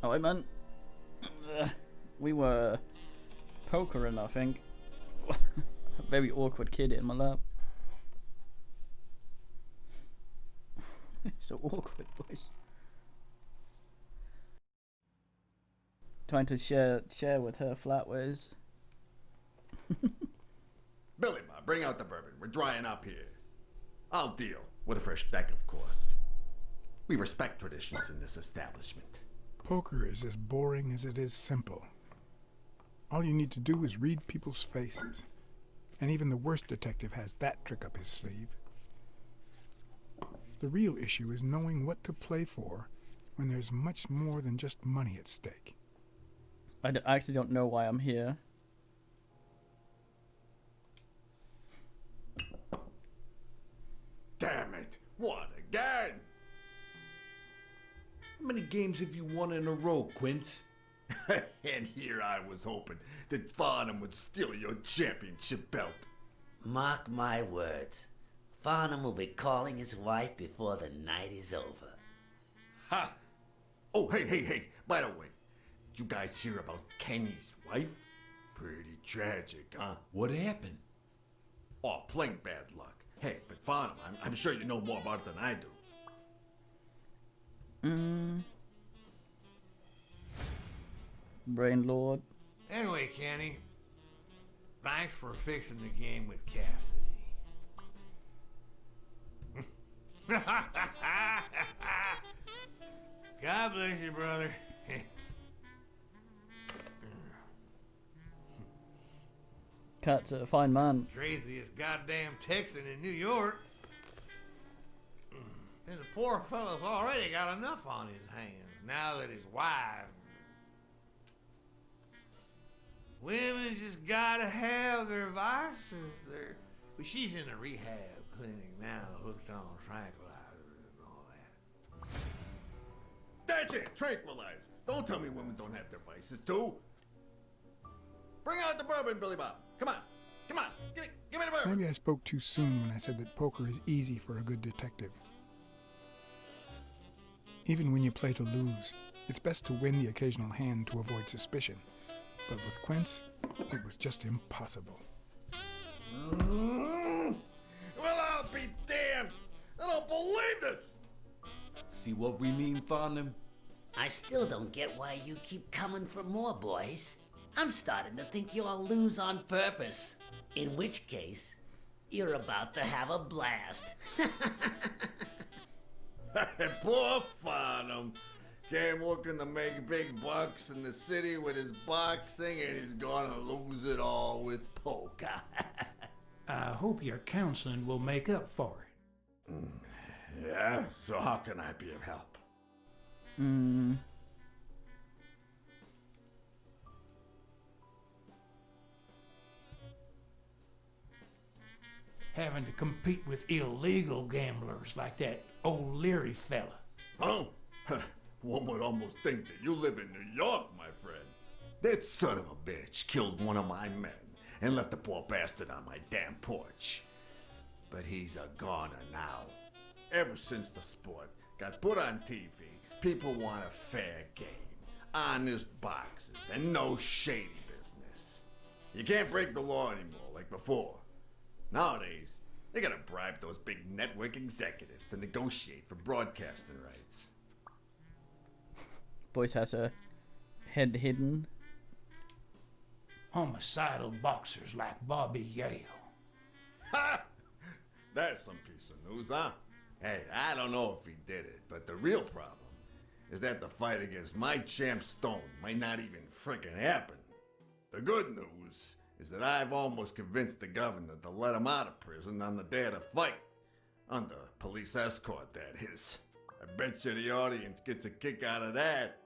Oh, I meant we were pokering, I think. A very awkward kid in my lap. So awkward, boys. Trying to share with her flatwares. Billy Bob, bring out the bourbon. We're drying up here. I'll deal with a fresh deck, of course. We respect traditions in this establishment. Poker is as boring as it is simple. All you need to do is read people's faces. And even the worst detective has that trick up his sleeve. The real issue is knowing what to play for when there's much more than just money at stake. I actually don't know why I'm here. Damn it! What, again? How many games have you won in a row, Quince? And here I was hoping that Farnham would steal your championship belt. Mark my words. Farnham will be calling his wife before the night is over. Ha! Oh, hey, by the way, did you guys hear about Kenny's wife? Pretty tragic, huh? What happened? Oh, plain bad luck. Hey, but Farnham, I'm sure you know more about it than I do. Brain Lord. Anyway, Kenny, thanks for fixing the game with Cassidy. God bless you, brother. Cat's a fine man. Craziest goddamn Texan in New York. And the poor fella's already got enough on his hands now that his wife. Women just gotta have their vices. Well, she's in a rehab clinic now, hooked on tranquilizers and all that. That's it, tranquilizers. Don't tell me women don't have their vices, too. Bring out the bourbon, Billy Bob. Come on, give me the bourbon. Maybe I spoke too soon when I said that poker is easy for a good detective. Even when you play to lose, it's best to win the occasional hand to avoid suspicion. But with Quince, it was just impossible. Well, I'll be damned. I don't believe this. See what we mean, Farnham? I still don't get why you keep coming for more, boys. I'm starting to think you all lose on purpose. In which case, you're about to have a blast. Poor Farnham. Came looking to make big bucks in the city with his boxing, and he's gonna lose it all with poker. I hope your counseling will make up for it. Yeah, so how can I be of help? Having to compete with illegal gamblers like that old Leary fella. Oh, one would almost think that you live in New York, my friend. That son of a bitch killed one of my men and left the poor bastard on my damn porch. But he's a goner now. Ever since the sport got put on TV, people want a fair game, honest boxes, and no shady business. You can't break the law anymore like before. Nowadays, they gotta bribe those big network executives to negotiate for broadcasting rights. Boys has a head hidden. Homicidal boxers like Bobby Yale. Ha! That's some piece of news, huh? Hey, I don't know if he did it, but the real problem is that the fight against my champ Stone might not even frickin' happen. The good news is that I've almost convinced the governor to let him out of prison on the day of the fight. Under police escort, that is. I bet you the audience gets a kick out of that.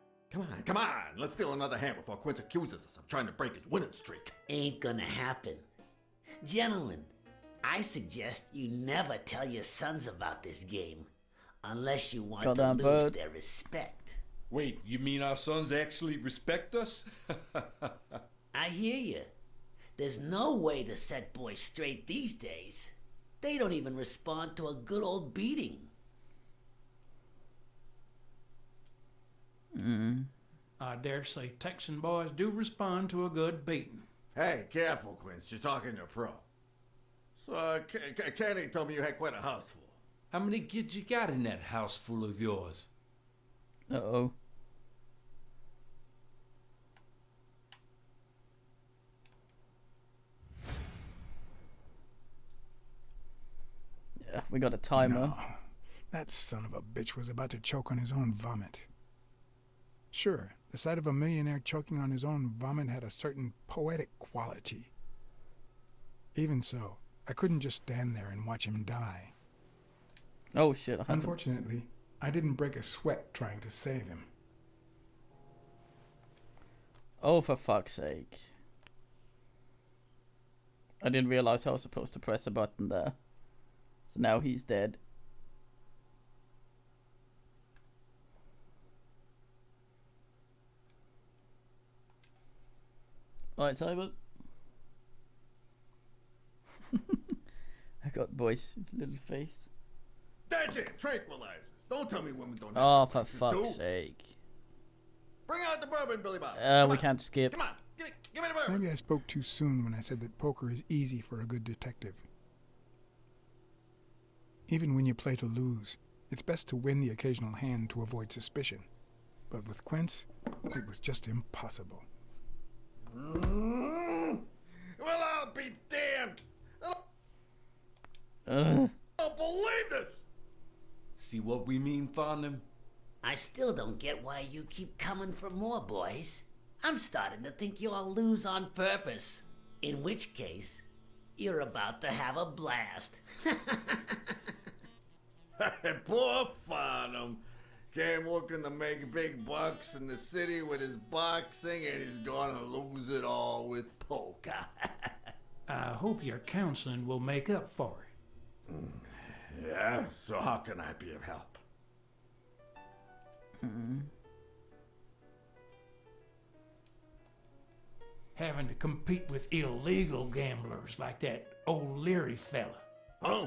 Come on, let's steal another hand before Quince accuses us of trying to break his winning streak. Ain't gonna happen. Gentlemen, I suggest you never tell your sons about this game unless you want Goddamn to lose bird. their respect. Wait, you mean our sons actually respect us? I hear you. There's no way to set boys straight these days. They don't even respond to a good old beating. I dare say Texan boys do respond to a good beating. Hey, careful, Quince. You're talking to a pro. So, Kenny told me you had quite a house full. How many kids you got in that house full of yours? Uh-oh. Yeah, we got a timer. No, that son of a bitch was about to choke on his own vomit. Sure, the sight of a millionaire choking on his own vomit had a certain poetic quality. Even so, I couldn't just stand there and watch him die. Oh shit, I haven't. Unfortunately, I didn't break a sweat trying to save him. Oh, for fuck's sake. I didn't realize I was supposed to press a button there. So now he's dead. Right, Simon. I got Boyce's little face. That's it, tranquilizers. Don't tell me women don't have Oh, the for vices, fuck's do. sake. Bring out the bourbon, Billy Bob. We can't skip. Come on, give me the bourbon. Maybe I spoke too soon when I said that poker is easy for a good detective. Even when you play to lose, it's best to win the occasional hand to avoid suspicion. But with Quince, it was just impossible. Well, I'll be damned. I Ugh. don't believe this. See what we mean, Farnham? I still don't get why you keep coming for more, boys. I'm starting to think you all lose on purpose. In which case, you're about to have a blast. Poor Farnham. Came looking to make big bucks in the city with his boxing, and he's gonna lose it all with poker. I hope your counseling will make up for it. Yeah, so how can I be of help? Having to compete with illegal gamblers like that O'Leary fella. Huh?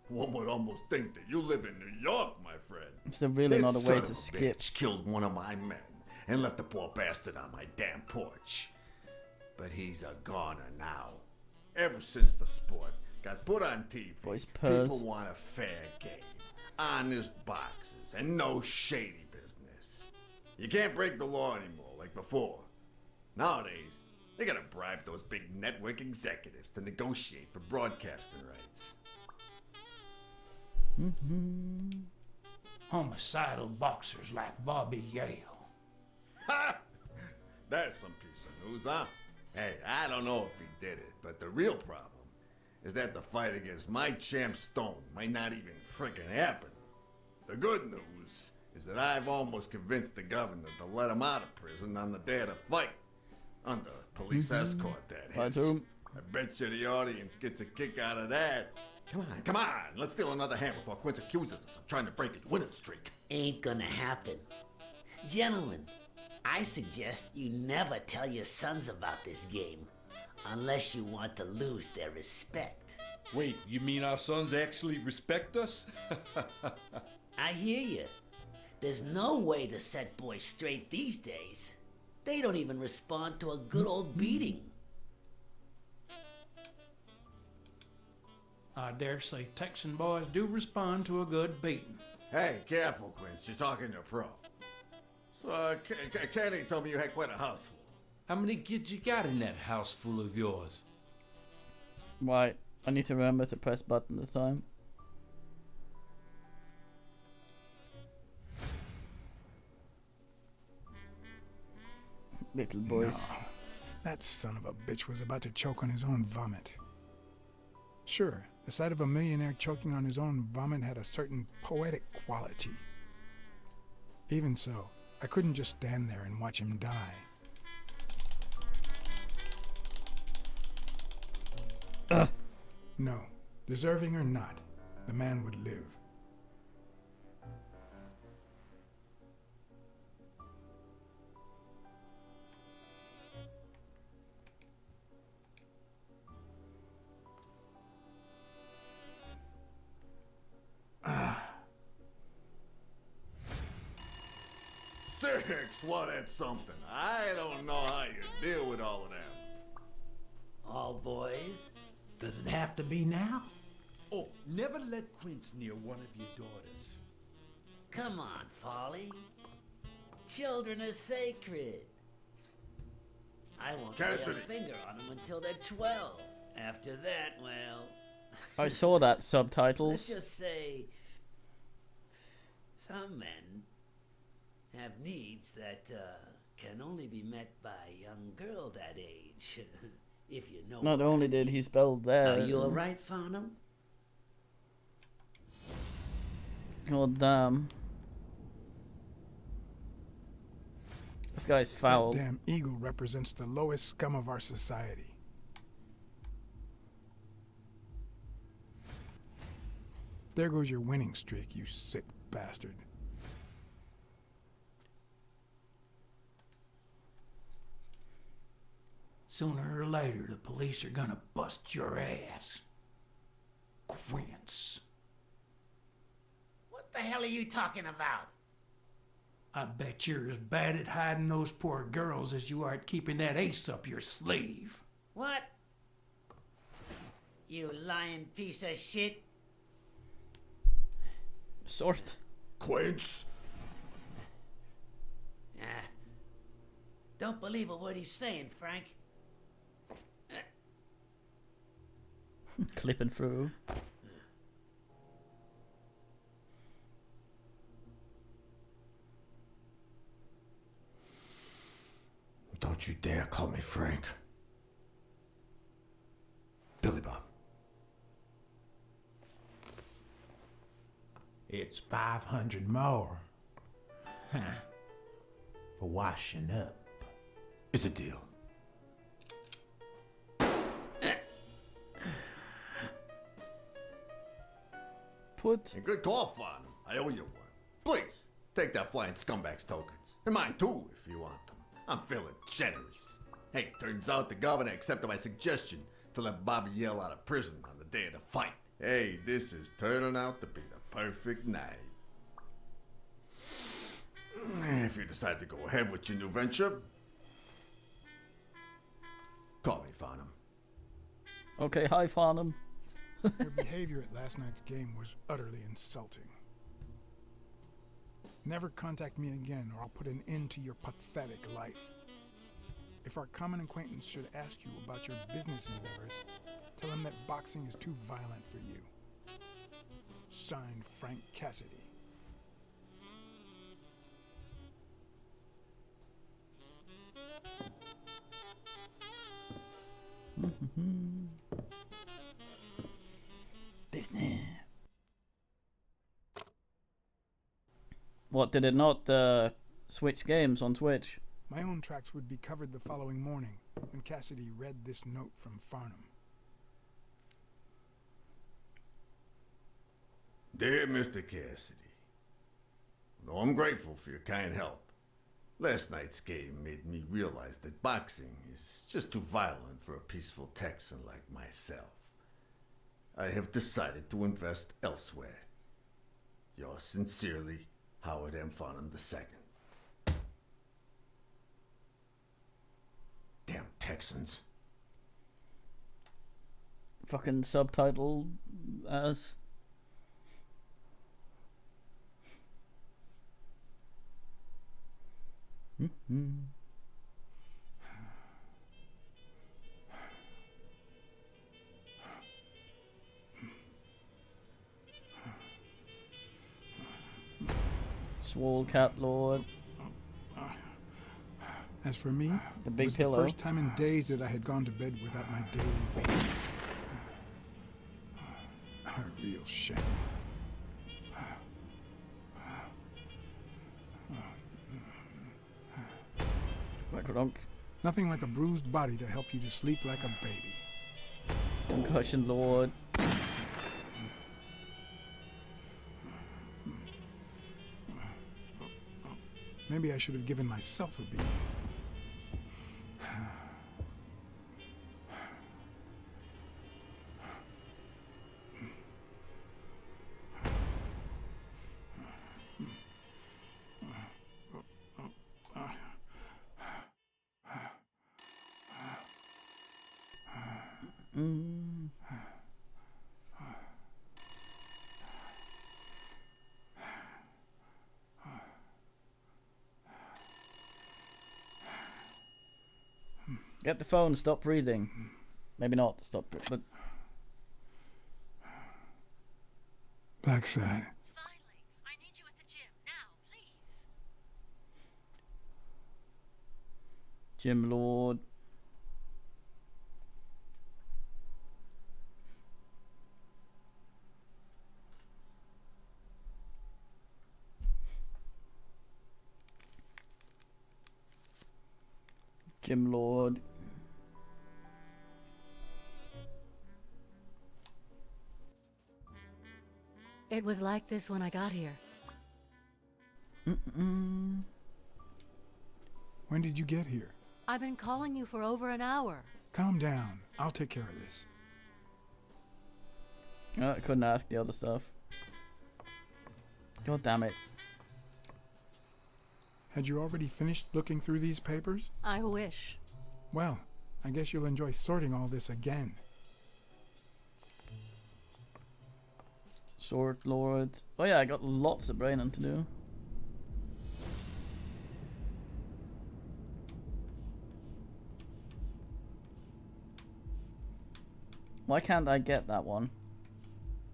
One would almost think that you live in New York, my friend. Is there really That not a son way of to a skip? bitch killed one of my men and left the poor bastard on my damn porch. But he's a goner now. Ever since the sport got put on TV, Boys, purrs. people want a fair game, honest boxes, and no shady business. You can't break the law anymore like before. Nowadays, they gotta bribe those big network executives to negotiate for broadcasting rights. Homicidal boxers like Bobby Yale. Ha! That's some piece of news, huh? Hey, I don't know if he did it, but the real problem is that the fight against my champ Stone might not even frickin' happen. The good news is that I've almost convinced the governor to let him out of prison on the day of the fight. Under police escort, that Right, is. whom? I bet you the audience gets a kick out of that. Come on, let's steal another hand before Quince accuses us of trying to break his winning streak. Ain't gonna happen. Gentlemen, I suggest you never tell your sons about this game, unless you want to lose their respect. Wait, you mean our sons actually respect us? I hear you. There's no way to set boys straight these days. They don't even respond to a good old beating. I dare say Texan boys do respond to a good beating. Hey, careful, Quince. You're talking to a pro. So, Kenny told me you had quite a house full. How many kids you got in that house full of yours? Right, I need to remember to press button this time. Little boys. No, that son of a bitch was about to choke on his own vomit. Sure, the sight of a millionaire choking on his own vomit had a certain poetic quality. Even so, I couldn't just stand there and watch him die. No, deserving or not, the man would live. Sir, Heck, swat at something. I don't know how you deal with all of them. All boys? Does it have to be now? Oh, never let Quince near one of your daughters. Come on, Folly. Children are sacred. I won't lay a Cassidy. finger on them until they're 12. After that, well, I saw that let's subtitles. just say some men have needs that can only be met by a young girl that age. If you know. Not what only I did mean. he spell there. Are you alright, Farnham? God damn. This guy's foul. That damn eagle represents the lowest scum of our society. There goes your winning streak, you sick bastard. Sooner or later, the police are gonna bust your ass. Quince. What the hell are you talking about? I bet you're as bad at hiding those poor girls as you are at keeping that ace up your sleeve. What? You lying piece of shit. Sort. Quince? Don't believe a word he's saying, Frank. Clipping through. Don't you dare call me Frank. Billy Bob. It's 500 more. Huh. For washing up. It's a deal. Put. A good call, Fawn. I owe you one. Please, take that flying scumbag's tokens. And mine too, if you want them. I'm feeling generous. Hey, turns out the governor accepted my suggestion to let Bobby Yell out of prison on the day of the fight. Hey, this is turning out to be the perfect night. If you decide to go ahead with your new venture, call me, Farnham. Okay, hi Farnham. Your behavior at last night's game was utterly insulting. Never contact me again or I'll put an end to your pathetic life. If our common acquaintance should ask you about your business endeavors, tell him that boxing is too violent for you. Signed, Frank Cassidy. Business. What, did it not switch games on Twitch? My own tracks would be covered the following morning when Cassidy read this note from Farnham. Dear Mr. Cassidy, though I'm grateful for your kind help, last night's game made me realize that boxing is just too violent for a peaceful Texan like myself. I have decided to invest elsewhere. Yours sincerely, Howard M. Farnham II. Damn Texans. Fucking subtitle as. Swole Cat Lord. As for me, The big it was pillow. the first time in days that I had gone to bed without my daily baby. A real shame. Quack-a-donk. Nothing like a bruised body to help you to sleep like a baby. Concussion Lord. Maybe I should have given myself a beating. Get the phone, stop breathing. Maybe not stop, but... Blacksad. Finally, I need you at the gym now, please. Gym Lord. Gym Lord. It was like this when I got here. Mm-mm. When did you get here? I've been calling you for over an hour. Calm down. I'll take care of this. Oh, I couldn't ask the other stuff. God damn it. Had you already finished looking through these papers? I wish. Well, I guess you'll enjoy sorting all this again. Sword Lord. Oh yeah, I got lots of braining to do. Why can't I get that one?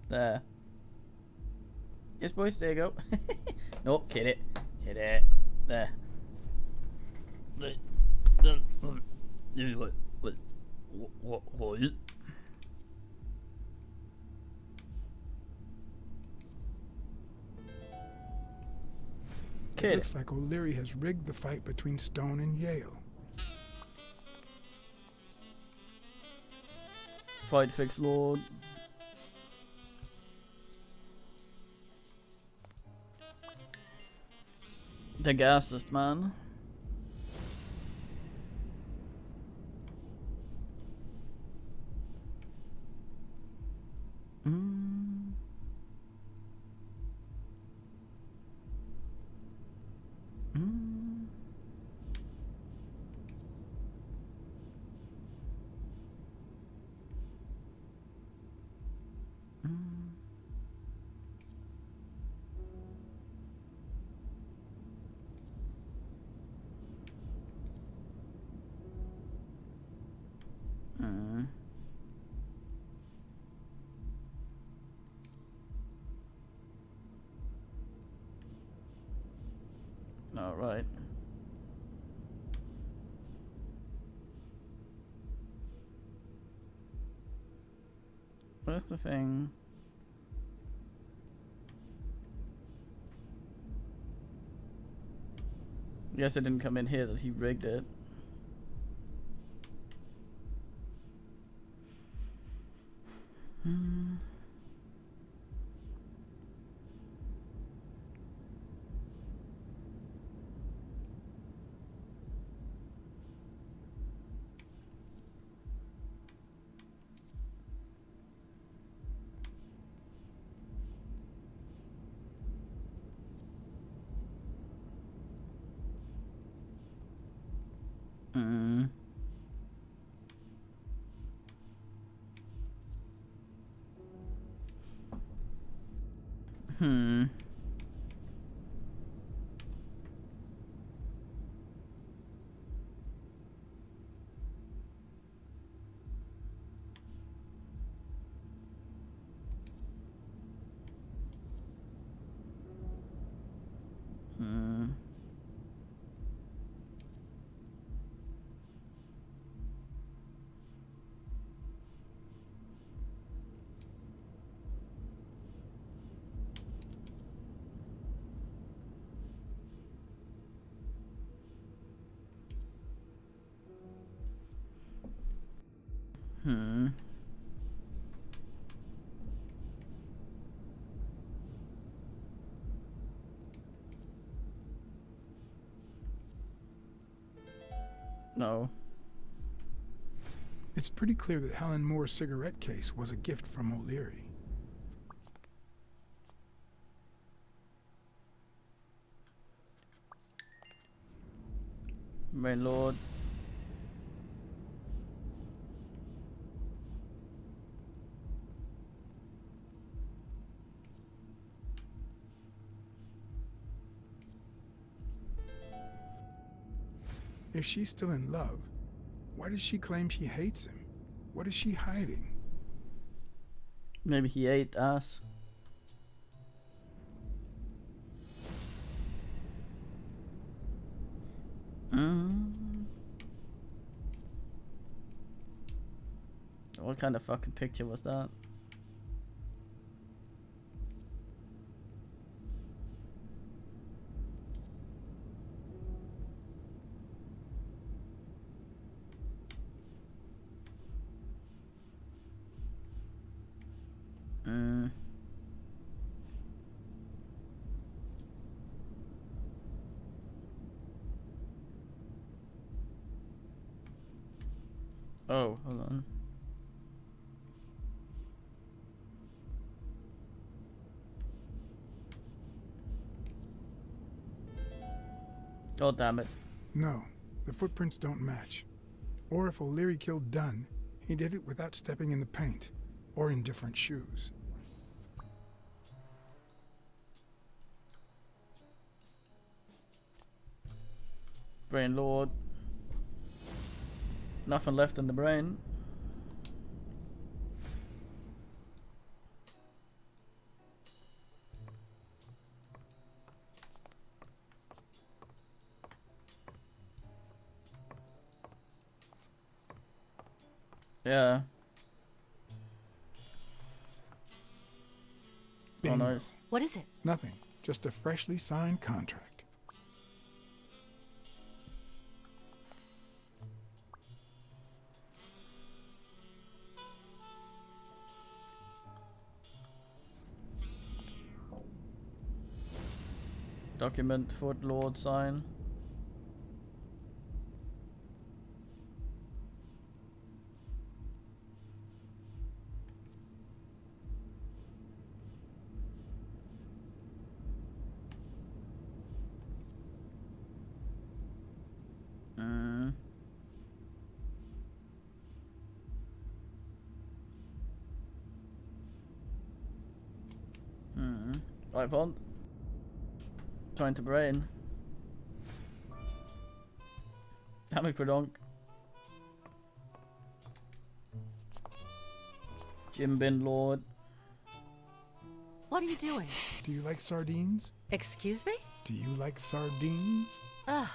There. Yes, boys, there you go. Nope, hit it. Hit it. There. What? It looks like O'Leary has rigged the fight between Stone and Yale. Fight fix Lord. The gassest man. Mm. Mm. Mm. Mm. All right. Where's the thing? Guess it didn't come in here that he rigged it. Hmm. Mm. Hmm. Hmm. Hmm. No. It's pretty clear that Helen Moore's cigarette case was a gift from O'Leary. My lord. If she's still in love, Why does she claim she hates him? What is she hiding? Maybe he ate us. What kind of fucking picture was that? Oh, hold on. God damn it. No, the footprints don't match. Or if O'Leary killed Dunn, he did it without stepping in the paint, or in different shoes. Brain Lord. Nothing left in the brain. Yeah. Oh, Bingo. nice. What is it? Nothing, just a freshly signed contract. Document Foot Lord sign. Right, Bond. Trying to brain. Damn it, Credonk. Jim Bin Lord. What are you doing? Do you like sardines? Excuse me? Do you like sardines? Ugh.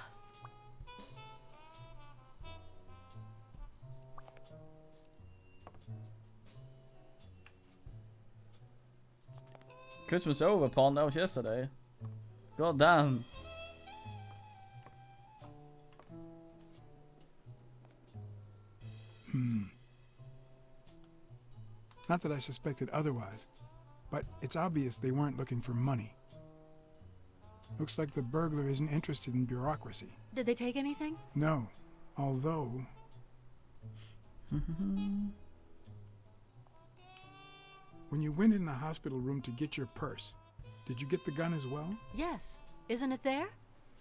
Christmas over, Paul. That was yesterday. God damn. Not that I suspected otherwise, but it's obvious they weren't looking for money. Looks like the burglar isn't interested in bureaucracy. Did they take anything? No, although... When you went in the hospital room to get your purse, did you get the gun as well? Yes. Isn't it there?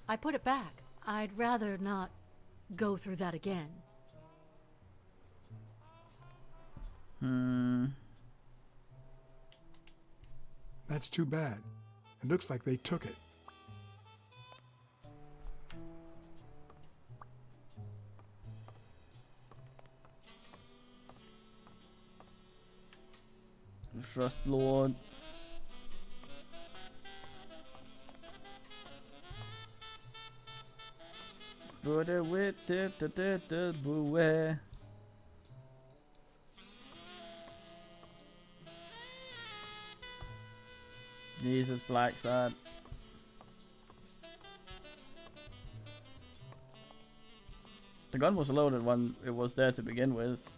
I put it back. I'd rather not go through that again. That's too bad. It looks like they took it. Trust Lord. Brother with the beware. Jesus, Blacksad. The gun was loaded when it was there to begin with.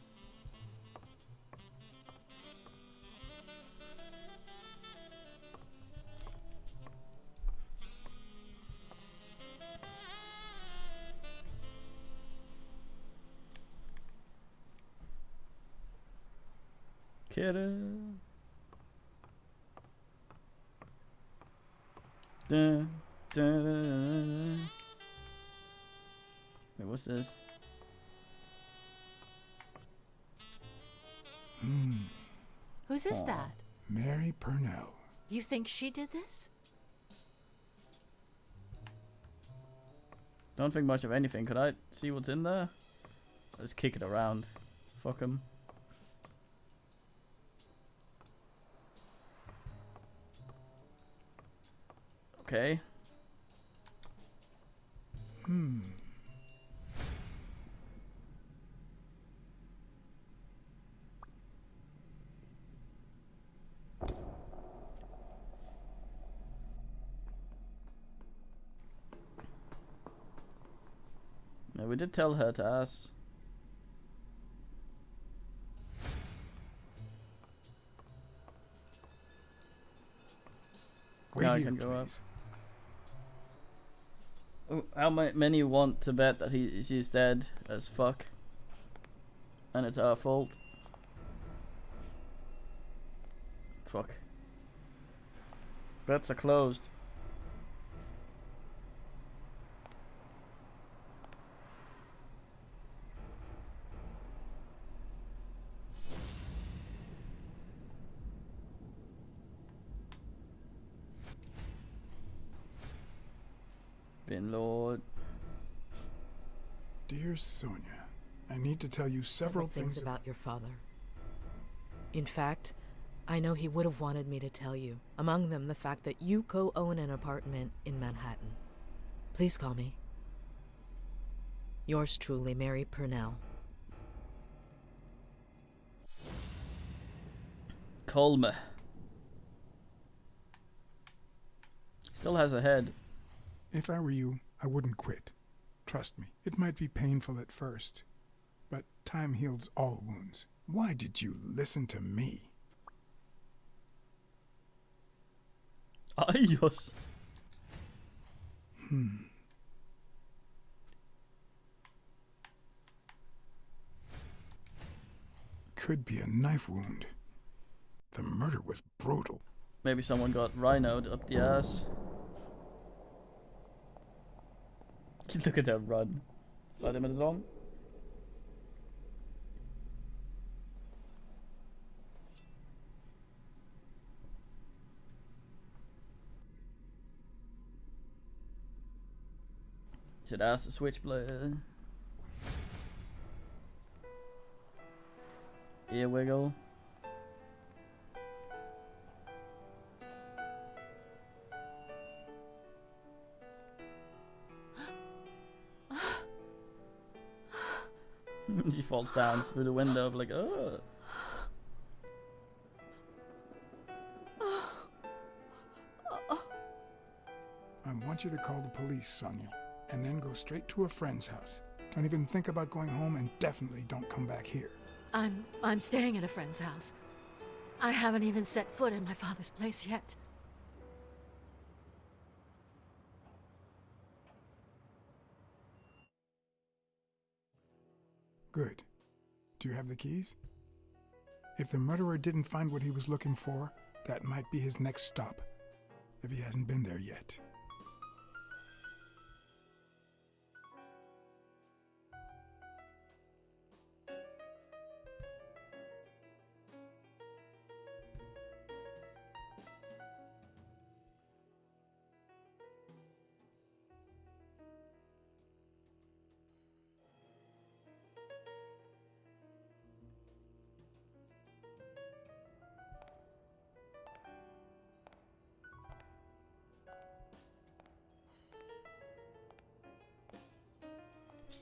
Kiddo. Dun, dun, dun, dun. Wait, what's this? Whose is that? Mary Purnell. You think she did this? Don't think much of anything. Could I see what's in there? Let's kick it around. Fuck him. Okay. Yeah, we did tell her to ask. Wait Now I here, can go up. please. Oh, how many want to bet that she's dead as fuck? And it's our fault? Fuck. Bets are closed. Bin Lord. Dear Sonia, I need to tell you several things about your father. In fact, I know he would have wanted me to tell you. Among them, the fact that you co-own an apartment in Manhattan. Please call me. Yours truly, Mary Purnell. Call me. Still has a head. If I were you, I wouldn't quit. Trust me, it might be painful at first, but time heals all wounds. Why did you listen to me? Ayos. Could be a knife wound. The murder was brutal. Maybe someone got rhinoed up the ass. Look at that run. 5 minutes long. Should ask the switchblade. Ear wiggle. She falls down through the window, like, oh. I want you to call the police, Sonia, and then go straight to a friend's house. Don't even think about going home, and definitely don't come back here. I'm staying at a friend's house. I haven't even set foot in my father's place yet. Good. Do you have the keys? If the murderer didn't find what he was looking for, that might be his next stop, if he hasn't been there yet.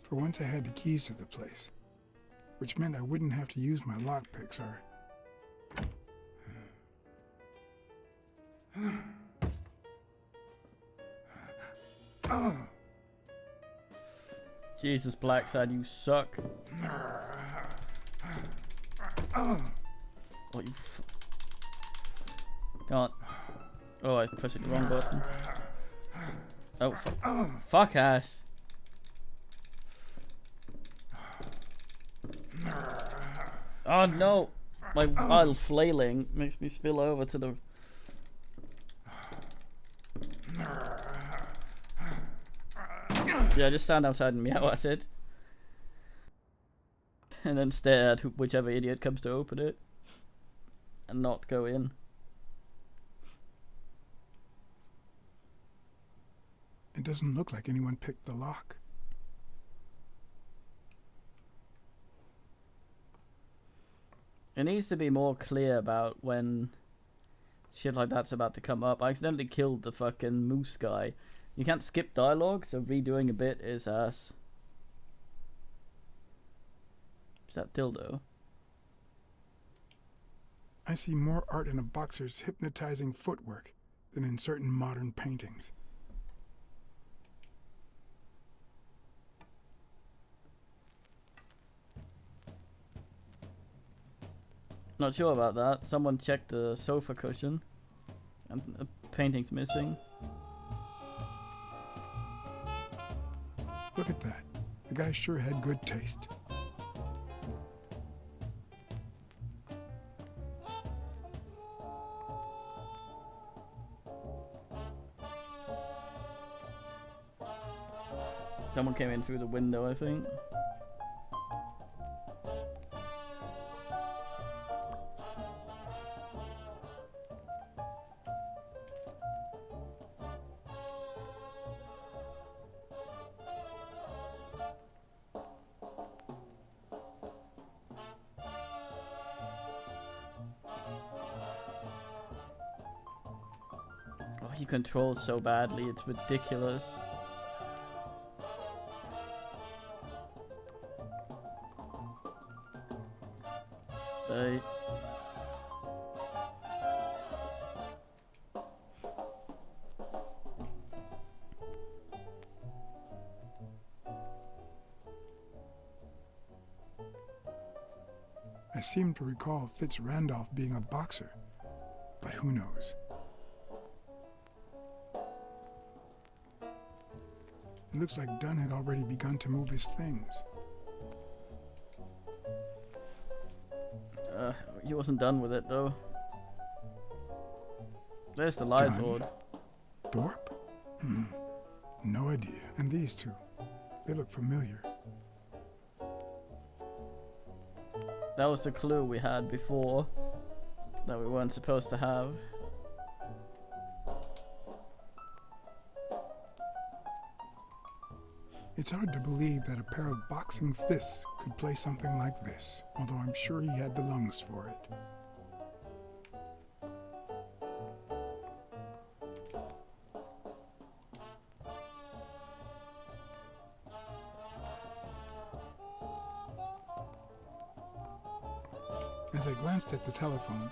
For once I had the keys to the place, which meant I wouldn't have to use my lockpicks or... Jesus, Blacksad, you suck. Oh, you can't. Oh, I pressed the wrong button. Oh, fuck ass. Oh no! My wild flailing makes me spill over to the... Yeah, just stand outside and meow at it. And then stare at whichever idiot comes to open it. And not go in. It doesn't look like anyone picked the lock. It needs to be more clear about when shit like that's about to come up. I accidentally killed the fucking moose guy. You can't skip dialogue, so redoing a bit is ass. Is that dildo? I see more art in a boxer's hypnotizing footwork than in certain modern paintings. Not sure about that. Someone checked the sofa cushion. And a painting's missing. Look at that. The guy sure had good taste. Someone came in through the window, I think. Oh, he controls so badly, it's ridiculous. Hey. I seem to recall Fitz Randolph being a boxer, but who knows? It looks like Dunn had already begun to move his things. He wasn't done with it though. There's the Lizord. Thorpe? No idea. And these two, they look familiar. That was the clue we had before that we weren't supposed to have. It's hard to believe that a pair of boxing fists could play something like this, although I'm sure he had the lungs for it. As I glanced at the telephone,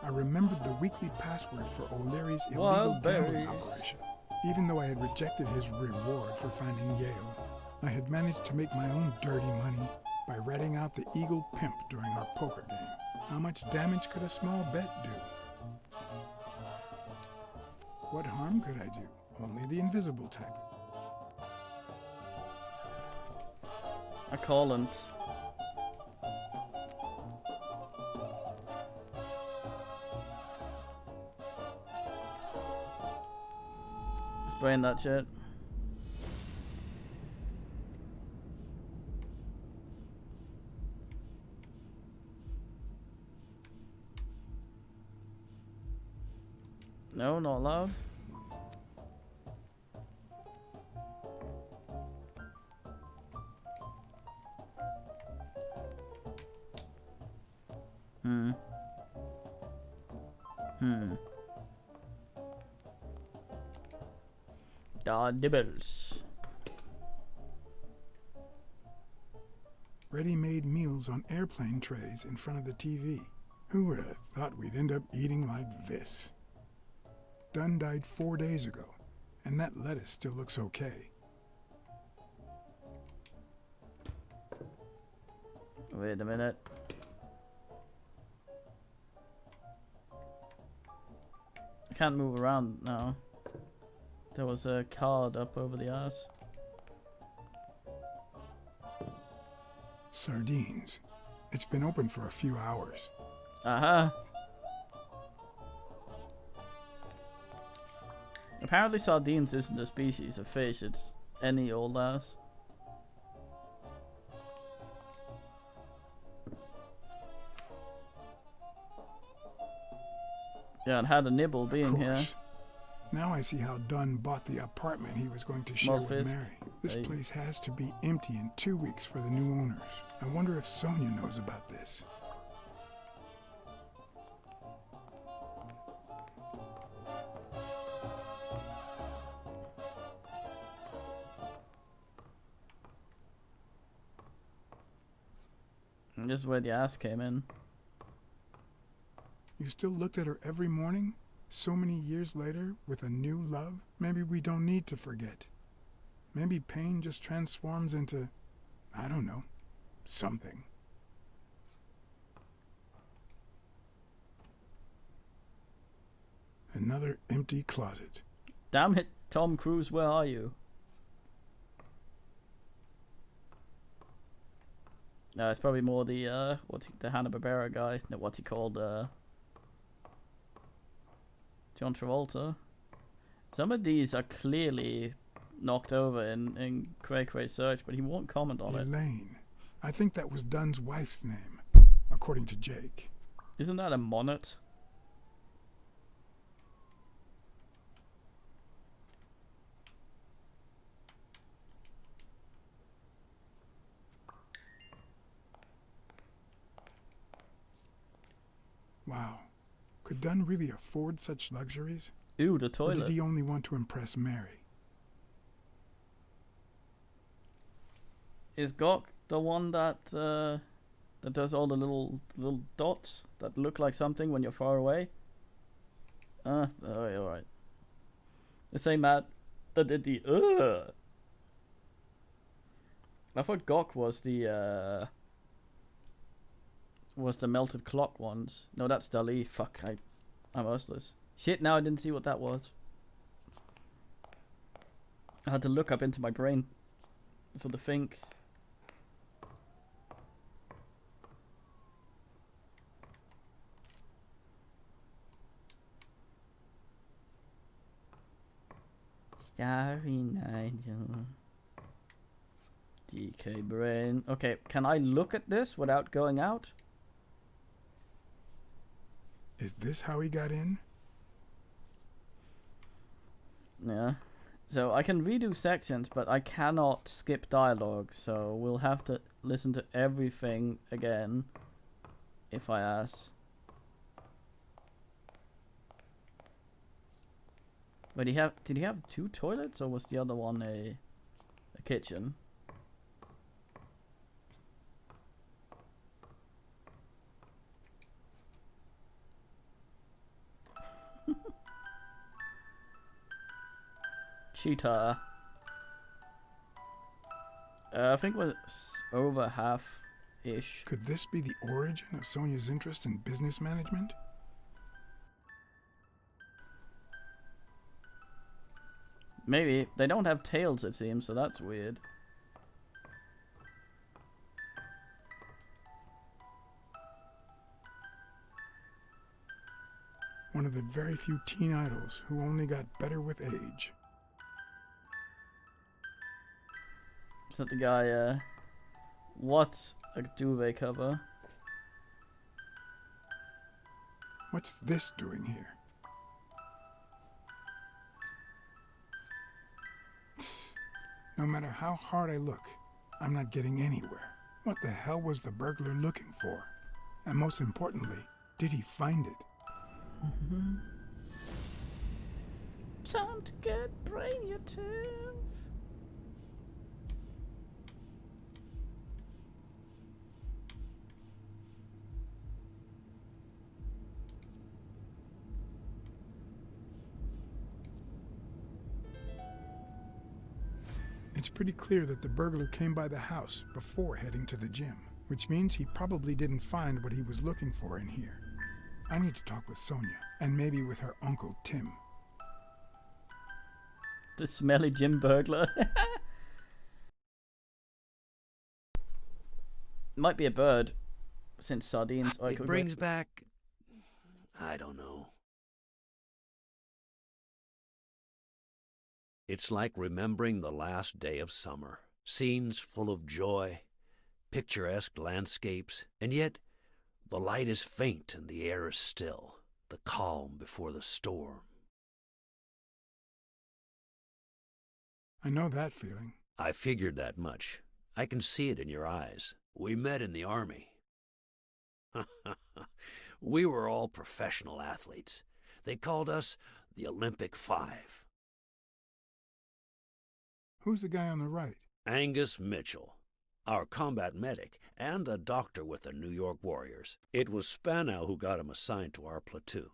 I remembered the weekly password for O'Leary's illegal gambling operation. Even though I had rejected his reward for finding Yale, I had managed to make my own dirty money by ratting out the Eagle Pimp during our poker game. How much damage could a small bet do? What harm could I do? Only the invisible type. I can't. Spraying that shit. No, not allowed. Dibbles. Ready-made meals on airplane trays in front of the TV. Who would have thought we'd end up eating like this? Dunn died 4 days ago, and that lettuce still looks okay. Wait a minute. I can't move around now. There was a card up over the ass. Sardines. It's been open for a few hours. Aha. Apparently sardines isn't a species of fish, it's any old ass. Yeah, and had a nibble being here. Now I see how Dunn bought the apartment he was going to share with Mary. This place has to be empty in 2 weeks for the new owners. I wonder if Sonia knows about this. And this is where the ass came in. You still looked at her every morning, so many years later, with a new love? Maybe we don't need to forget. Maybe pain just transforms into, I don't know, something. Another empty closet. Damn it, Tom Cruise, where are you? No, it's probably more the the Hanna-Barbera guy. No, what's he called? John Travolta. Some of these are clearly knocked over in Cray search, but he won't comment on it. Elaine. I think that was Dunn's wife's name, according to Jake. Isn't that a Monnet? Wow. Could Dunn really afford such luxuries? Ooh, the Or toilet. did he only want to impress Mary? Is Gok the one that does all the little dots that look like something when you're far away? Oh, alright. The same Matt that did the I thought Gok was the melted clock ones. No, that's Dali. Fuck, I'm useless. Shit, now I didn't see what that was. I had to look up into my brain for the think. Starry night. DK brain. Okay, can I look at this without going out? Is this how he got in? Yeah. So I can redo sections, but I cannot skip dialogue, so we'll have to listen to everything again if I ask. But did he have two toilets, or was the other one a kitchen? Cheetah. I think we're over half-ish. Could this be the origin of Sonia's interest in business management? Maybe. They don't have tails, it seems, so that's weird. One of the very few teen idols who only got better with age. Is that the guy, what a duvet cover? What's this doing here? No matter how hard I look, I'm not getting anywhere. What the hell was the burglar looking for? And most importantly, did he find it? Time to get brainiative. It's pretty clear that the burglar came by the house before heading to the gym, which means he probably didn't find what he was looking for in here. I need to talk with Sonia, and maybe with her uncle Tim. The smelly gym burglar. Might be a bird, since sardines. It brings back... I don't know. It's like remembering the last day of summer. Scenes full of joy, picturesque landscapes, and yet the light is faint and the air is still, the calm before the storm. I know that feeling. I figured that much. I can see it in your eyes. We met in the Army. We were all professional athletes. They called us the Olympic Five. Who's the guy on the right? Angus Mitchell. our combat medic, and a doctor with the New York Warriors. It was Spano who got him assigned to our platoon.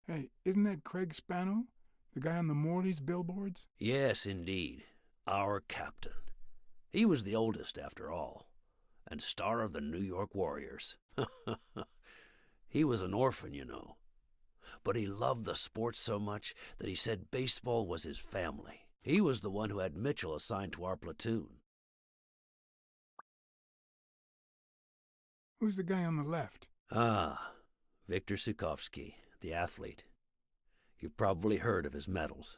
Hey, isn't that Craig Spano? The guy on the Morley's billboards? Yes, indeed. Our captain. He was the oldest, after all, and star of the New York Warriors. He was an orphan, you know. But he loved the sport so much that he said baseball was his family. He was the one who had Mitchell assigned to our platoon. Who's the guy on the left? Ah, Viktor Sukovsky, the athlete. You've probably heard of his medals.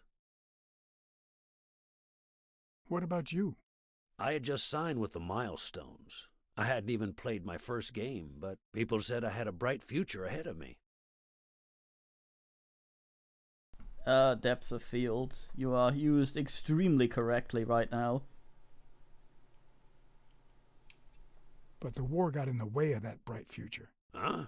What about you? I had just signed with the Milestones. I hadn't even played my first game, but people said I had a bright future ahead of me. Depth of field. You are used extremely correctly right now. But the war got in the way of that bright future. Huh?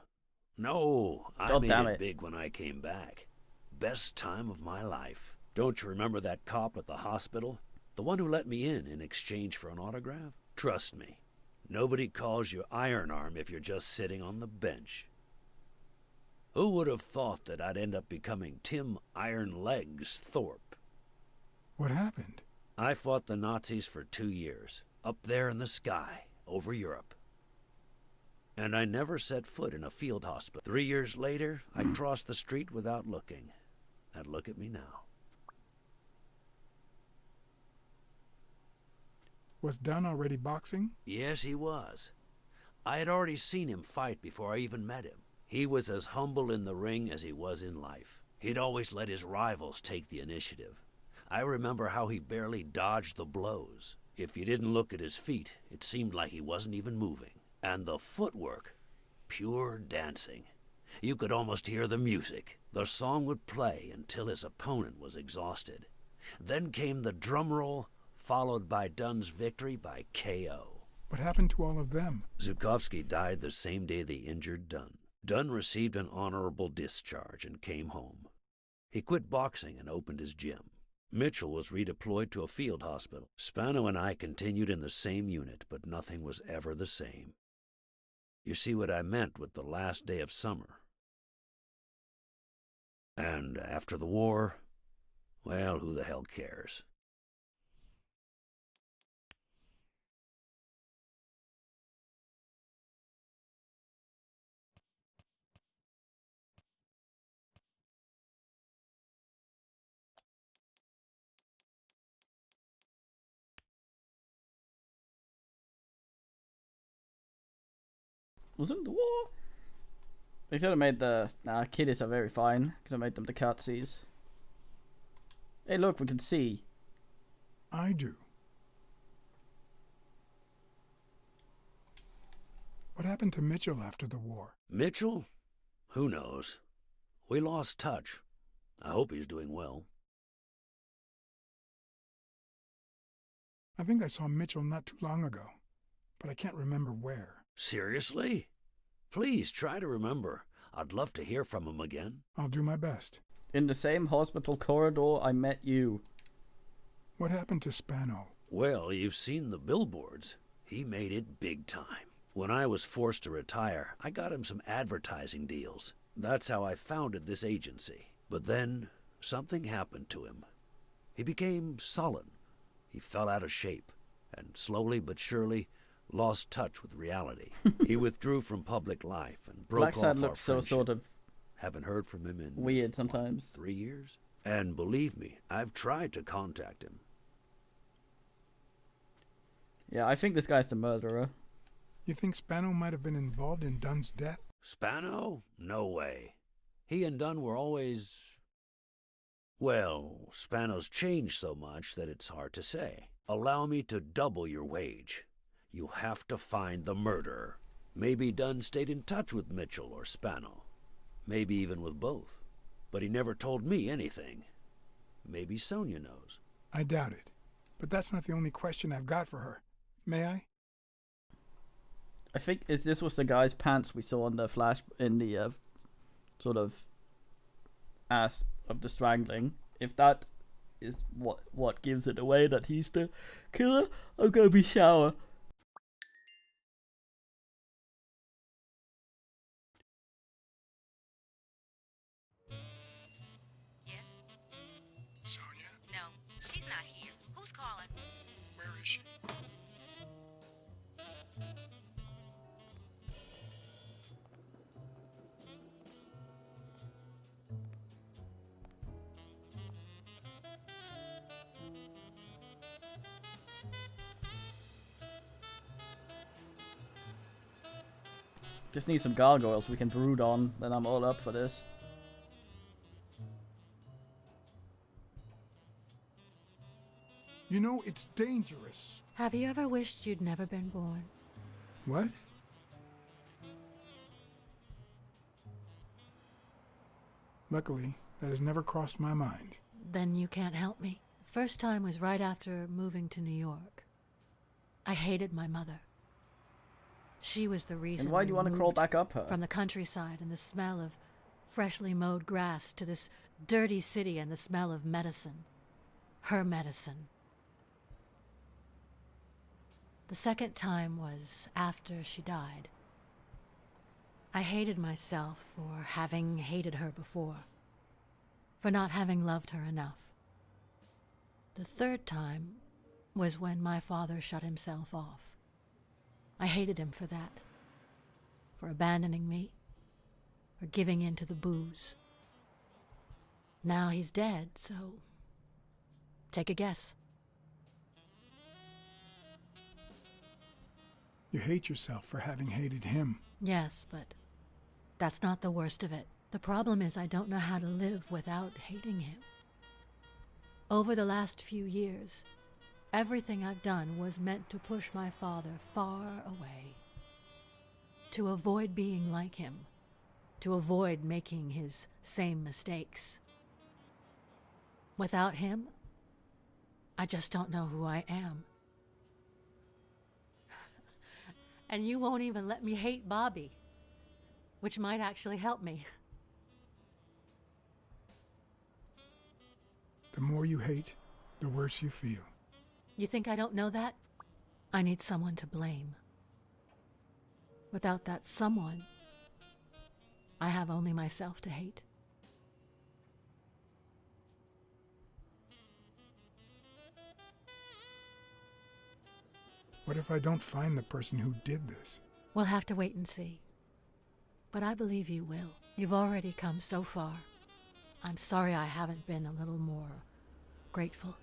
No, I God made damn it it. big when I came back. Best time of my life. Don't you remember that cop at the hospital? The one who let me in exchange for an autograph? Trust me, nobody calls you Iron Arm if you're just sitting on the bench. Who would have thought that I'd end up becoming Tim Iron Legs Thorpe? What happened? I fought the Nazis for 2 years, up there in the sky, over Europe. And I never set foot in a field hospital. 3 years later, I crossed the street without looking. And look at me now. Was Dunn already boxing? Yes, he was. I had already seen him fight before I even met him. He was as humble in the ring as he was in life. He'd always let his rivals take the initiative. I remember how he barely dodged the blows. If you didn't look at his feet, it seemed like he wasn't even moving. And the footwork, pure dancing. You could almost hear the music. The song would play until his opponent was exhausted. Then came the drum roll, followed by Dunn's victory by KO. What happened to all of them? Zukovsky died the same day they injured Dunn. Dunn received an honorable discharge and came home. He quit boxing and opened his gym. Mitchell was redeployed to a field hospital. Spano and I continued in the same unit, but nothing was ever the same. You see what I meant with the last day of summer. And after the war, well, who the hell cares? Wasn't the war? They could have made the kiddies are very fine. Could have made them the cutsies. Hey, look, we can see. I do. What happened to Mitchell after the war? Mitchell? Who knows? We lost touch. I hope he's doing well. I think I saw Mitchell not too long ago, but I can't remember where. Seriously? Please try to remember. I'd love to hear from him again. I'll do my best. In the same hospital corridor I met you. What happened to Spano? Well, you've seen the billboards. He made it big time. When I was forced to retire, I got him some advertising deals. That's how I founded this agency. But then, something happened to him. He became sullen. He fell out of shape, and slowly but surely lost touch with reality. He withdrew from public life and broke off Blacksad our looks so friendship. sort of Haven't heard from him in weird sometimes. 3 years? And believe me, I've tried to contact him. Yeah, I think this guy's the murderer. You think Spano might have been involved in Dunn's death? Spano? No way. He and Dunn were always... Well, Spano's changed so much that it's hard to say. Allow me to double your wage. You have to find the murderer. Maybe Dunn stayed in touch with Mitchell or Spano. Maybe even with both. But he never told me anything. Maybe Sonia knows. I doubt it. But that's not the only question I've got for her. May I? I think this was the guy's pants we saw in the flash in the sort of ass of the strangling. If that is what gives it away that he's the killer. I'm gonna be shower. Yes? Sonia, No, she's not here. Who's calling? where is she? Just need some gargoyles we can brood on, then I'm all up for this. You know, it's dangerous. Have you ever wished you'd never been born? What? Luckily, that has never crossed my mind. Then you can't help me. First time was right after moving to New York. I hated my mother. She was the reason. And why do you want to crawl moved back up her? from the countryside and the smell of freshly mowed grass to this dirty city and the smell of medicine. Her medicine. The second time was after she died. I hated myself for having hated her before, for not having loved her enough. The third time was when my father shut himself off. I hated him for that, for abandoning me, for giving in to the booze. Now he's dead, so take a guess. You hate yourself for having hated him. Yes, but that's not the worst of it. The problem is I don't know how to live without hating him. Over the last few years, everything I've done was meant to push my father far away. To avoid being like him. To avoid making his same mistakes. Without him, I just don't know who I am. And you won't even let me hate Bobby, which might actually help me. The more you hate, the worse you feel. You think I don't know that? I need someone to blame. Without that someone, I have only myself to hate. What if I don't find the person who did this? We'll have to wait and see. But I believe you will. You've already come so far. I'm sorry I haven't been a little more grateful.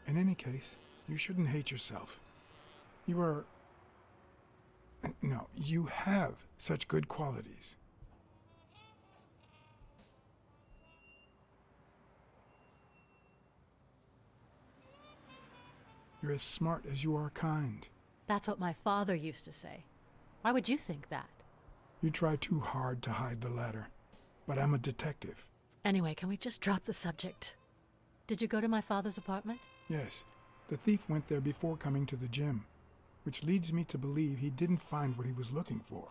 In any case, you shouldn't hate yourself. You are... No, you have such good qualities. You're as smart as you are kind. That's what my father used to say. Why would you think that? You try too hard to hide the latter. But I'm a detective. Anyway, can we just drop the subject? Did you go to my father's apartment? Yes, the thief went there before coming to the gym, which leads me to believe he didn't find what he was looking for.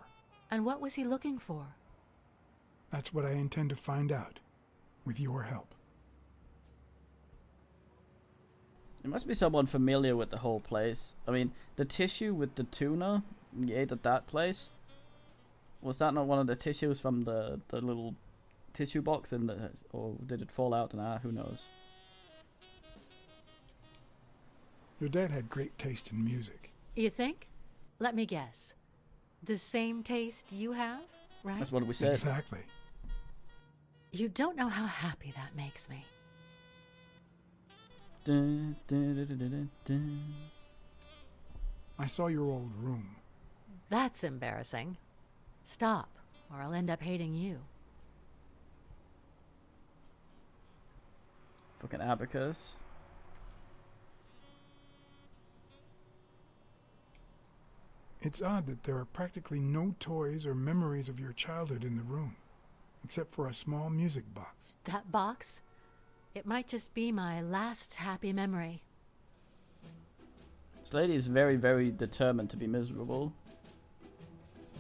And what was he looking for? That's what I intend to find out, with your help. It must be someone familiar with the whole place. I mean, the tissue with the tuna you ate at that place, was that not one of the tissues from the little tissue box in the, or did it fall out and who knows? Your dad had great taste in music. You think? Let me guess. The same taste you have, right? That's what we said. Exactly. You don't know how happy that makes me. Dun, dun, dun, dun, dun, dun. I saw your old room. That's embarrassing. Stop, or I'll end up hating you. Fucking abacus. It's odd that there are practically no toys or memories of your childhood in the room, except for a small music box. That box? It might just be my last happy memory. This lady is very, very determined to be miserable.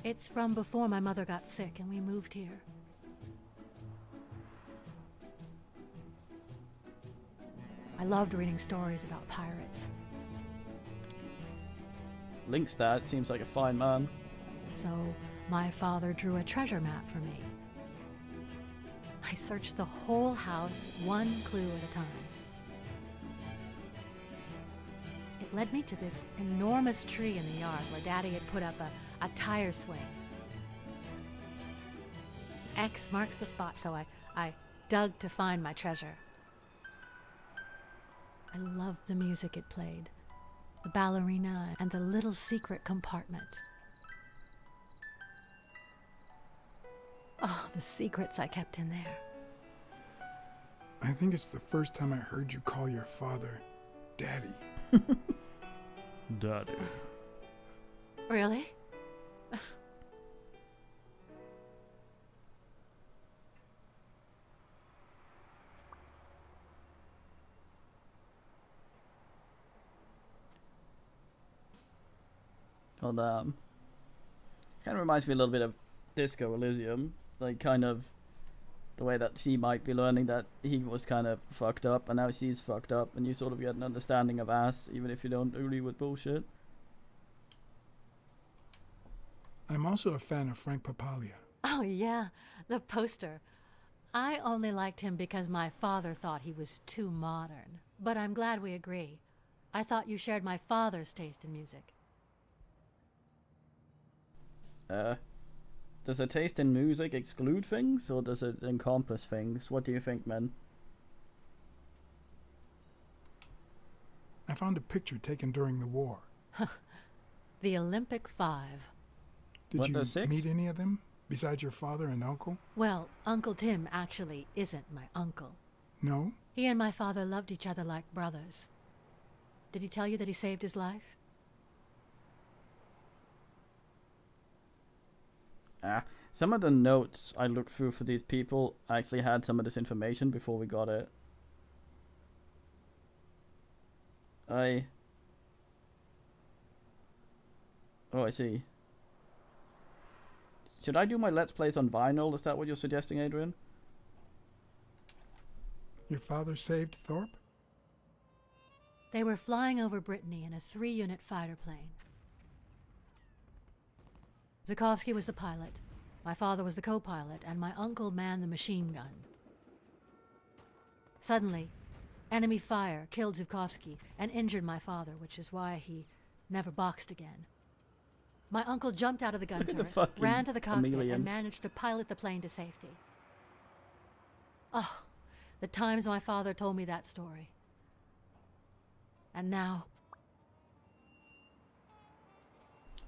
It's from before my mother got sick and we moved here. I loved reading stories about pirates. Blacksad seems like a fine man. So my father drew a treasure map for me. I searched the whole house, one clue at a time. It led me to this enormous tree in the yard where Daddy had put up a tire swing. X marks the spot, so I dug to find my treasure. I loved the music it played, the ballerina and the little secret compartment. Oh, the secrets I kept in there. I think it's the first time I heard you call your father Daddy. Daddy. Really? Well, kind of reminds me a little bit of Disco Elysium. It's like kind of the way that she might be learning that he was kind of fucked up, and now she's fucked up, and you sort of get an understanding of Ass, even if you don't agree with bullshit. I'm also a fan of Frank Papalia. Oh, yeah, the poster. I only liked him because my father thought he was too modern. But I'm glad we agree. I thought you shared my father's taste in music. Does a taste in music exclude things, or does it encompass things? What do you think, man? I found a picture taken during the war. The Olympic Five. Did What, you the six? meet any of them besides your father and uncle? Well, Uncle Tim actually isn't my uncle. No? He and my father loved each other like brothers. Did he tell you that he saved his life? Some of the notes I looked through for these people actually had some of this information before we got it. Oh, I see. Should I do my Let's Plays on vinyl? Is that what you're suggesting, Adrian? Your father saved Thorpe? They were flying over Brittany in a 3-unit fighter plane. Zukovsky was the pilot, my father was the co-pilot, and my uncle manned the machine gun. Suddenly, enemy fire killed Zukovsky and injured my father, which is why he never boxed again. My uncle jumped out of the gun Look at the turret, fucking ran to the cockpit, chameleon. and managed to pilot the plane to safety. Oh, the times my father told me that story. And now...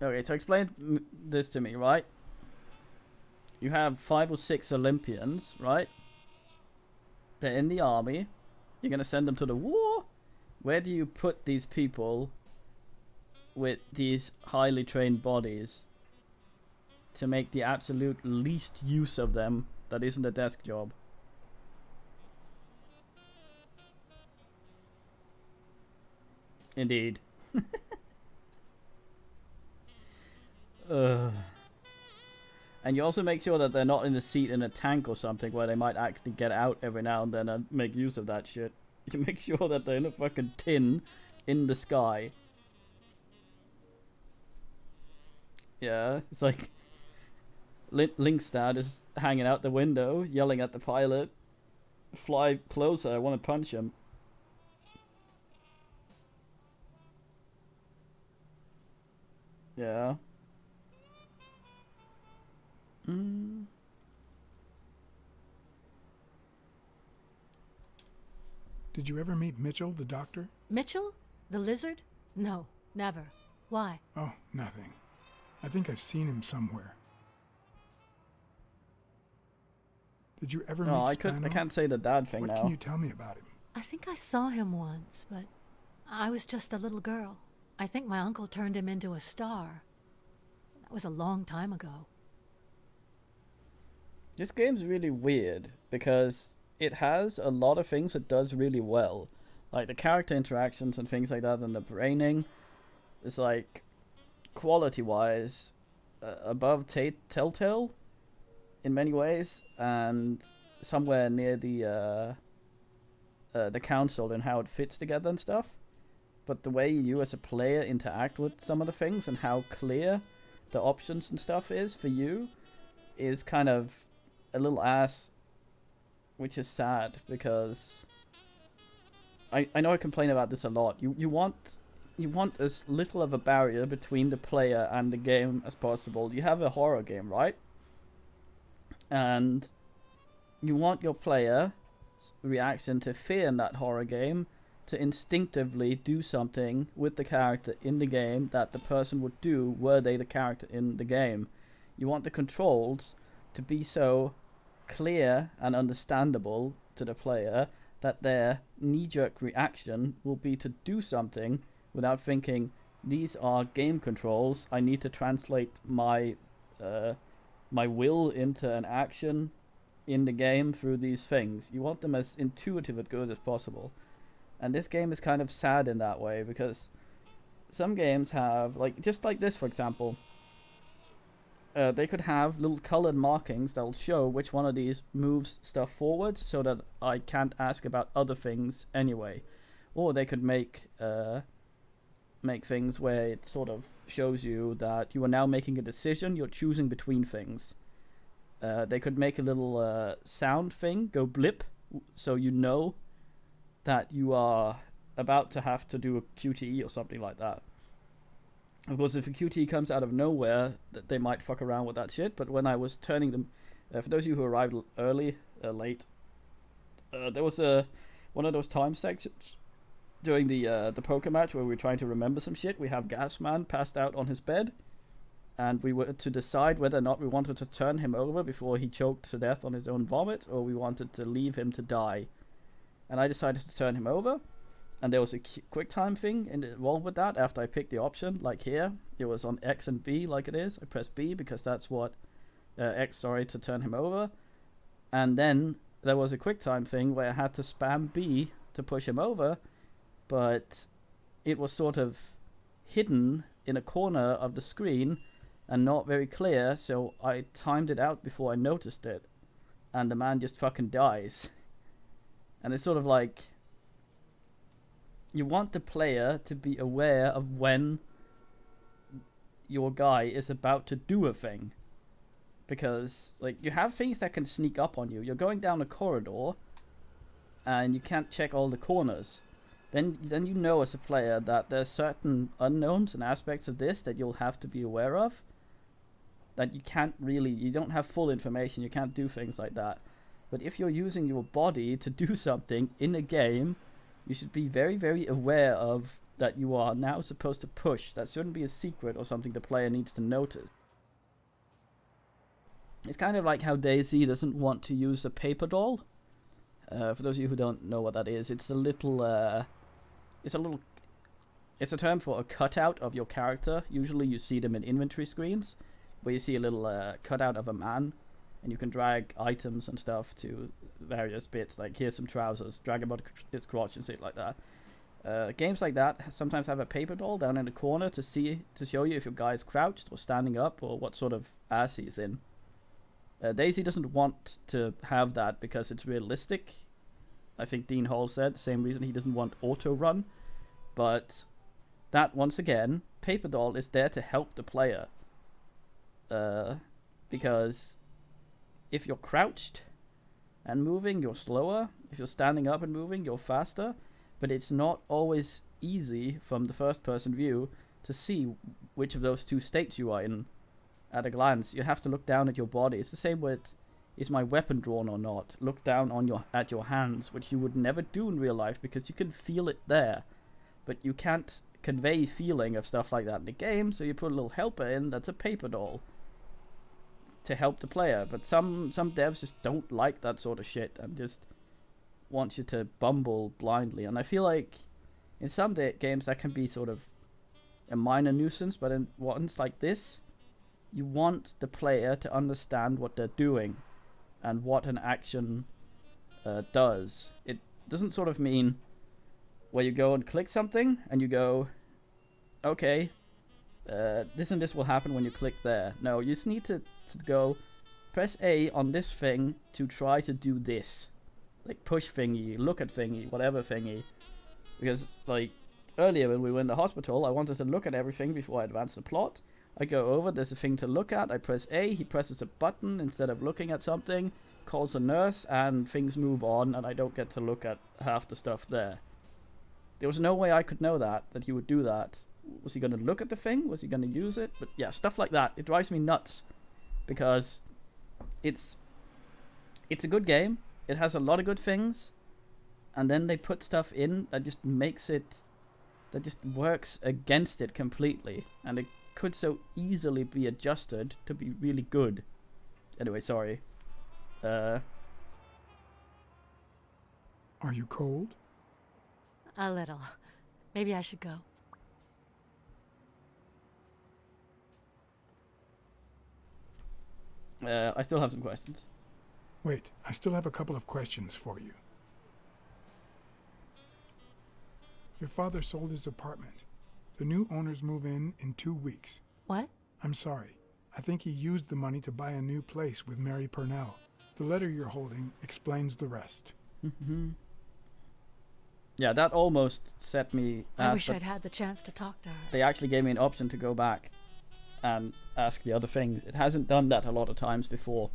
Okay, so explain this to me, right? You have 5 or 6 Olympians, right? They're in the army. You're gonna send them to the war? Where do you put these people with these highly trained bodies to make the absolute least use of them that isn't a desk job? Indeed. And you also make sure that they're not in a seat in a tank or something where they might actually get out every now and then and make use of that shit. You make sure that they're in a fucking tin in the sky. Yeah, it's like Blacksad is hanging out the window, yelling at the pilot, "Fly closer, I want to punch him." Yeah. Did you ever meet Mitchell, the doctor? Mitchell? The lizard? No, never. Why? Oh, nothing. I think I've seen him somewhere. Did you ever No, meet I Spano? can't say the dad thing What now. can you tell me about him? I think I saw him once, but I was just a little girl. I think my uncle turned him into a star. That was a long time ago. This game's really weird because it has a lot of things it does really well. Like the character interactions and things like that, and the braining is like quality-wise above Telltale in many ways, and somewhere near the the console and how it fits together and stuff. But the way you as a player interact with some of the things and how clear the options and stuff is for you is kind of a little ass, which is sad because I know I complain about this a lot. You want as little of a barrier between the player and the game as possible. You have a horror game, right? And you want your player's reaction to fear in that horror game to instinctively do something with the character in the game that the person would do were they the character in the game. You want the controls to be so clear and understandable to the player that their knee-jerk reaction will be to do something without thinking, these are game controls, I need to translate my my will into an action in the game through these things. You want them as intuitive and good as possible. And this game is kind of sad in that way, because some games have, like, just like this for example, they could have little colored markings that will show which one of these moves stuff forward so that I can't ask about other things anyway. Or they could make things where it sort of shows you that you are now making a decision, you're choosing between things. They could make a little sound thing go blip, so you know that you are about to have to do a QTE or something like that. Of course, if a QTE comes out of nowhere, they might fuck around with that shit, but when I was turning them, for those of you who arrived late, there was one of those time sections during the poker match where we were trying to remember some shit. We have Gasman passed out on his bed, and we were to decide whether or not we wanted to turn him over before he choked to death on his own vomit, or we wanted to leave him to die. And I decided to turn him over, and there was a quick time thing involved with that after I picked the option. Like here, it was on X and B like it is. I pressed B because that's what to turn him over. And then there was a quick time thing where I had to spam B to push him over, but it was sort of hidden in a corner of the screen and not very clear, so I timed it out before I noticed it, and the man just fucking dies. And it's sort of like, you want the player to be aware of when your guy is about to do a thing. Because, like, you have things that can sneak up on you. You're going down a corridor, and you can't check all the corners. Then you know as a player that there's certain unknowns and aspects of this that you'll have to be aware of. That you don't have full information, you can't do things like that. But if you're using your body to do something in a game, you should be very, very aware of that you are now supposed to push. That shouldn't be a secret or something the player needs to notice. It's kind of like how DayZ doesn't want to use a paper doll. For those of you who don't know what that is, it's a term for a cutout of your character. Usually you see them in inventory screens, where you see a little cutout of a man, and you can drag items and stuff to various bits, like here's some trousers, drag about its crotch and shit like that. Games like that sometimes have a paper doll down in the corner to show you if your guy's crouched or standing up or what sort of ass he's in. DayZ doesn't want to have that because it's realistic. I think Dean Hall said the same reason he doesn't want auto run, but that, once again, paper doll is there to help the player. Because if you're crouched and moving, you're slower. If you're standing up and moving, you're faster. But it's not always easy from the first person view to see which of those two states you are in at a glance. You have to look down at your body. It's the same with, is my weapon drawn or not? Look down at your hands, which you would never do in real life because you can feel it there. But you can't convey feeling of stuff like that in the game, so you put a little helper in that's a paper doll to help the player. But some devs just don't like that sort of shit and just want you to bumble blindly. And I feel like in some games that can be sort of a minor nuisance, but in ones like this, you want the player to understand what they're doing and what an action does. It doesn't sort of mean where you go and click something and you go, okay, this and this will happen when you click there. No, you just need to go press A on this thing to try to do this. like push thingy, look at thingy, whatever thingy. Because like earlier when we were in the hospital, I wanted to look at everything before I advance the plot. I go over, there's a thing to look at, I press A, he presses a button instead of looking at something, calls a nurse, and things move on, and I don't get to look at half the stuff there. There was no way I could know that he would do that. Was he going to look at the thing? Was he going to use it? But yeah, stuff like that. It drives me nuts. Because it's a good game. It has a lot of good things. And then they put stuff in that just makes it... that just works against it completely. And it could so easily be adjusted to be really good. Anyway, sorry. Are you cold? A little. Maybe I should go. I still have some questions. Wait, I still have a couple of questions for you. Your father sold his apartment. The new owners move in 2 weeks. What? I'm sorry. I think he used the money to buy a new place with Mary Purnell. The letter you're holding explains the rest. Yeah, that almost set me... I wish I'd had the chance to talk to her. They actually gave me an option to go back and ask the other things. It hasn't done that a lot of times before.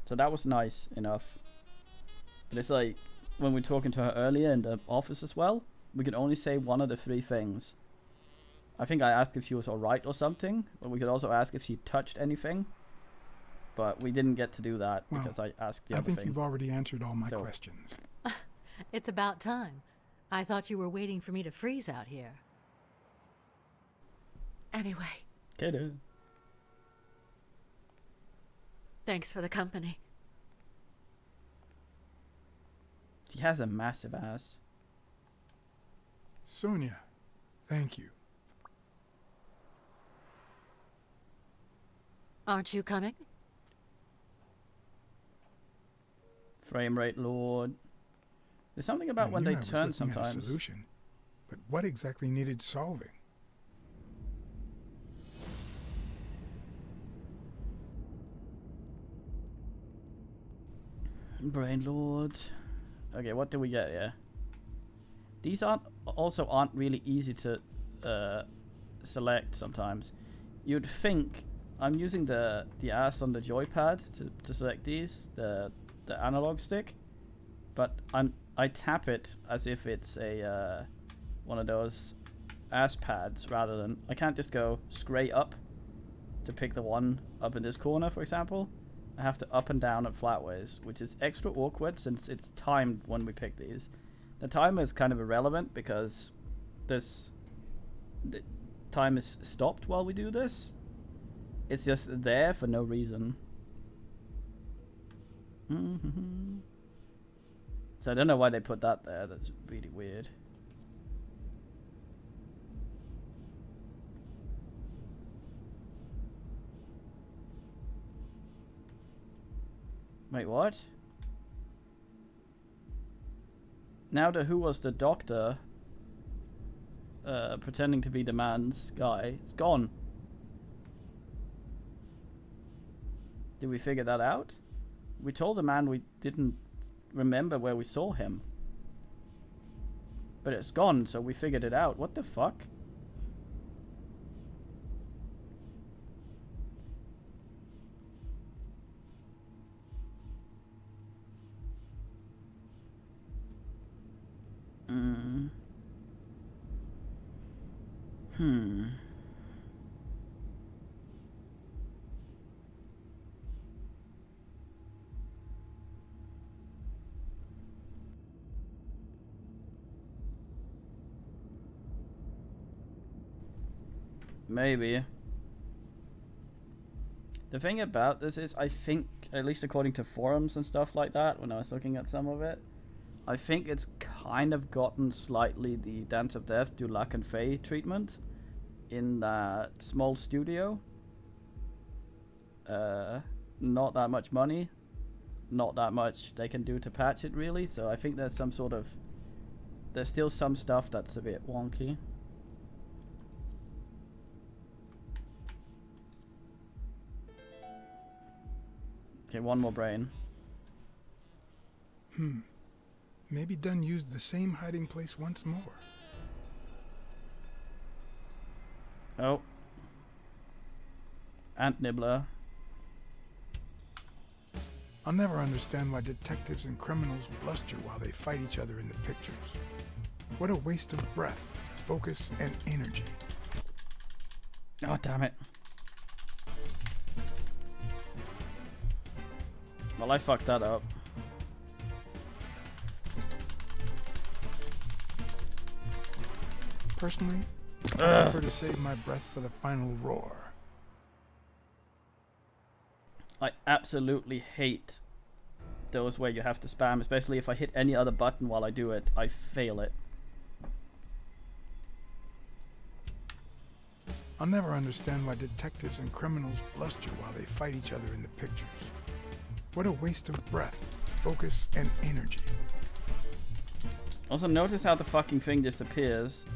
So that was nice enough. But it's like, when we were talking to her earlier in the office as well, we could only say one of the 3 things. I think I asked if she was alright or something, but we could also ask if she touched anything. But we didn't get to do that because I asked the other thing. I think you've already answered all my questions. It's about time. I thought you were waiting for me to freeze out here. Anyway. Okay, dude. Thanks for the company. She has a massive ass. Sonia, thank you. Aren't you coming? Frame rate lord. There's something about when they turn sometimes. A solution, but what exactly needed solving? Brain lord. Okay, what do we get here? These aren't really easy to select sometimes. You'd think I'm using the ass on the joypad to select these, the analog stick, but I tap it as if it's a one of those ass pads rather than... I can't just go straight up to pick the one up in this corner, for example. I have to up and down and flatways, which is extra awkward since it's timed when we pick these. The timer is kind of irrelevant because the time is stopped while we do this. It's just there for no reason. So I don't know why they put that there. That's really weird. Wait, what? Now the who was the doctor pretending to be the man's guy, it's gone. Did we figure that out? We told the man we didn't remember where we saw him. But it's gone, so we figured it out. What the fuck? Maybe. The thing about this is, I think, at least according to forums and stuff like that, when I was looking at some of it, I think it's kind of gotten slightly the Dance of Death to Luck and Fae treatment in that small studio. Not that much money, not that much they can do to patch it really, so I think there's some sort of... There's still some stuff that's a bit wonky. Okay, one more brain. Maybe Dunn used the same hiding place once more. Oh. Ant nibbler. I'll never understand why detectives and criminals bluster while they fight each other in the pictures. What a waste of breath, focus, and energy. Oh, damn it. Well, I fucked that up. Personally, I prefer to save my breath for the final roar. I absolutely hate those where you have to spam, especially if I hit any other button while I do it. I fail it. I'll never understand why detectives and criminals bluster while they fight each other in the pictures. What a waste of breath, focus, and energy. Also, notice how the fucking thing disappears.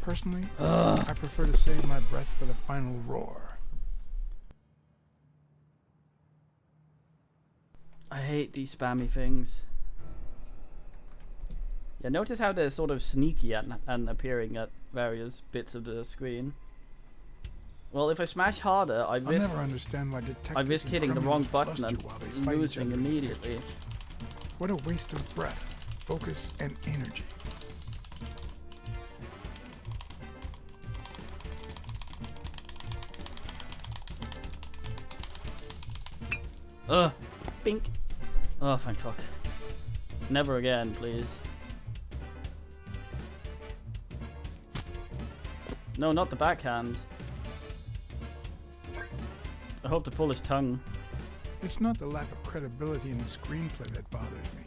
Personally, I prefer to save my breath for the final roar. I hate these spammy things. Yeah, notice how they're sort of sneaky and appearing at various bits of the screen. Well, if I smash harder, I I'll never understand why detectives I risk and hitting the wrong criminals button bluster while they and fight each losing other in the immediately. pictures. What a waste of breath, focus, and energy. Bink. Oh, thank fuck. Never again, please. No, not the backhand. I hope to pull his tongue. It's not the lack of credibility in the screenplay that bothers me.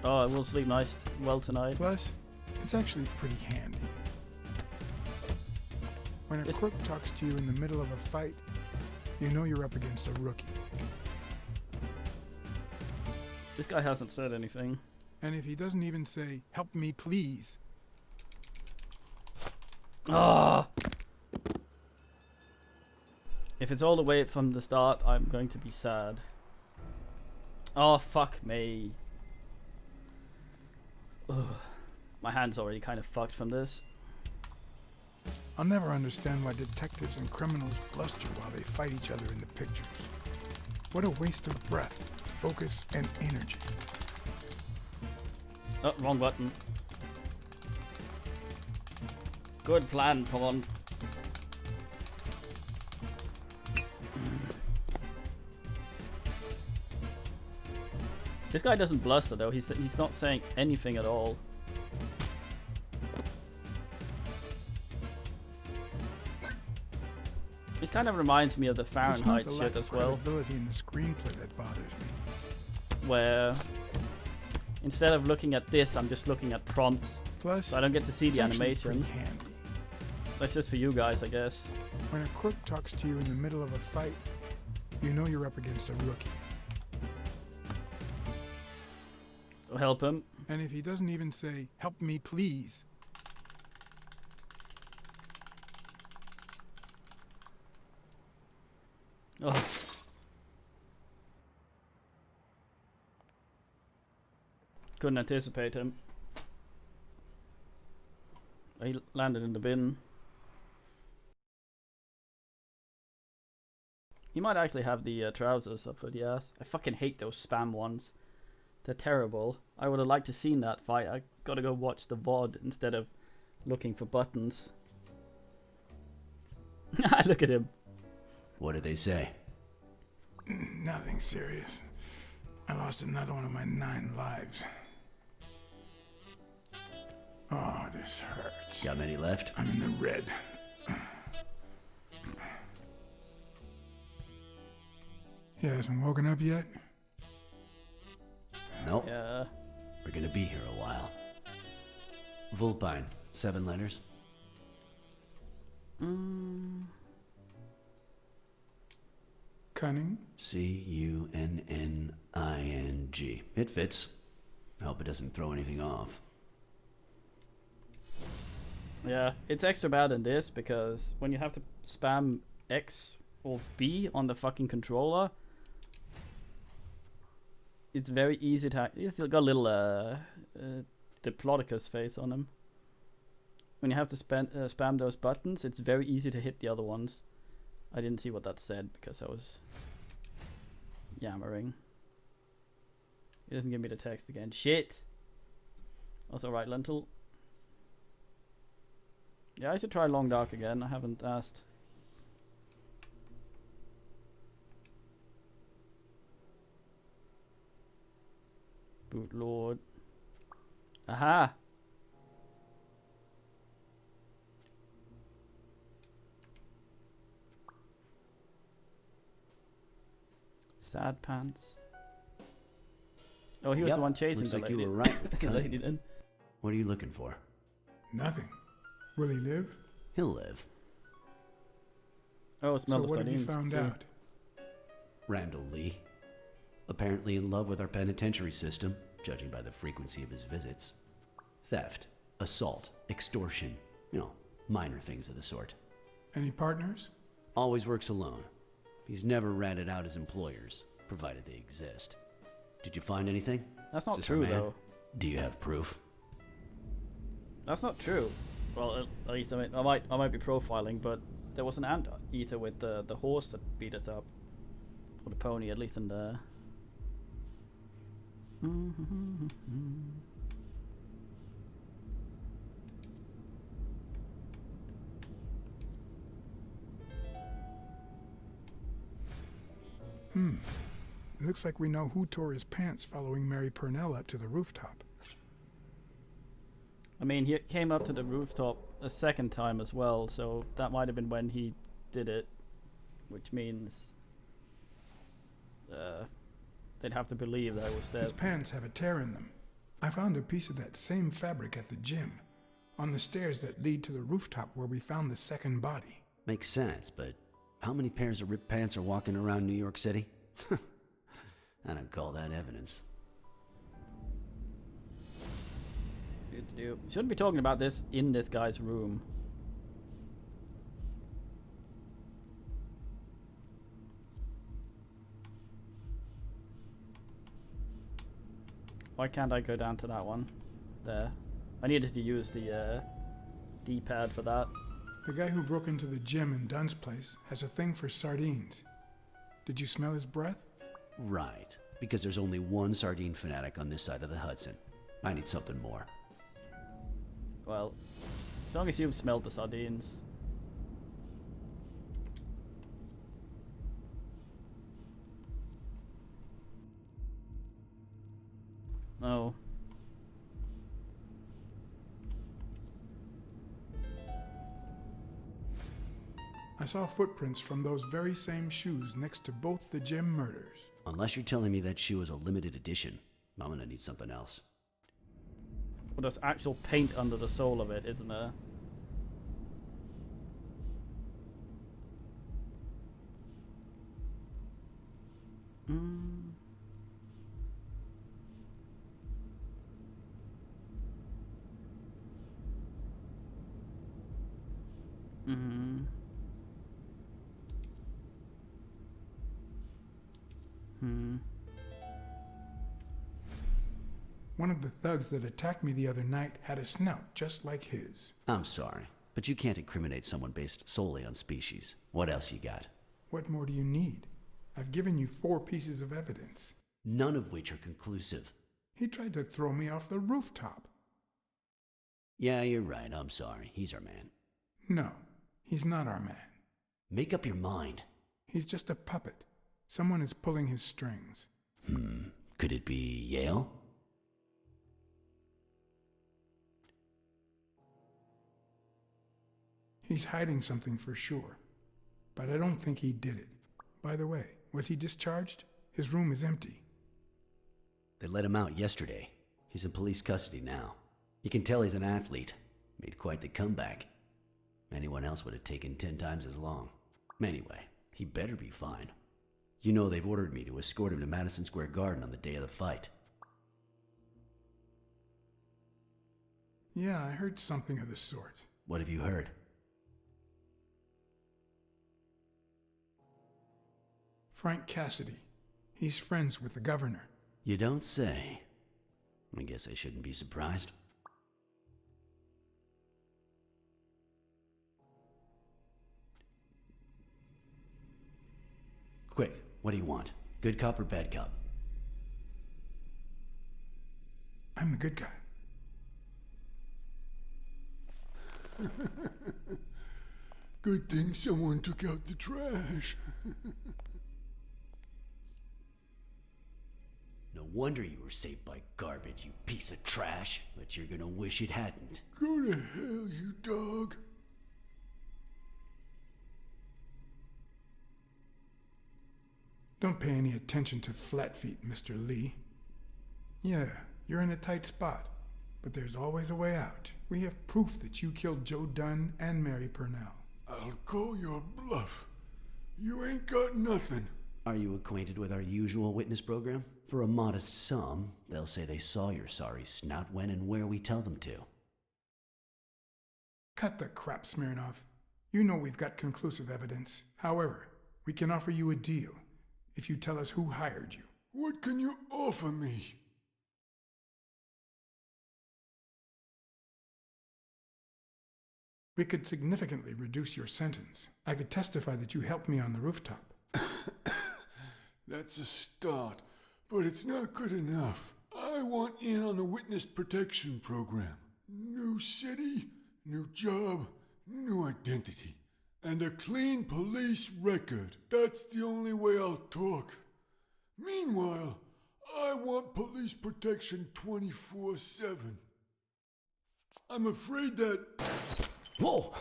Oh, I will sleep well tonight. Plus, it's actually pretty handy. When a crook talks to you in the middle of a fight, you know you're up against a rookie. This guy hasn't said anything. And if he doesn't even say, "Help me, please." Ah! If it's all the way from the start, I'm going to be sad. Oh, fuck me. Ugh. My hand's already kind of fucked from this. I'll never understand why detectives and criminals bluster while they fight each other in the pictures. What a waste of breath, focus, and energy. Oh, wrong button. Good plan, Pawn. This guy doesn't bluster though. He's not saying anything at all. It kind of reminds me of the Fahrenheit shit as well, Credibility in the screenplay that bothers me. where instead of looking at this, I'm just looking at prompts. Plus, so I don't get to see it's the actually animation. pretty handy. That's just for you guys, I guess. When a crook talks to you in the middle of a fight, you know you're up against a rookie. I'll help him. And if he doesn't even say, "Help me, please." Oh. Couldn't anticipate him. He landed in the bin. He might actually have the trousers up for the ass. I fucking hate those spam ones. They're terrible. I would have liked to seen that fight. I gotta go watch the VOD instead of looking for buttons. Look at him. What did they say? Nothing serious. I lost another one of my 9 lives. Oh, this hurts. Got many left? I'm in the red. You hasn't woken up yet? Nope. Yeah. We're gonna be here a while. Vulpine, 7 letters. Cunning? C-U-N-N-I-N-G. It fits. I hope it doesn't throw anything off. Yeah, it's extra bad in this because when you have to spam X or B on the fucking controller, it's very easy to... He's still got a little Diplodocus face on him. When you have to spam those buttons, it's very easy to hit the other ones. I didn't see what that said because I was yammering. It doesn't give me the text again. Shit! Also, right, Lentil. Yeah, I should try Long Dark again. I haven't asked. Boot Lord. Aha! Sad Pants. Oh, he was Yep, the one chasing looks the like lady. you were right with the The cutting. lady then. What are you looking for? Nothing. Will he live? He'll live. Oh, smell So the what have you sardines. found See? out? Randall Lee. Apparently in love with our penitentiary system, judging by the frequency of his visits. Theft, assault, extortion, minor things of the sort. Any partners? Always works alone. He's never ratted out his employers, provided they exist. Did you find anything? That's Is not this our true, man? though. Do you have proof? That's not true. Well, at least I might be profiling, but there was an anteater with the horse that beat us up, or the pony, at least in the. It looks like we know who tore his pants following Mary Purnell up to the rooftop. I mean, he came up to the rooftop a second time as well, so that might have been when he did it, which means they'd have to believe that I was His dead. pants have a tear in them. I found a piece of that same fabric at the gym, on the stairs that lead to the rooftop where we found the second body. Makes sense, but how many pairs of ripped pants are walking around New York City? I don't call that evidence. Shouldn't be talking about this in this guy's room. Why can't I go down to that one? There. I needed to use the D-pad for that. The guy who broke into the gym in Dunn's place has a thing for sardines. Did you smell his breath? Right, because there's only one sardine fanatic on this side of the Hudson. I need something more. Well, as long as you've smelled the sardines. Oh. I saw footprints from those very same shoes next to both the gym murders. Unless you're telling me that shoe is a limited edition, I'm gonna need something else. Well, there's actual paint under the sole of it, isn't there? One of the thugs that attacked me the other night had a snout just like his. I'm sorry, but you can't incriminate someone based solely on species. What else you got? What more do you need? I've given you 4 pieces of evidence. None of which are conclusive. He tried to throw me off the rooftop. Yeah, you're right, I'm sorry. He's our man. No, he's not our man. Make up your mind. He's just a puppet. Someone is pulling his strings. Could it be Yale? He's hiding something for sure. But I don't think he did it. By the way, was he discharged? His room is empty. They let him out yesterday. He's in police custody now. You can tell he's an athlete. Made quite the comeback. Anyone else would have taken 10 times as long. Anyway, he better be fine. You know they've ordered me to escort him to Madison Square Garden on the day of the fight. Yeah, I heard something of the sort. What have you heard? Frank Cassidy. He's friends with the governor. You don't say. I guess I shouldn't be surprised. Quick, what do you want? Good cop or bad cop? I'm the good guy. Good thing someone took out the trash. No wonder you were saved by garbage, you piece of trash. But you're gonna wish it hadn't. Go to hell, you dog. Don't pay any attention to flat feet, Mr. Lee. Yeah, you're in a tight spot, but there's always a way out. We have proof that you killed Joe Dunn and Mary Purnell. I'll call your bluff. You ain't got nothing. Are you acquainted with our usual witness program? For a modest sum, they'll say they saw your sorry snout when and where we tell them to. Cut the crap, Smirnoff. You know we've got conclusive evidence. However, we can offer you a deal if you tell us who hired you. What can you offer me? We could significantly reduce your sentence. I could testify that you helped me on the rooftop. That's a start, but it's not good enough. I want in on the witness protection program. New city, new job, new identity, and a clean police record. That's the only way I'll talk. Meanwhile, I want police protection 24/7. I'm afraid that... Whoa!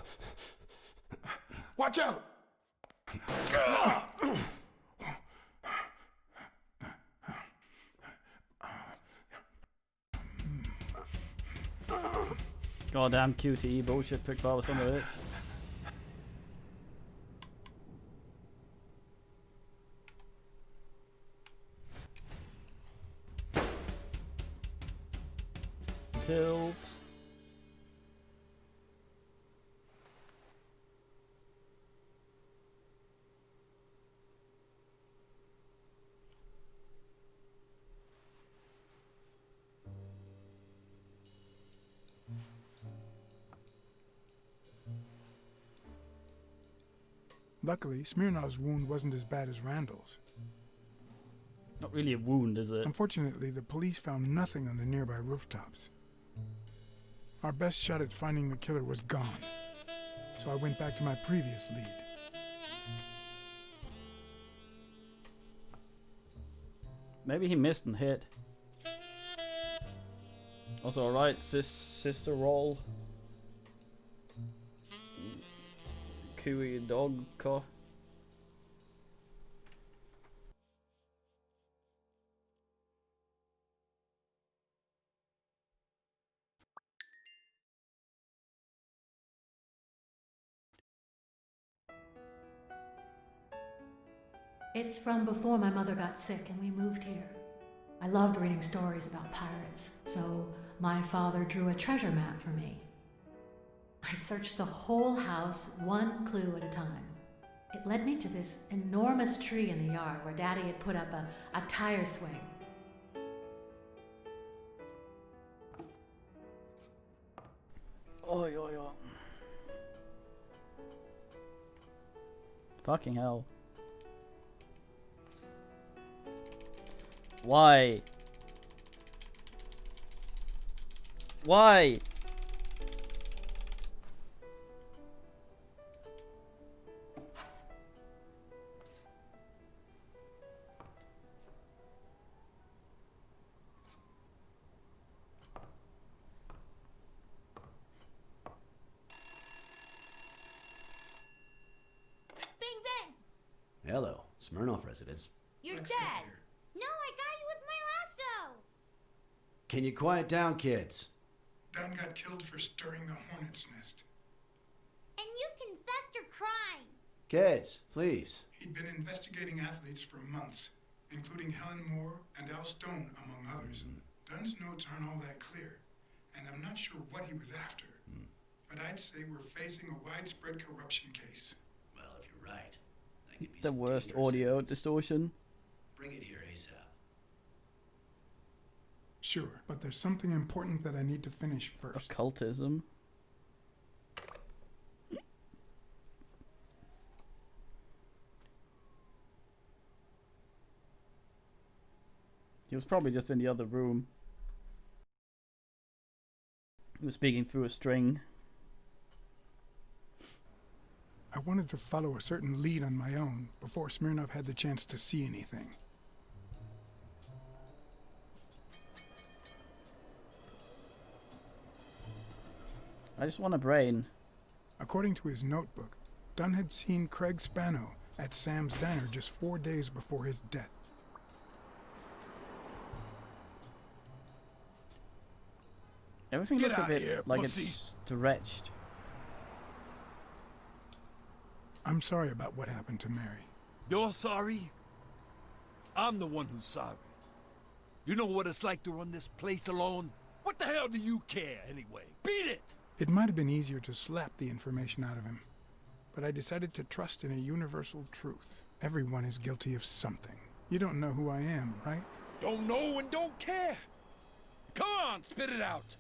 Watch out! Goddamn QTE bullshit picked by some of it. Killed. Luckily, Smirnov's wound wasn't as bad as Randall's. Not really a wound, is it? Unfortunately, the police found nothing on the nearby rooftops. Our best shot at finding the killer was gone, so I went back to my previous lead. Maybe he missed and hit. Also, alright, sister roll. Kiwi dog car. It's from before my mother got sick and we moved here. I loved reading stories about pirates, so my father drew a treasure map for me. I searched the whole house, one clue at a time. It led me to this enormous tree in the yard where Daddy had put up a tire swing. Oi, oi, oi. Fucking hell. Why? Why? Hello, Smirnoff residence. You're Blacksad dead. here. No, I got you with my lasso. Can you quiet down, kids? Dunn got killed for stirring the hornet's nest. And you confessed your crime. Kids, please. He'd been investigating athletes for months, including Helen Moore and Al Stone, among others. Dunn's notes aren't all that clear, and I'm not sure what he was after. but I'd say we're facing a widespread corruption case. Well, if you're right, that could be The some worst dangerous audio evidence. distortion. Bring it here ASAP. Sure, but there's something important that I need to finish first. Occultism. He was probably just in the other room. He was speaking through a string. I wanted to follow a certain lead on my own before Smirnov had the chance to see anything. I just want a brain. According to his notebook, Dunn had seen Craig Spano at Sam's Diner just 4 days before his death. Everything Get looks a out bit here, like pussy. it's stretched. I'm sorry about what happened to Mary. You're sorry? I'm the one who's sorry. You know what it's like to run this place alone? What the hell do you care, anyway? Beat it! It might have been easier to slap the information out of him, but I decided to trust in a universal truth. Everyone is guilty of something. You don't know who I am, right? Don't know and don't care. Come on, spit it out.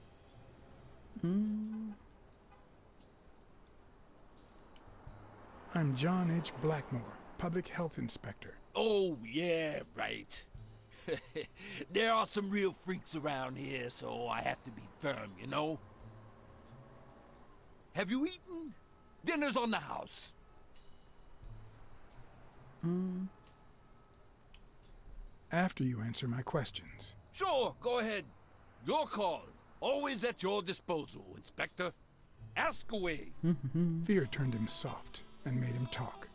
I'm John H. Blackmore, Public Health Inspector. Oh, yeah, right. There are some real freaks around here, so I have to be firm, you know? Have you eaten? Dinner's on the house. After you answer my questions. Sure, go ahead. Your call. Always at your disposal, Inspector. Ask away. Fear turned him soft and made him talk.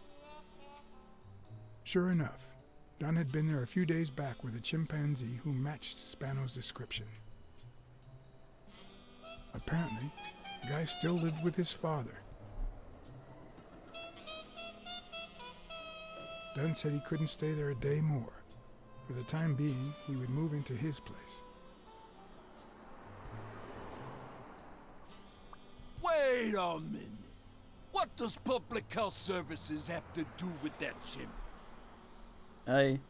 Sure enough, Dunn had been there a few days back with a chimpanzee who matched Spano's description. Apparently, the guy still lived with his father. Dunn said he couldn't stay there a day more. For the time being, he would move into his place. Wait a minute. What does Public Health Services have to do with that chimp? Hey.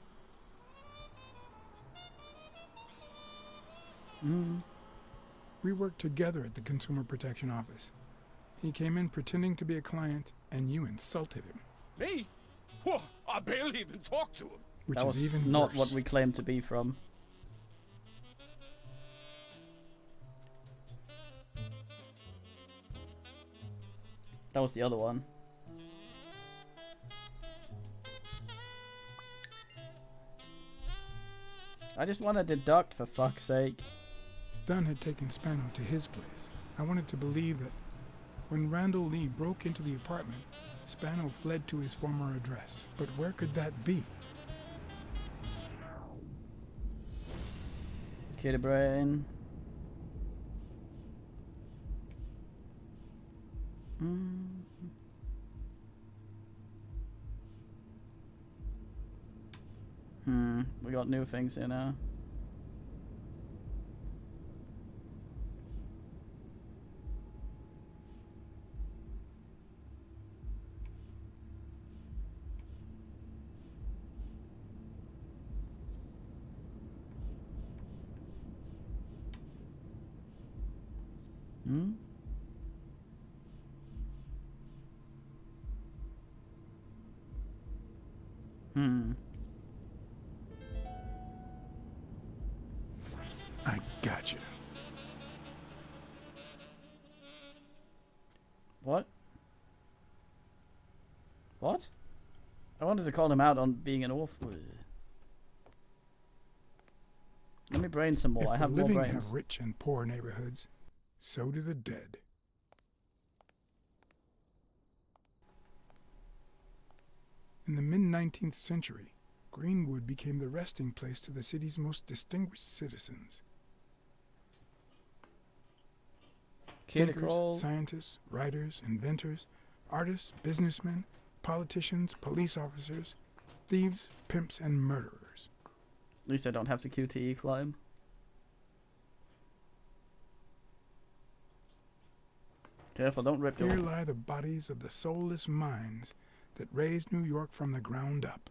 We worked together at the Consumer Protection Office. He came in pretending to be a client, and you insulted him. Me? Whoa, I barely even talked to him. Which That is was even not worse. what we claim to be from. That was the other one. I just want to deduct, for fuck's sake. Dunn had taken Spano to his place. I wanted to believe that when Randall Lee broke into the apartment, Spano fled to his former address. But where could that be? Kitty brain. We got new things here now. I gotcha. What? What? I wanted to call him out on being an awful... Let me brain some more. If I have the more living brains. have rich and poor neighborhoods, so do the dead. In the mid-19th century, Greenwood became the resting place to the city's most distinguished citizens. Kitty Thinkers, crawl. scientists, writers, inventors, artists, businessmen, politicians, police officers, thieves, pimps, and murderers. At least I don't have to QTE climb. Careful, don't rip Here your... lie the bodies of the soulless minds that raised New York from the ground up.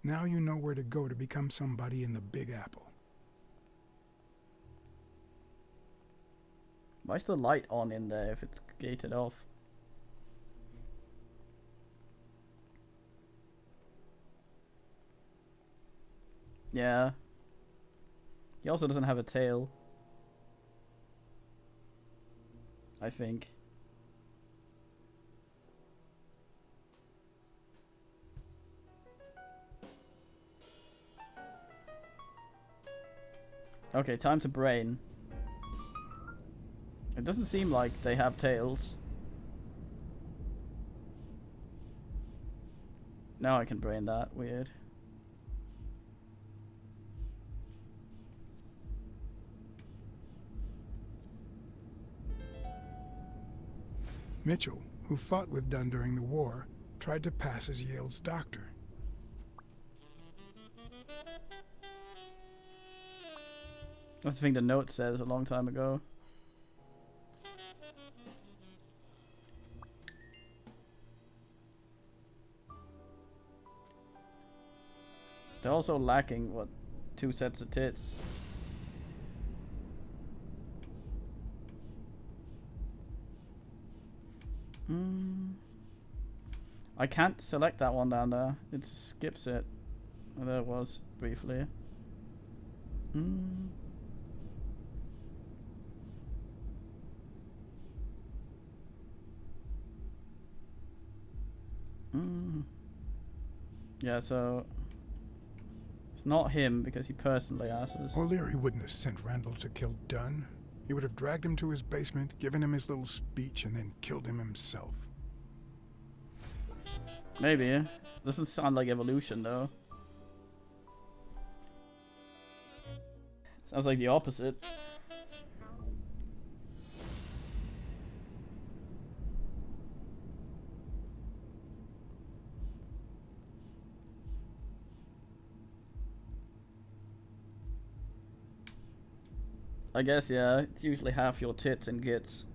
Now you know where to go to become somebody in the Big Apple. Why is the light on in there if it's gated off? Yeah. He also doesn't have a tail. I think. Okay, time to brain. It doesn't seem like they have tails. Now I can brain that. Weird. Mitchell, who fought with Dunn during the war, tried to pass as Yale's doctor. That's the thing the note says a long time ago. They're also lacking, what, 2 sets of tits. I can't select that one down there. It skips it. Oh, there it was, briefly. Yeah, so... It's not him because he personally asked us. O'Leary wouldn't have sent Randall to kill Dunn. He would have dragged him to his basement, given him his little speech, and then killed him himself. Maybe. Doesn't sound like evolution, though. Sounds like the opposite. I guess, yeah, it's usually half your tits and gits.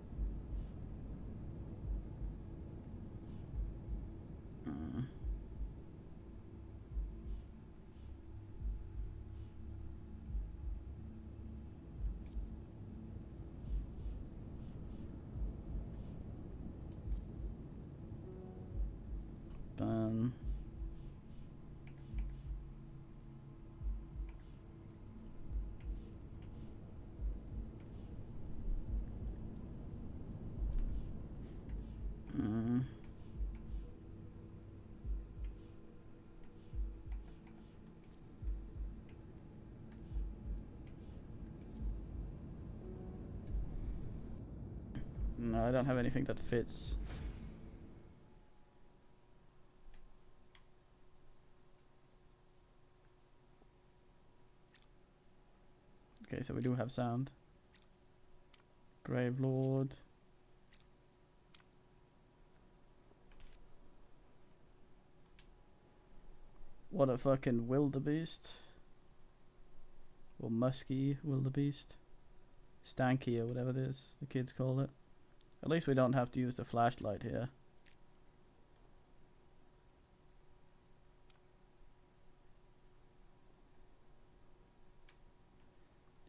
No, I don't have anything that fits. Okay, so we do have sound. Grave Lord. What a fucking wildebeest. Or musky wildebeest. Stanky or whatever it is the kids call it. At least we don't have to use the flashlight here.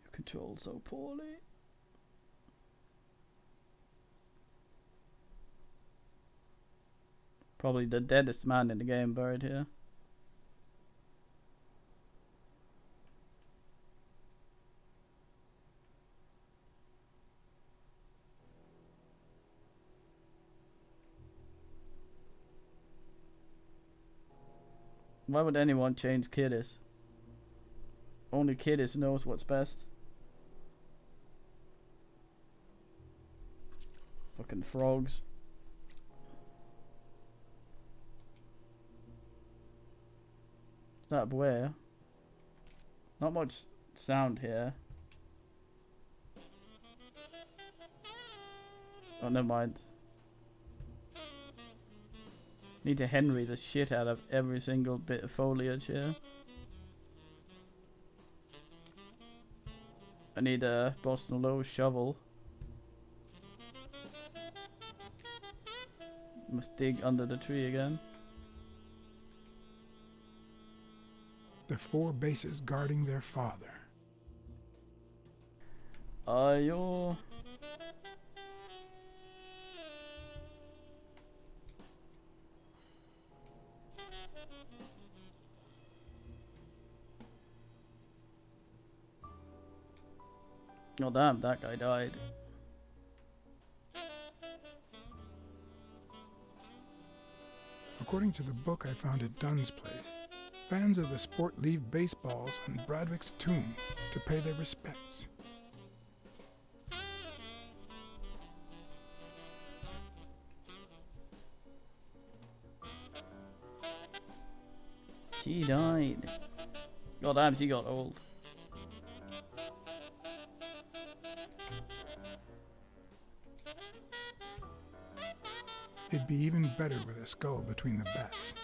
You control so poorly. Probably the deadest man in the game buried here. Why would anyone change Kiddis? Only Kiddis knows what's best. Fucking frogs. Is that where? Not much sound here. Oh, never mind. Need to Henry the shit out of every single bit of foliage here. I need a Boston Low shovel. Must dig under the tree again. The 4 bases guarding their father. Ayo. Oh damn, that guy died. According to the book I found at Dunn's place, fans of the sport leave baseballs on Bradwick's tomb to pay their respects. She died. God damn, she got old. It'd be even better with a skull between the bats.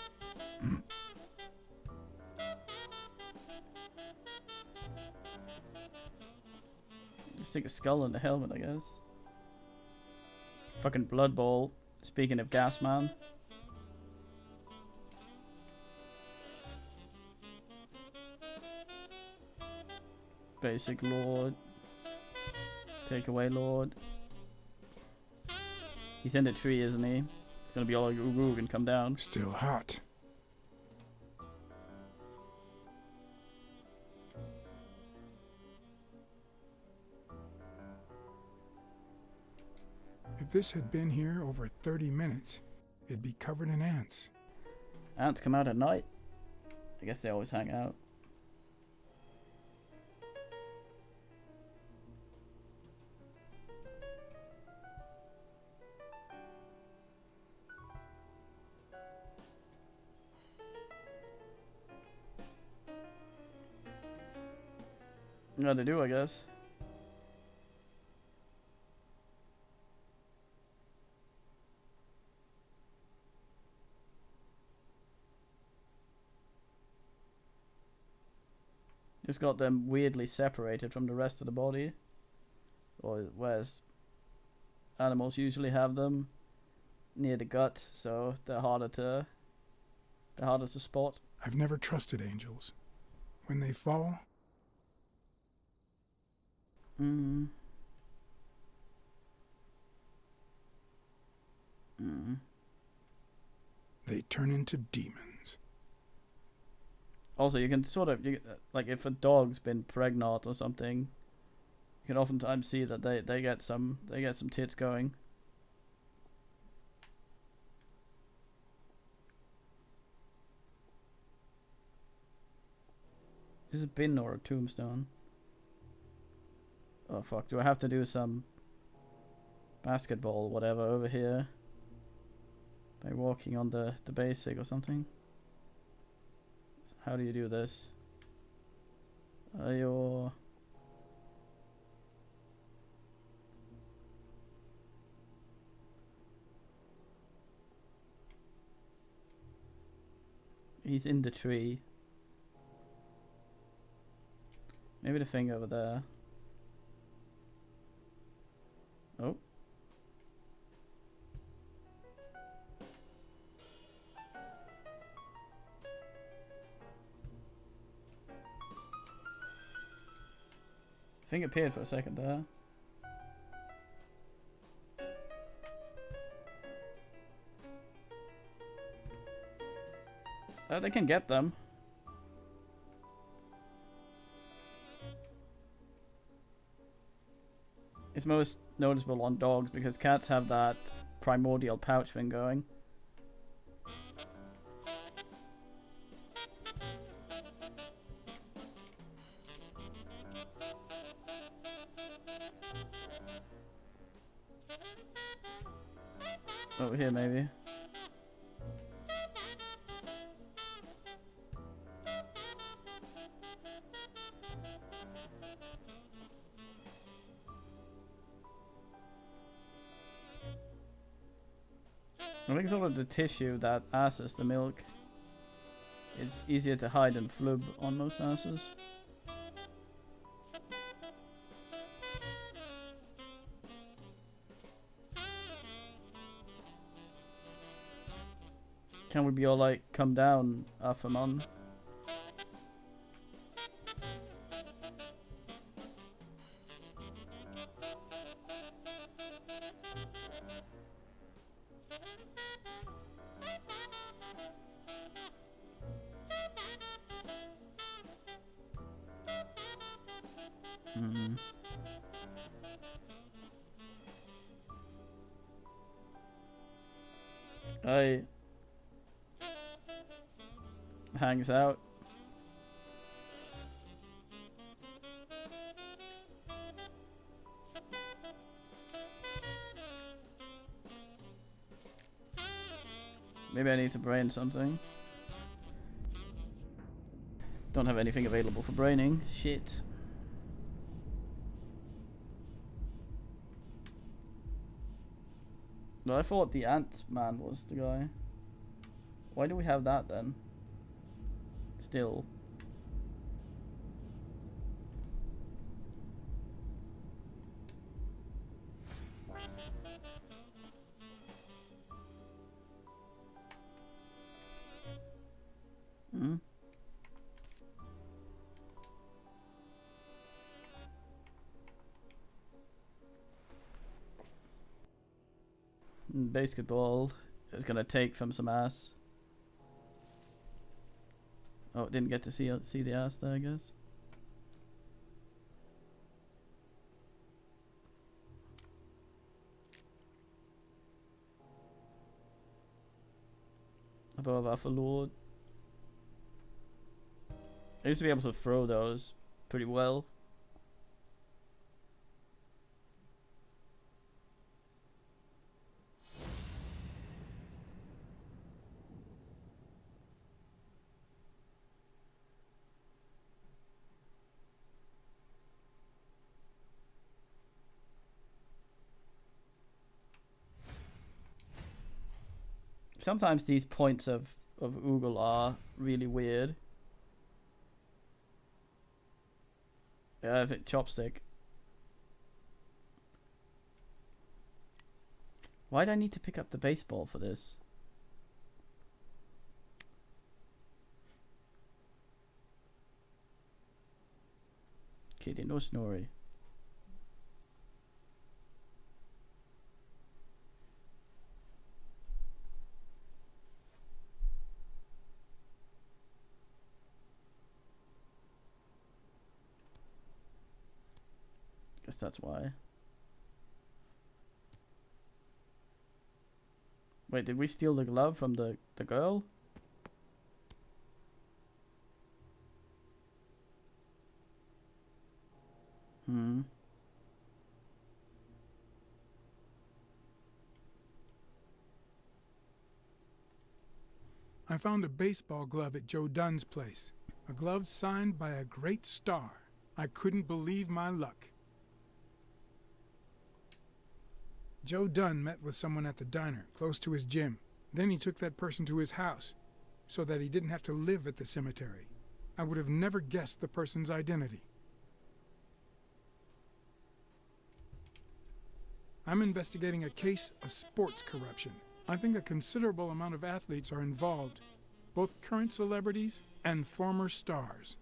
Just stick a skull in the helmet, I guess. Fucking Blood Bowl. Speaking of Gas Man. Basic Lord. Take away Lord. He's in the tree, isn't he? He's gonna be all like, ooh, and come down. Still hot. If this had been here over 30 minutes, it'd be covered in ants. Ants come out at night. I guess they always hang out. Yeah, they do, I guess. Just got them weirdly separated from the rest of the body. Or whereas animals usually have them near the gut, so they're harder to spot. I've never trusted angels. When they fall, they turn into demons. Also, you can sort of, like if a dog's been pregnant or something, you can oftentimes see that they get some tits going. Is this a bin or a tombstone? Oh fuck, do I have to do some basketball whatever over here by walking on the basic or something? How do you do this? Ayo. He's in the tree. Maybe the thing over there. Oh. Thing appeared for a second there. They can get them. It's most noticeable on dogs because cats have that primordial pouch thing going. Over here, maybe. I think sort of the tissue that asses the milk is easier to hide than flub on most asses. Can we be all like, come down, Afamon? I hangs out. Maybe I need to brain something. Don't have anything available for braining. Shit. No, I thought the Ant-Man was the guy. Why do we have that then? Still. Hmm? Basketball is gonna take from some ass. Oh, didn't get to see the ass there, I guess. Above Alpha Lord. I used to be able to throw those pretty well. Sometimes these points of Oogle are really weird. Yeah, I think chopstick. Why'd I need to pick up the baseball for this? Kitty, no Snorri. Guess that's why. Wait, did we steal the glove from the girl? Hmm. I found a baseball glove at Joe Dunn's place. A glove signed by a great star. I couldn't believe my luck. Joe Dunn met with someone at the diner, close to his gym. Then he took that person to his house, so that he didn't have to live at the cemetery. I would have never guessed the person's identity. I'm investigating a case of sports corruption. I think a considerable amount of athletes are involved, both current celebrities and former stars.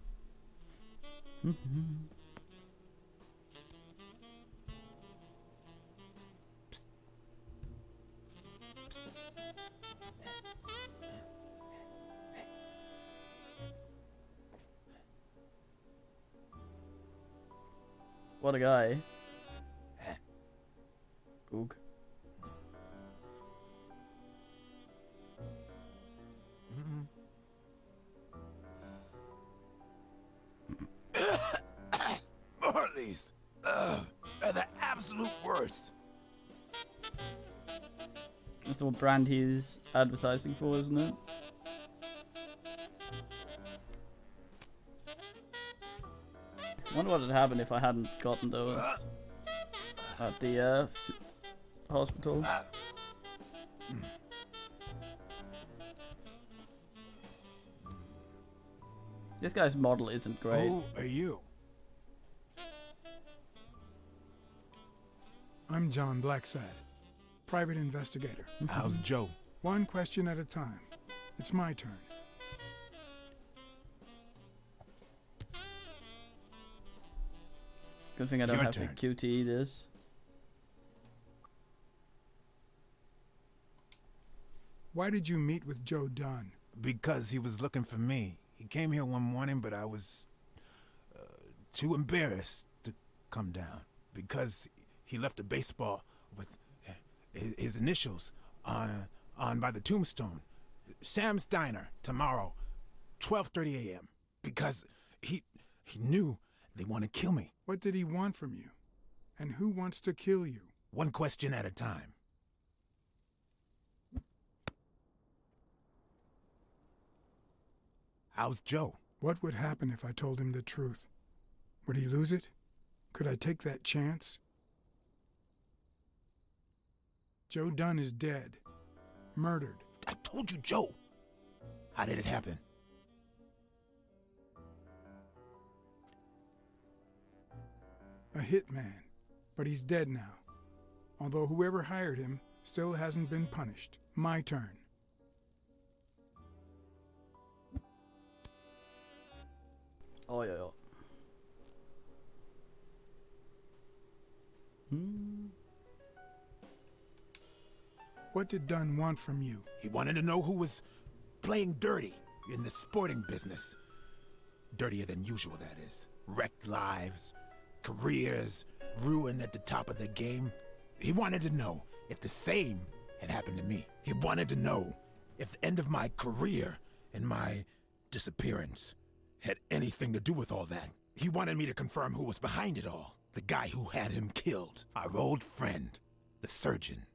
What a guy. Oog. Marley's are the absolute worst. That's the brand he's advertising for, isn't it? I wonder what would happen if I hadn't gotten those at the hospital. This guy's model isn't great. Who are you? I'm John Blacksad, private investigator. How's Joe? One question at a time. It's my turn. Good thing I don't Your have turn. to QTE this. Why did you meet with Joe Dunn? Because he was looking for me. He came here one morning, but I was too embarrassed to come down. Because he left a baseball with his initials on by the tombstone. Sam's Diner, tomorrow, 12:30 a.m. Because he knew they want to kill me. What did he want from you? And who wants to kill you? One question at a time. How's Joe? What would happen if I told him the truth? Would he lose it? Could I take that chance? Joe Dunn is dead. Murdered. I told you, Joe. How did it happen? A hitman. But he's dead now. Although whoever hired him still hasn't been punished. My turn. Oh, yeah, yeah. What did Dunn want from you? He wanted to know who was playing dirty in the sporting business. Dirtier than usual, that is. Wrecked lives, careers, ruined at the top of the game. He wanted to know if the same had happened to me. He wanted to know if the end of my career and my disappearance had anything to do with all that. He wanted me to confirm who was behind it all. The guy who had him killed. Our old friend, the surgeon.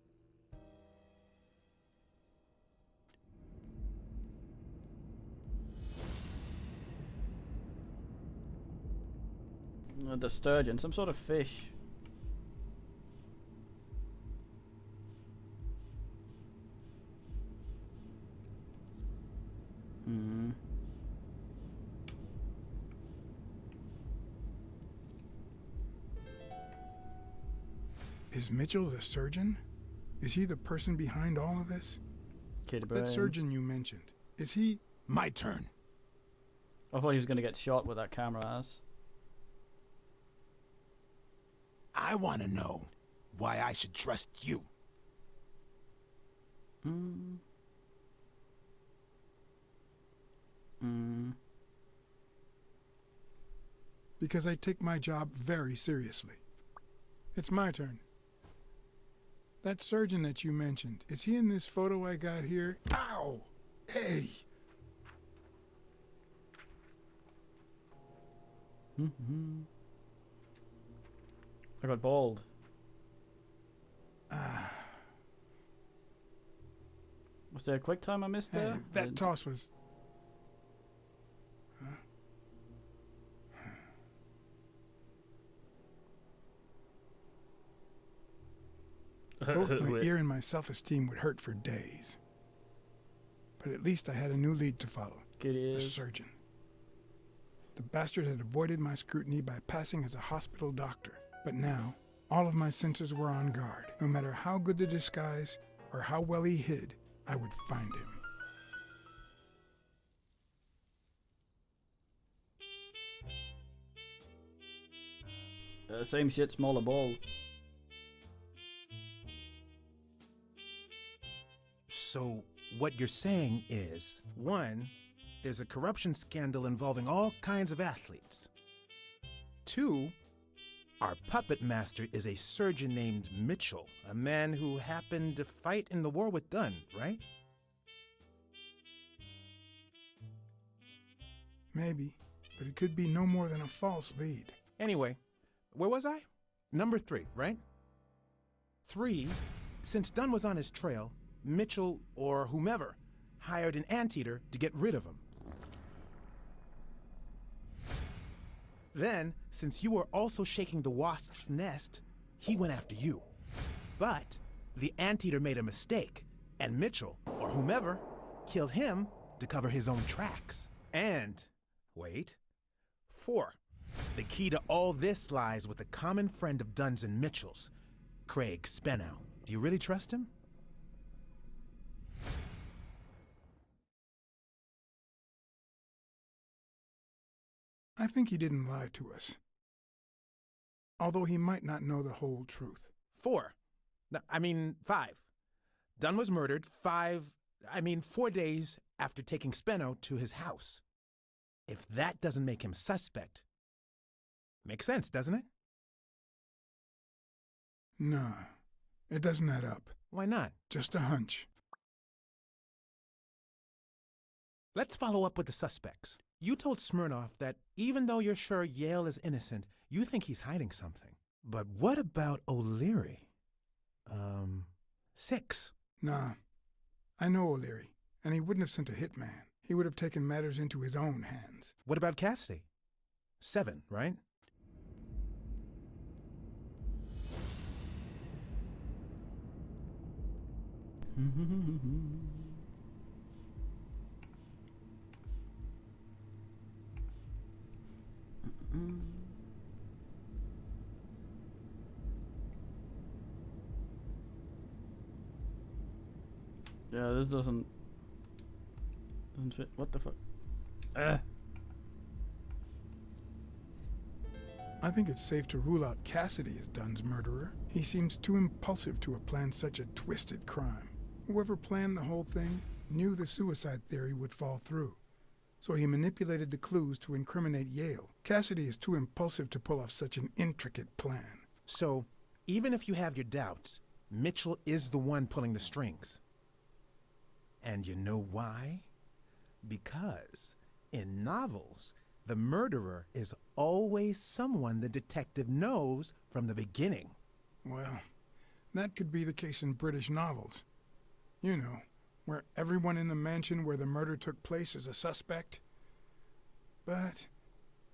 The sturgeon, some sort of fish. Hmm. Is Mitchell the surgeon? Is he the person behind all of this? Kid brain. That surgeon you mentioned, is he... My turn. I thought he was going to get shot with that camera ass. I want to know why I should trust you. Because I take my job very seriously. It's my turn. That surgeon that you mentioned, is he in this photo I got here? Ow! Hey! I got bald. Was there a quick time I missed there? Hey, that toss was... Both my ear and my self-esteem would hurt for days. But at least I had a new lead to follow. The surgeon. The bastard had avoided my scrutiny by passing as a hospital doctor. But now, all of my senses were on guard. No matter how good the disguise or how well he hid, I would find him. Same shit, smaller ball. So, what you're saying is, 1, there's a corruption scandal involving all kinds of athletes. 2, our puppet master is a surgeon named Mitchell, a man who happened to fight in the war with Dunn, right? Maybe, but it could be no more than a false lead. Anyway, where was I? Number 3, right? 3, since Dunn was on his trail, Mitchell, or whomever, hired an anteater to get rid of him. Then, since you were also shaking the wasp's nest, he went after you. But the anteater made a mistake, and Mitchell, or whomever, killed him to cover his own tracks. And, wait, 4, the key to all this lies with a common friend of Dunn's and Mitchell's, Craig Spenow. Do you really trust him? I think he didn't lie to us. Although he might not know the whole truth. 4. No, I mean 5. Dunn was murdered 4 days after taking Spenno to his house. If that doesn't make him suspect, makes sense, doesn't it? Nah, it doesn't add up. Why not? Just a hunch. Let's follow up with the suspects. You told Smirnoff that even though you're sure Yale is innocent, you think he's hiding something. But what about O'Leary? 6. Nah, I know O'Leary, and he wouldn't have sent a hitman. He would have taken matters into his own hands. What about Cassidy? 7, right? Yeah, this doesn't fit. What the fuck? I think it's safe to rule out Cassidy as Dunn's murderer. He seems too impulsive to have planned such a twisted crime. Whoever planned the whole thing knew the suicide theory would fall through, so he manipulated the clues to incriminate Yale. Cassidy is too impulsive to pull off such an intricate plan. So, even if you have your doubts, Mitchell is the one pulling the strings. And you know why? Because in novels, the murderer is always someone the detective knows from the beginning. Well, that could be the case in British novels. You know, where everyone in the mansion where the murder took place is a suspect. But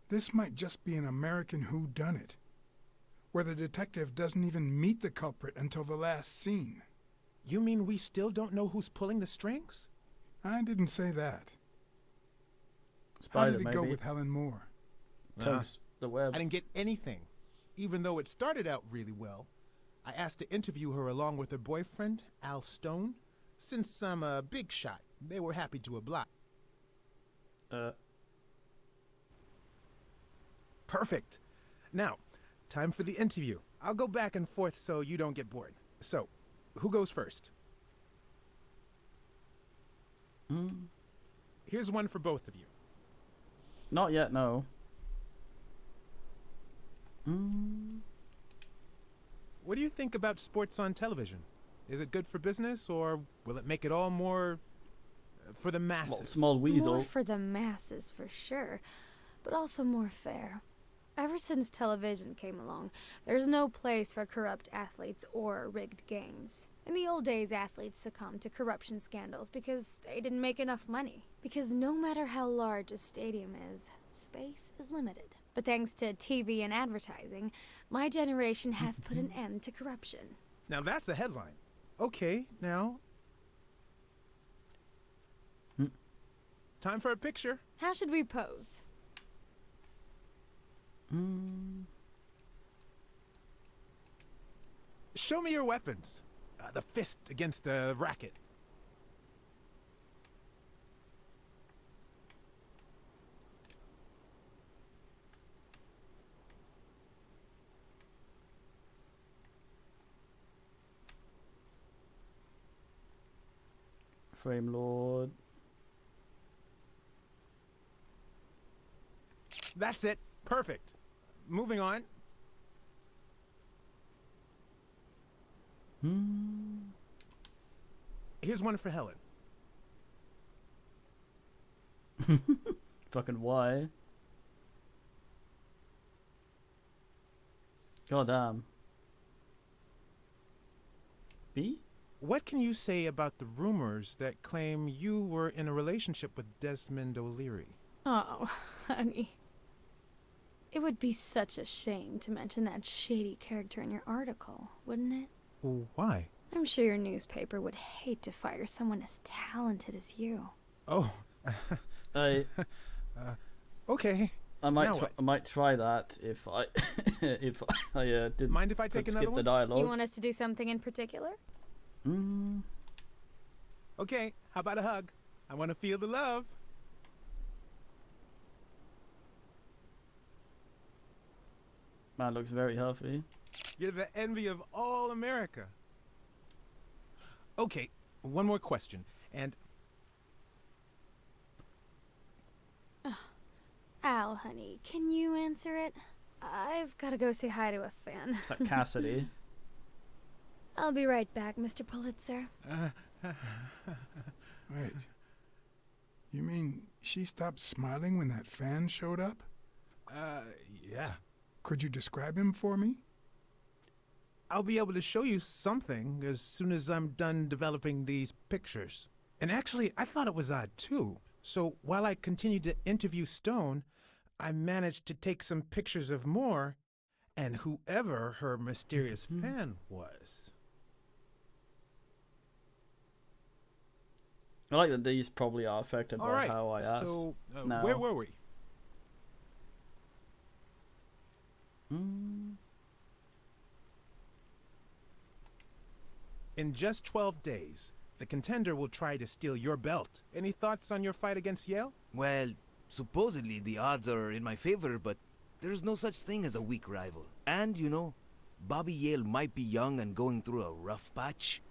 this might just be an American whodunit, where the detective doesn't even meet the culprit until the last scene. You mean we still don't know who's pulling the strings? I didn't say that. Spider, How did it go maybe. with Helen Moore? Toast the web. I didn't get anything. Even though it started out really well, I asked to interview her along with her boyfriend, Al Stone. Since I'm a big shot, they were happy to oblige. Perfect. Now, time for the interview. I'll go back and forth so you don't get bored. So, who goes first? Here's one for both of you. Not yet, no. What do you think about sports on television? Is it good for business, or will it make it all more for the masses? Well, small weasel. More for the masses, for sure, but also more fair. Ever since television came along, there's no place for corrupt athletes or rigged games. In the old days, athletes succumbed to corruption scandals because they didn't make enough money. Because no matter how large a stadium is, space is limited. But thanks to TV and advertising, my generation has put an end to corruption. Now that's a headline. Okay, now. Time for a picture. How should we pose? Show me your weapons. The fist against the racket. Frame Lord. That's it. Perfect. Moving on. Here's one for Helen. Fucking why? Goddamn. B? What can you say about the rumors that claim you were in a relationship with Desmond O'Leary? Oh, honey. It would be such a shame to mention that shady character in your article, wouldn't it? Why? I'm sure your newspaper would hate to fire someone as talented as you. Oh. Okay. I might try that if I didn't. Mind if I take another skip one? the dialogue. You want us to do something in particular? Okay, how about a hug? I want to feel the love. fan looks very healthy. You're the envy of all America. Okay, one more question, and... Al, honey, can you answer it? I've got to go say hi to a fan. It's like Cassidy. I'll be right back, Mr. Pulitzer. Wait. You mean she stopped smiling when that fan showed up? Yeah. Could you describe him for me? I'll be able to show you something as soon as I'm done developing these pictures. And actually, I thought it was odd too. So while I continued to interview Stone, I managed to take some pictures of Moore and whoever her mysterious fan was. I like that these probably are affected All by right, how I asked. so now. where were we? In just 12 days, the contender will try to steal your belt. Any thoughts on your fight against Yale? Well, supposedly the odds are in my favor, but there's no such thing as a weak rival. And, you know, Bobby Yale might be young and going through a rough patch,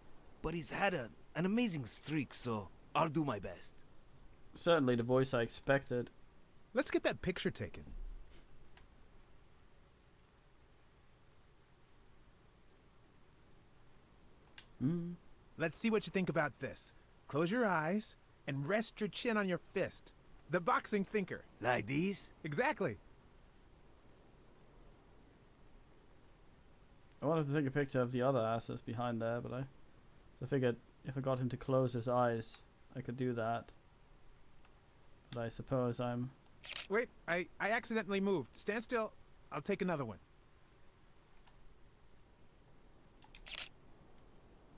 but he's had an amazing streak, so I'll do my best. Certainly the voice I expected. Let's get that picture taken. Let's see what you think about this. Close your eyes and rest your chin on your fist. The boxing thinker. Like these? Exactly. I wanted to take a picture of the other asses behind there, but I figured if I got him to close his eyes, I could do that. But I suppose I'm... Wait, I accidentally moved. Stand still. I'll take another one.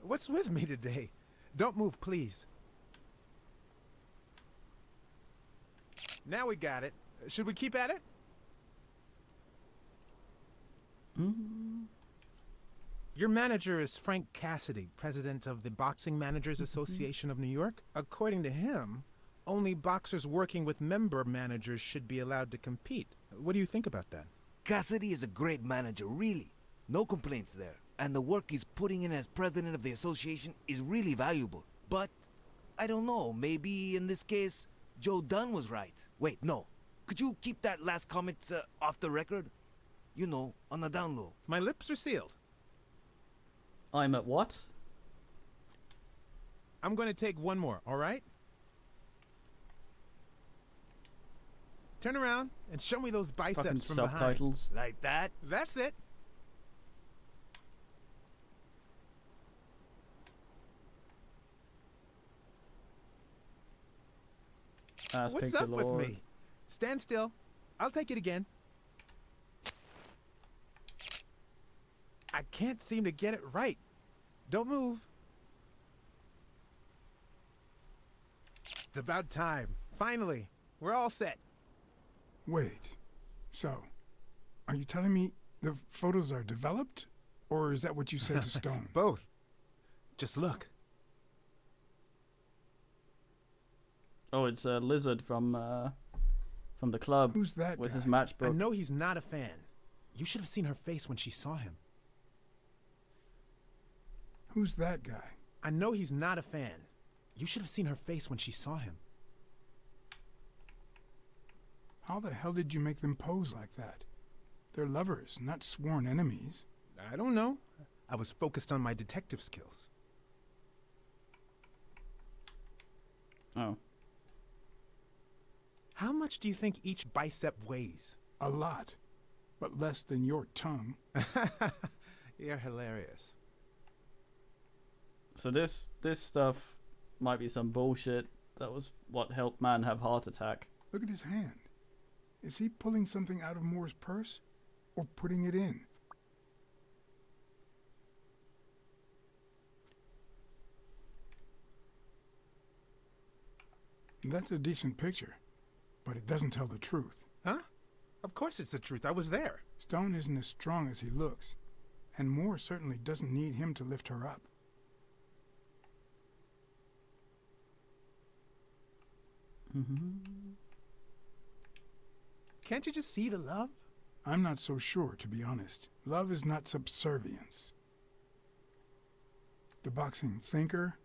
What's with me today? Don't move, please. Now we got it. Should we keep at it? Your manager is Frank Cassidy, president of the Boxing Managers Association of New York. According to him, only boxers working with member managers should be allowed to compete. What do you think about that? Cassidy is a great manager, really. No complaints there. And the work he's putting in as president of the association is really valuable. But, I don't know, maybe in this case, Joe Dunn was right. Wait, no. Could you keep that last comment off the record? You know, on the down low. My lips are sealed. I'm at what? I'm going to take one more, all right? Turn around and show me those biceps Fucking from subtitles. behind. Like that? That's it. What's up with me? Stand still. I'll take it again. I can't seem to get it right. Don't move. It's about time. Finally, we're all set. Wait. So, are you telling me the photos are developed? Or is that what you said to Stone? Both. Just look. Oh, it's a lizard from the club. Who's that with guy? his matchbook? I know he's not a fan. You should have seen her face when she saw him. Who's that guy? I know he's not a fan. You should have seen her face when she saw him. How the hell did you make them pose like that? They're lovers, not sworn enemies. I don't know. I was focused on my detective skills. Oh. How much do you think each bicep weighs? A lot, but less than your tongue. You're hilarious. So this stuff might be some bullshit. That was what helped man have heart attack. Look at his hand. Is he pulling something out of Moore's purse? Or putting it in? That's a decent picture, but it doesn't tell the truth. Huh? Of course it's the truth. I was there. Stone isn't as strong as he looks, and Moore certainly doesn't need him to lift her up. Can't you just see the love? I'm not so sure, to be honest. Love is not subservience. The boxing thinker,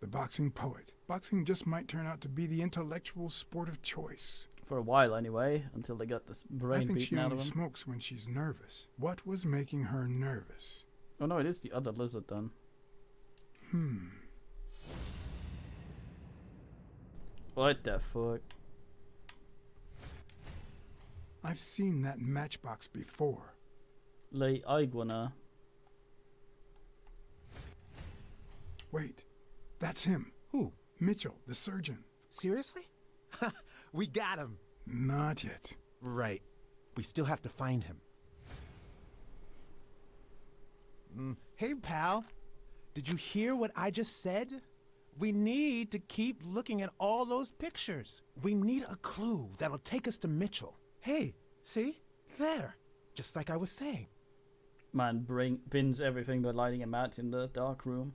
the boxing poet. Boxing just might turn out to be the intellectual sport of choice. For a while, anyway, until they got this brain I think she beaten out only of them. smokes when she's nervous. What was making her nervous? Oh no, it is the other lizard then. What the fuck? I've seen that matchbox before. Le Iguana. Wait, that's him. Who? Mitchell, the surgeon. Seriously? We got him. Not yet. Right. We still have to find him. Hey, pal. Did you hear what I just said? We need to keep looking at all those pictures. We need a clue that'll take us to Mitchell. Hey, see? There. Just like I was saying. Man bins everything by lighting a match in the dark room.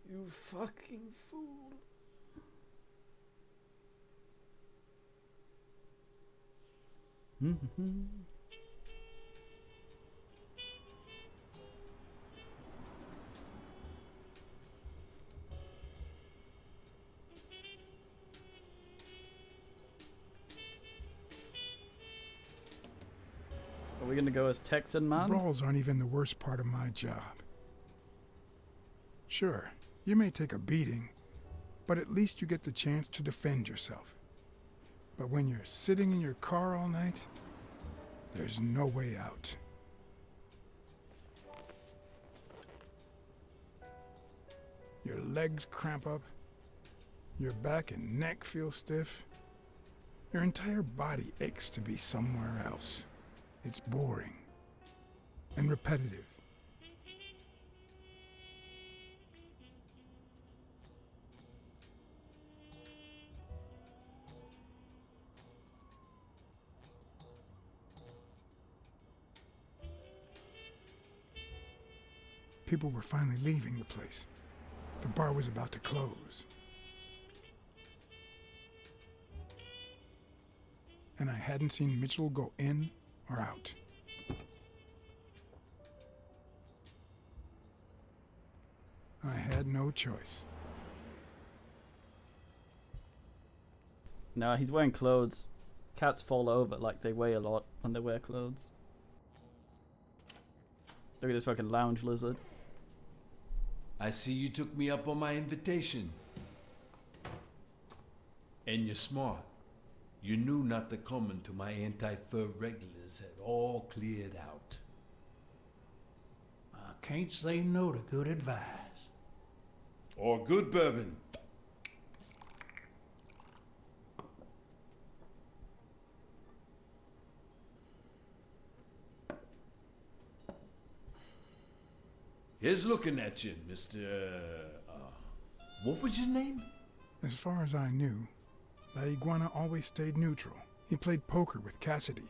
You fucking fool. Are we gonna go as Texan man? Brawls aren't even the worst part of my job. Sure, you may take a beating, but at least you get the chance to defend yourself. But when you're sitting in your car all night, there's no way out. Your legs cramp up, your back and neck feel stiff. Your entire body aches to be somewhere else. It's boring and repetitive. People were finally leaving the place. The bar was about to close. And I hadn't seen Mitchell go in or out. I had no choice. No, he's wearing clothes. Cats fall over like they weigh a lot when they wear clothes. Look at this fucking lounge lizard. I see you took me up on my invitation. And you're smart. You knew not to come until my anti-fur regulars had all cleared out. I can't say no to good advice. Or good bourbon. Here's looking at you, Mr. What was your name? As far as I knew, La Iguana always stayed neutral. He played poker with Cassidy.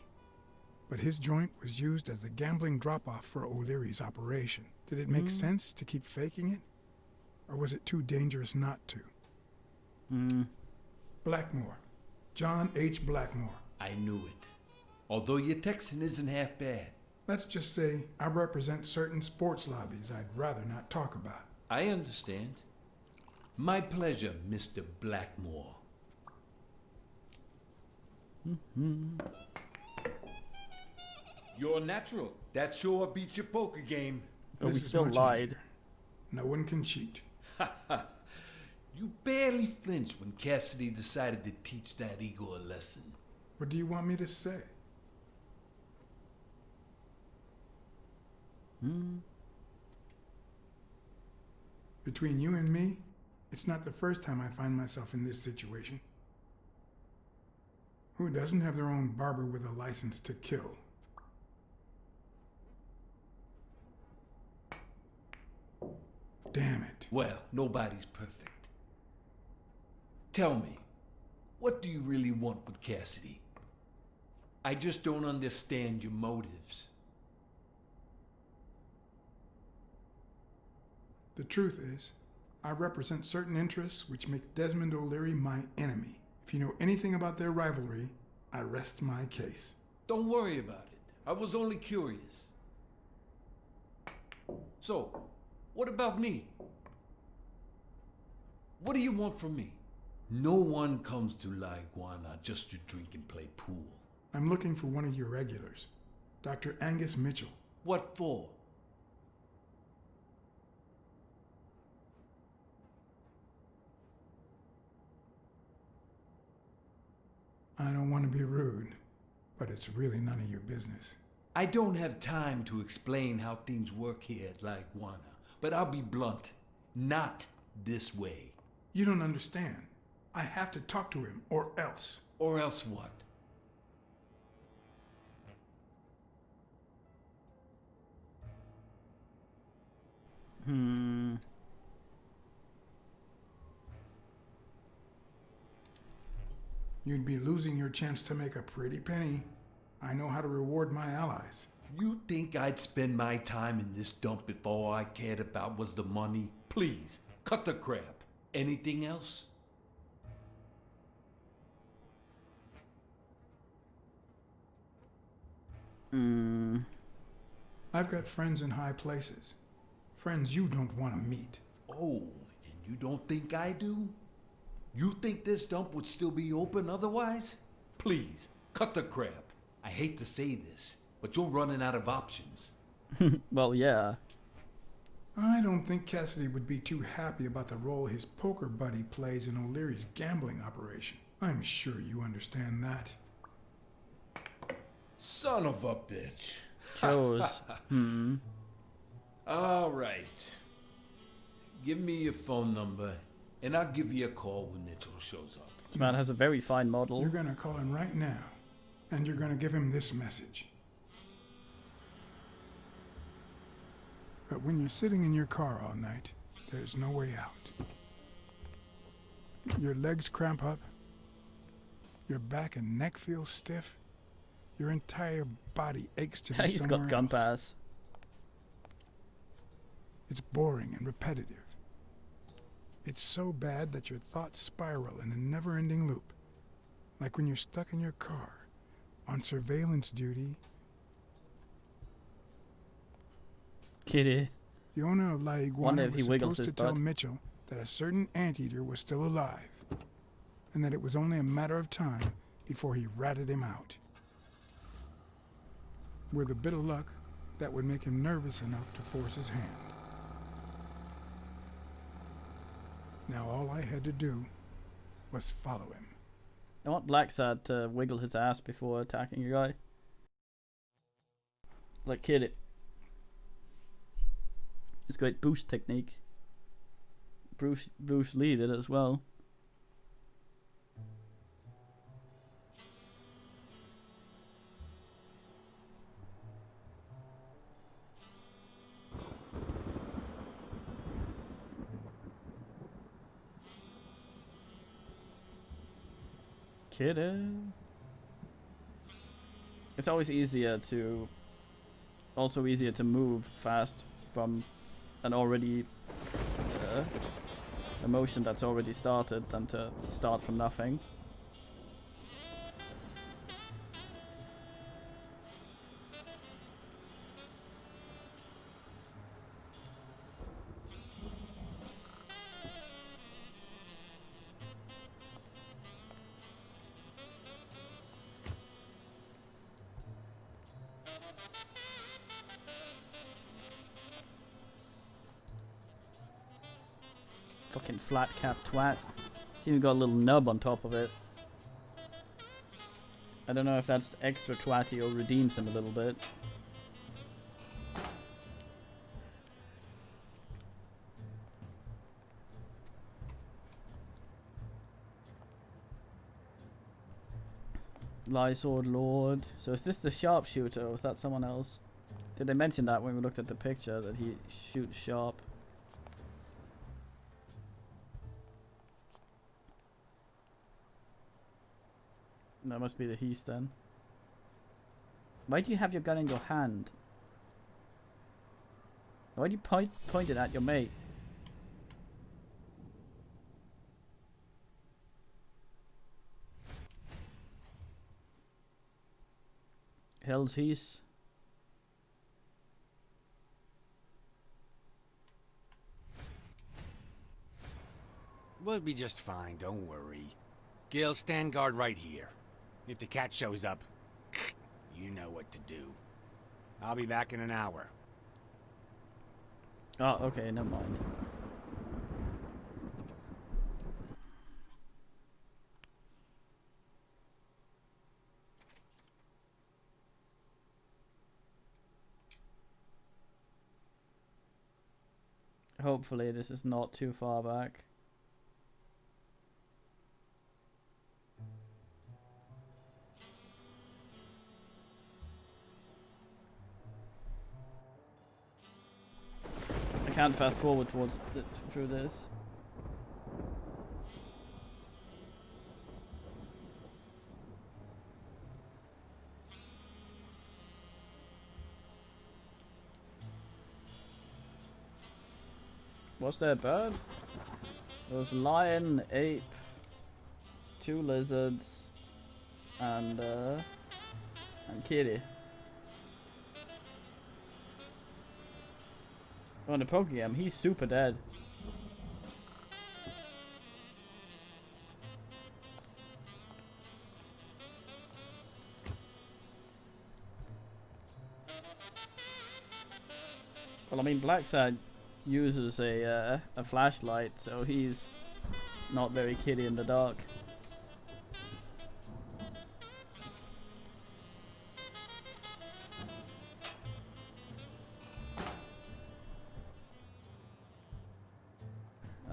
But his joint was used as the gambling drop-off for O'Leary's operation. Did it make sense to keep faking it? Or was it too dangerous not to? Blackmore. John H. Blackmore. I knew it. Although your Texan isn't half bad. Let's just say I represent certain sports lobbies I'd rather not talk about. I understand. My pleasure, Mr. Blackmore. You're a natural. That sure beats your poker game. But we This is still much lied. easier. No one can cheat. You barely flinched when Cassidy decided to teach that ego a lesson. What do you want me to say? Between you and me, it's not the first time I find myself in this situation. Who doesn't have their own barber with a license to kill? Damn it. Well, nobody's perfect. Tell me, what do you really want with Cassidy? I just don't understand your motives. The truth is, I represent certain interests which make Desmond O'Leary my enemy. If you know anything about their rivalry, I rest my case. Don't worry about it. I was only curious. So, what about me? What do you want from me? No one comes to La Iguana just to drink and play pool. I'm looking for one of your regulars, Dr. Angus Mitchell. What for? I don't want to be rude, but it's really none of your business. I don't have time to explain how things work here at La Iguana, but I'll be blunt. Not this way. You don't understand. I have to talk to him, or else. Or else what? You'd be losing your chance to make a pretty penny. I know how to reward my allies. You think I'd spend my time in this dump if all I cared about was the money? Please, cut the crap. Anything else? I've got friends in high places. Friends you don't want to meet. Oh, and you don't think I do? You think this dump would still be open otherwise? Please, cut the crap. I hate to say this, but you're running out of options. Well, yeah. I don't think Cassidy would be too happy about the role his poker buddy plays in O'Leary's gambling operation. I'm sure you understand that. Son of a bitch. Chose. All right. Give me your phone number, and I'll give you a call when Mitchell shows up. This man has a very fine model. You're gonna call him right now, and you're gonna give him this message. But when you're sitting in your car all night, there's no way out. Your legs cramp up, your back and neck feel stiff, your entire body aches to be He's somewhere got gun else. pass. It's boring and repetitive. It's so bad that your thoughts spiral in a never-ending loop. Like when you're stuck in your car, on surveillance duty. Kitty. The owner of La Wonder Iguana if he was wiggles supposed his to tell butt. Mitchell that a certain anteater was still alive, and that it was only a matter of time before he ratted him out. With a bit of luck, that would make him nervous enough to force his hand. Now all I had to do was follow him. I want Blacksad to wiggle his ass before attacking a guy. Like Kitty. It's great boost technique. Bruce Lee did it as well. Kitty. It's always easier to move fast from an already a motion that's already started than to start from nothing. Fucking flat cap twat. It's even got a little nub on top of it. I don't know if that's extra twatty or redeems him a little bit. Lysord Lord. So is this the sharpshooter or is that someone else? Did they mention that when we looked at the picture that he shoots sharp? That must be the Heast then. Why do you have your gun in your hand? Why do you point it at your mate? Hell's Heast. We'll be just fine, don't worry. Gil, stand guard right here. If the cat shows up, you know what to do. I'll be back in an hour. Oh, okay, never mind. Hopefully this is not too far back. I can't fast forward through this. What's there, bird? There was lion, ape, 2 lizards, and kitty. Oh, the Pokemon, he's super dead. Well, I mean, Blacksad uses a flashlight, so he's not very kitty in the dark.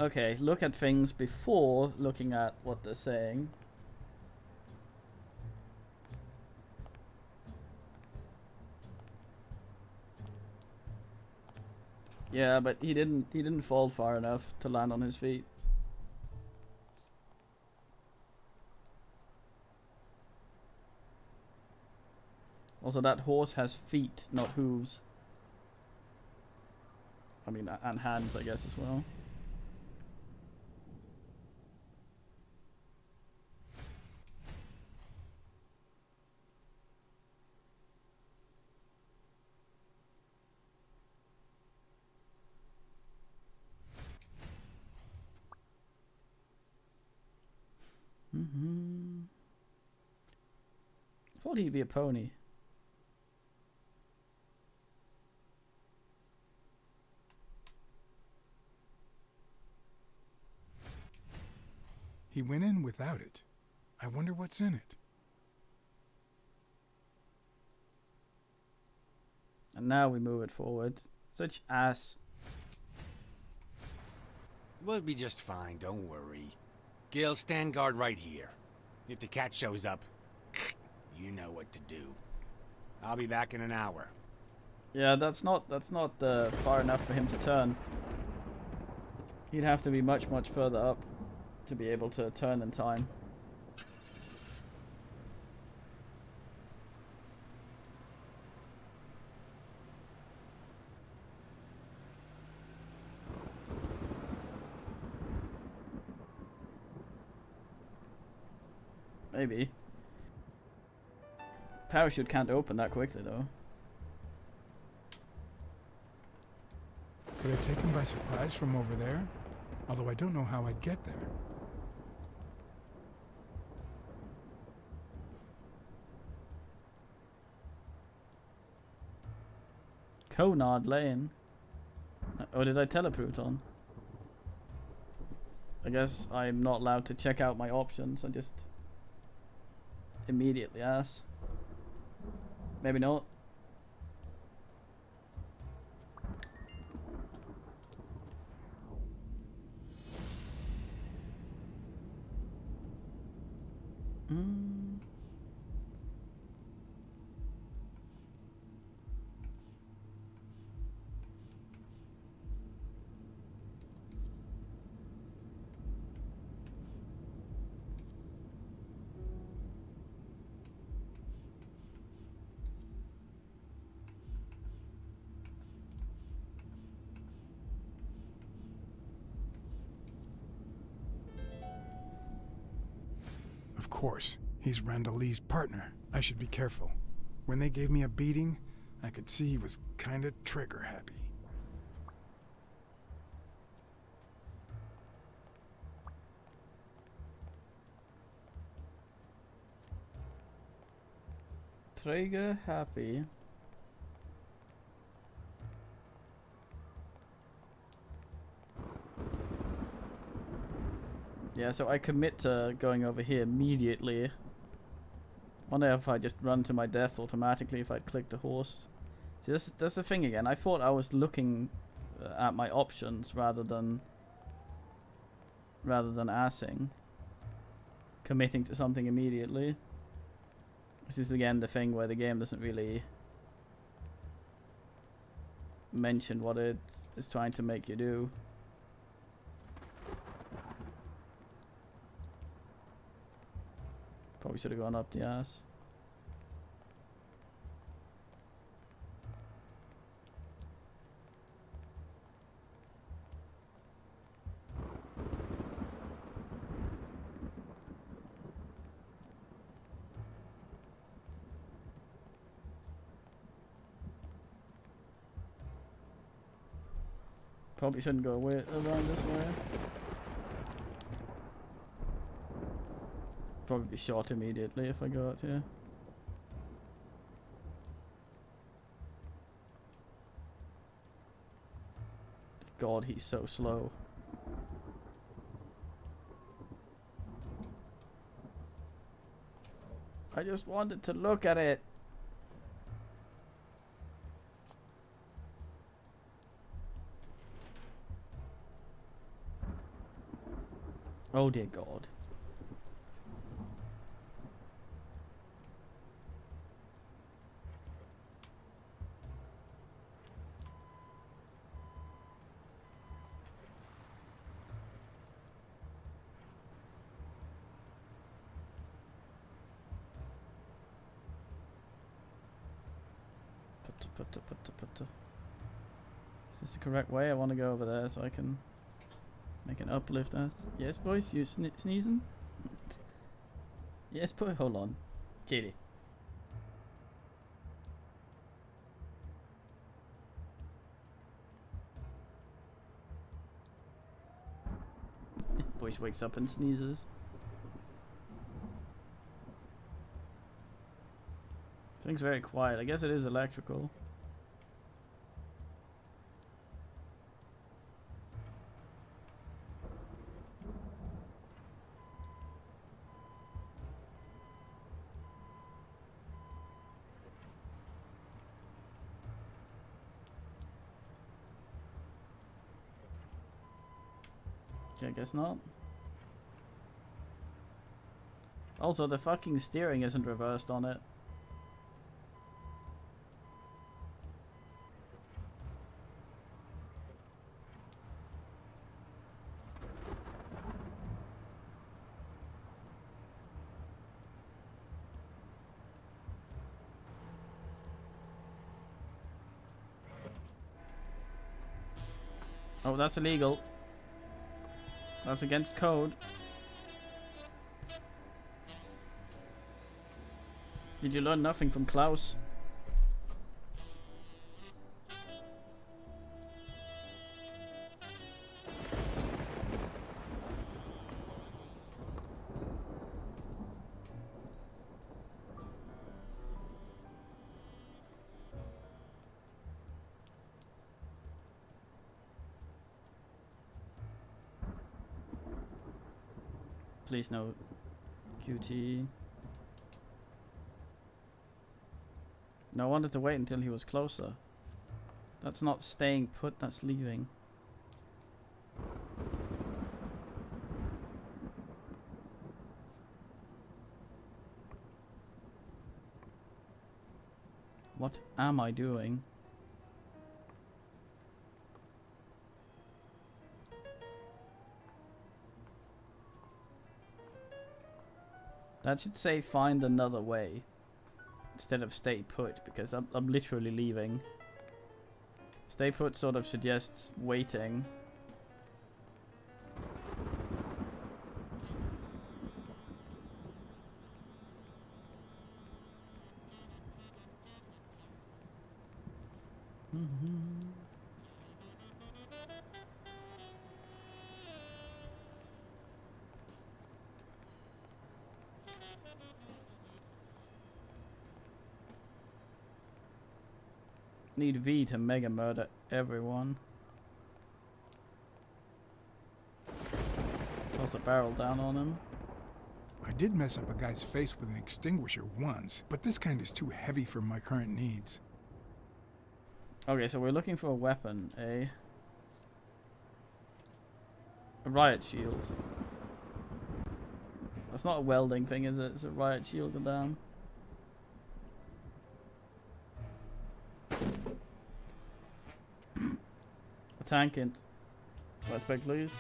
Okay, look at things before looking at what they're saying. Yeah, but he didn't fall far enough to land on his feet. Also, that horse has feet, not hooves. I mean, and hands, I guess, as well. I thought he'd be a pony. He went in without it. I wonder what's in it. And now we move it forward. Such ass. We'll be just fine, don't worry. Gil, stand guard right here. If the cat shows up, you know what to do. I'll be back in an hour. Yeah, that's not far enough for him to turn. He'd have to be much further up to be able to turn in time. Maybe. Parachute can't open that quickly though. Could I take him by surprise from over there? Although I don't know how I'd get there. Conard Lane. Or did I teleport on? I guess I'm not allowed to check out my options. I just immediately ask. Maybe not. Of course, he's Randall Lee's partner. I should be careful. When they gave me a beating, I could see he was kinda trigger happy. Trigger happy. Yeah, so I commit to going over here immediately. Wonder if I just run to my death automatically if I click the horse. See, that's the thing again. I thought I was looking at my options rather than assing. Committing to something immediately. This is again the thing where the game doesn't really mention what it is trying to make you do. Probably should have gone up the ass. Probably shouldn't go around this way. Probably be shot immediately if I go out here. God, he's so slow. I just wanted to look at it. Oh dear God. Is this the correct way? I want to go over there so I can make an uplift us. Yes, boys, you sneezing? Yes, boy, hold on. Kitty. Boys wakes up and sneezes. Thing's very quiet. I guess it is electrical. Okay, I guess not. Also, the fucking steering isn't reversed on it. Oh, that's illegal. That's against code. Did you learn nothing from Klaus? Please no QT. No, I wanted to wait until he was closer. That's not staying put, that's leaving. What am I doing? That should say find another way instead of stay put, because I'm literally leaving. Stay put sort of suggests waiting. Need V to mega murder everyone. Toss a barrel down on him. I did mess up a guy's face with an extinguisher once, but this kind is too heavy for my current needs. Okay, so we're looking for a weapon, a riot shield. That's not a welding thing, is it? It's a riot shield, goddamn. A tank and let's beg please.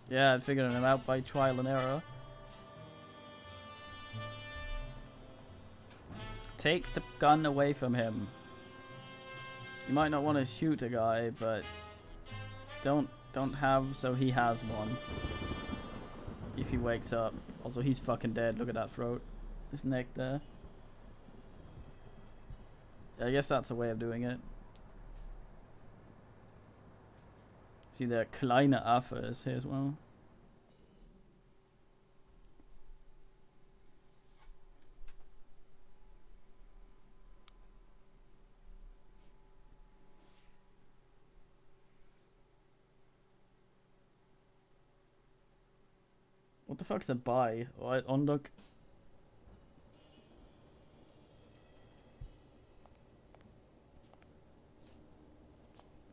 Yeah, I'm figuring him out by trial and error. Take the gun away from him. You might not want to shoot a guy, but don't have so he has one. If he wakes up. Also, he's fucking dead. Look at that throat. His neck there. I guess that's a way of doing it. See, der kleine Affe is here as well. What the fuck's a buy? Right, unlock.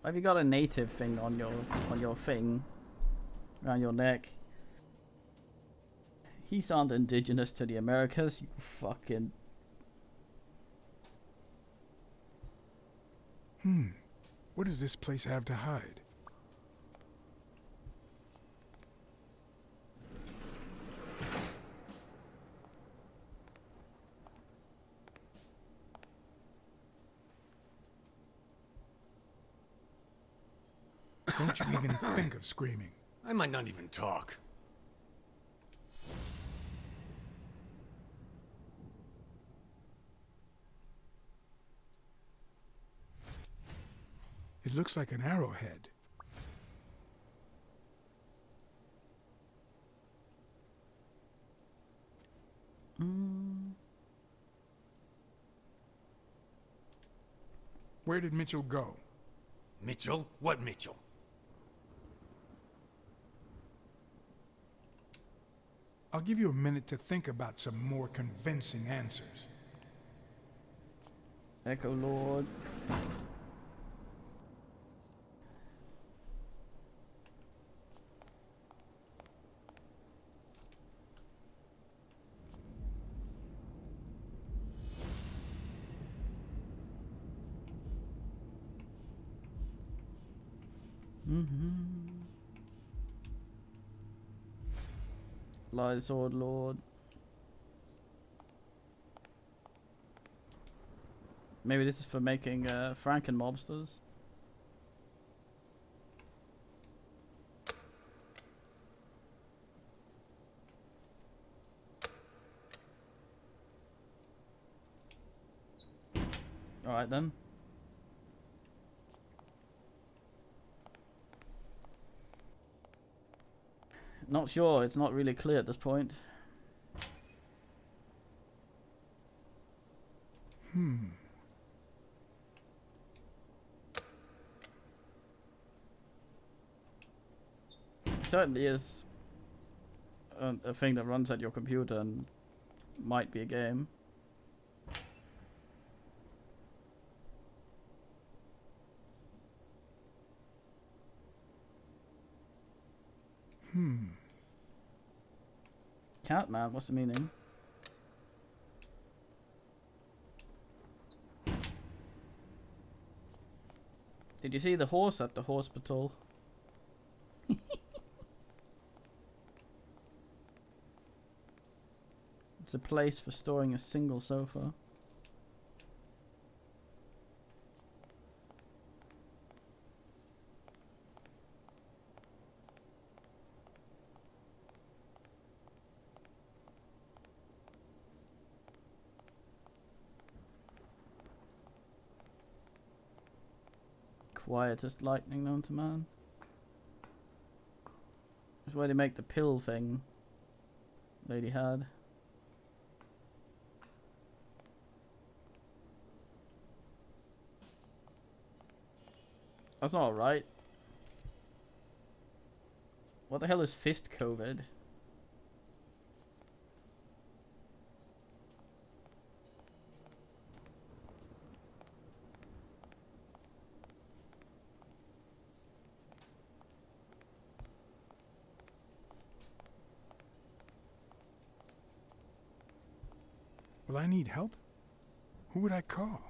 Have you got a native thing on your thing around your neck? He's not indigenous to the Americas, you fucking. What does this place have to hide? Don't you even think of screaming. I might not even talk. It looks like an arrowhead. Where did Mitchell go? Mitchell? What Mitchell? I'll give you a minute to think about some more convincing answers. Echo Lord. Lies Sword Lord. Maybe this is for making Franken mobsters. Alright then. Not sure, it's not really clear at this point. Certainly is a thing that runs at your computer and might be a game. Catman, what's the meaning? Did you see the horse at the hospital? It's a place for storing a single sofa. Quietest lightning known to man. That's where they make the pill thing lady had. That's not right. What the hell is fist COVID? Will I need help? Who would I call?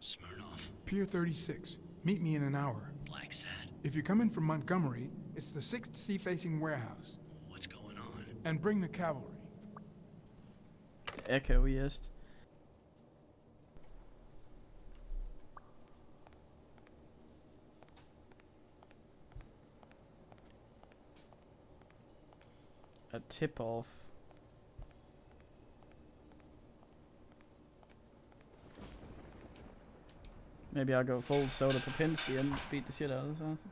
Smirnoff. Pier 36. Meet me in an hour. Blacksad. If you're coming from Montgomery, it's the 6th sea-facing warehouse. What's going on? And bring the cavalry. Echoiest. A tip-off. Maybe I'll go full Soda Popinski and beat the shit out of this ass.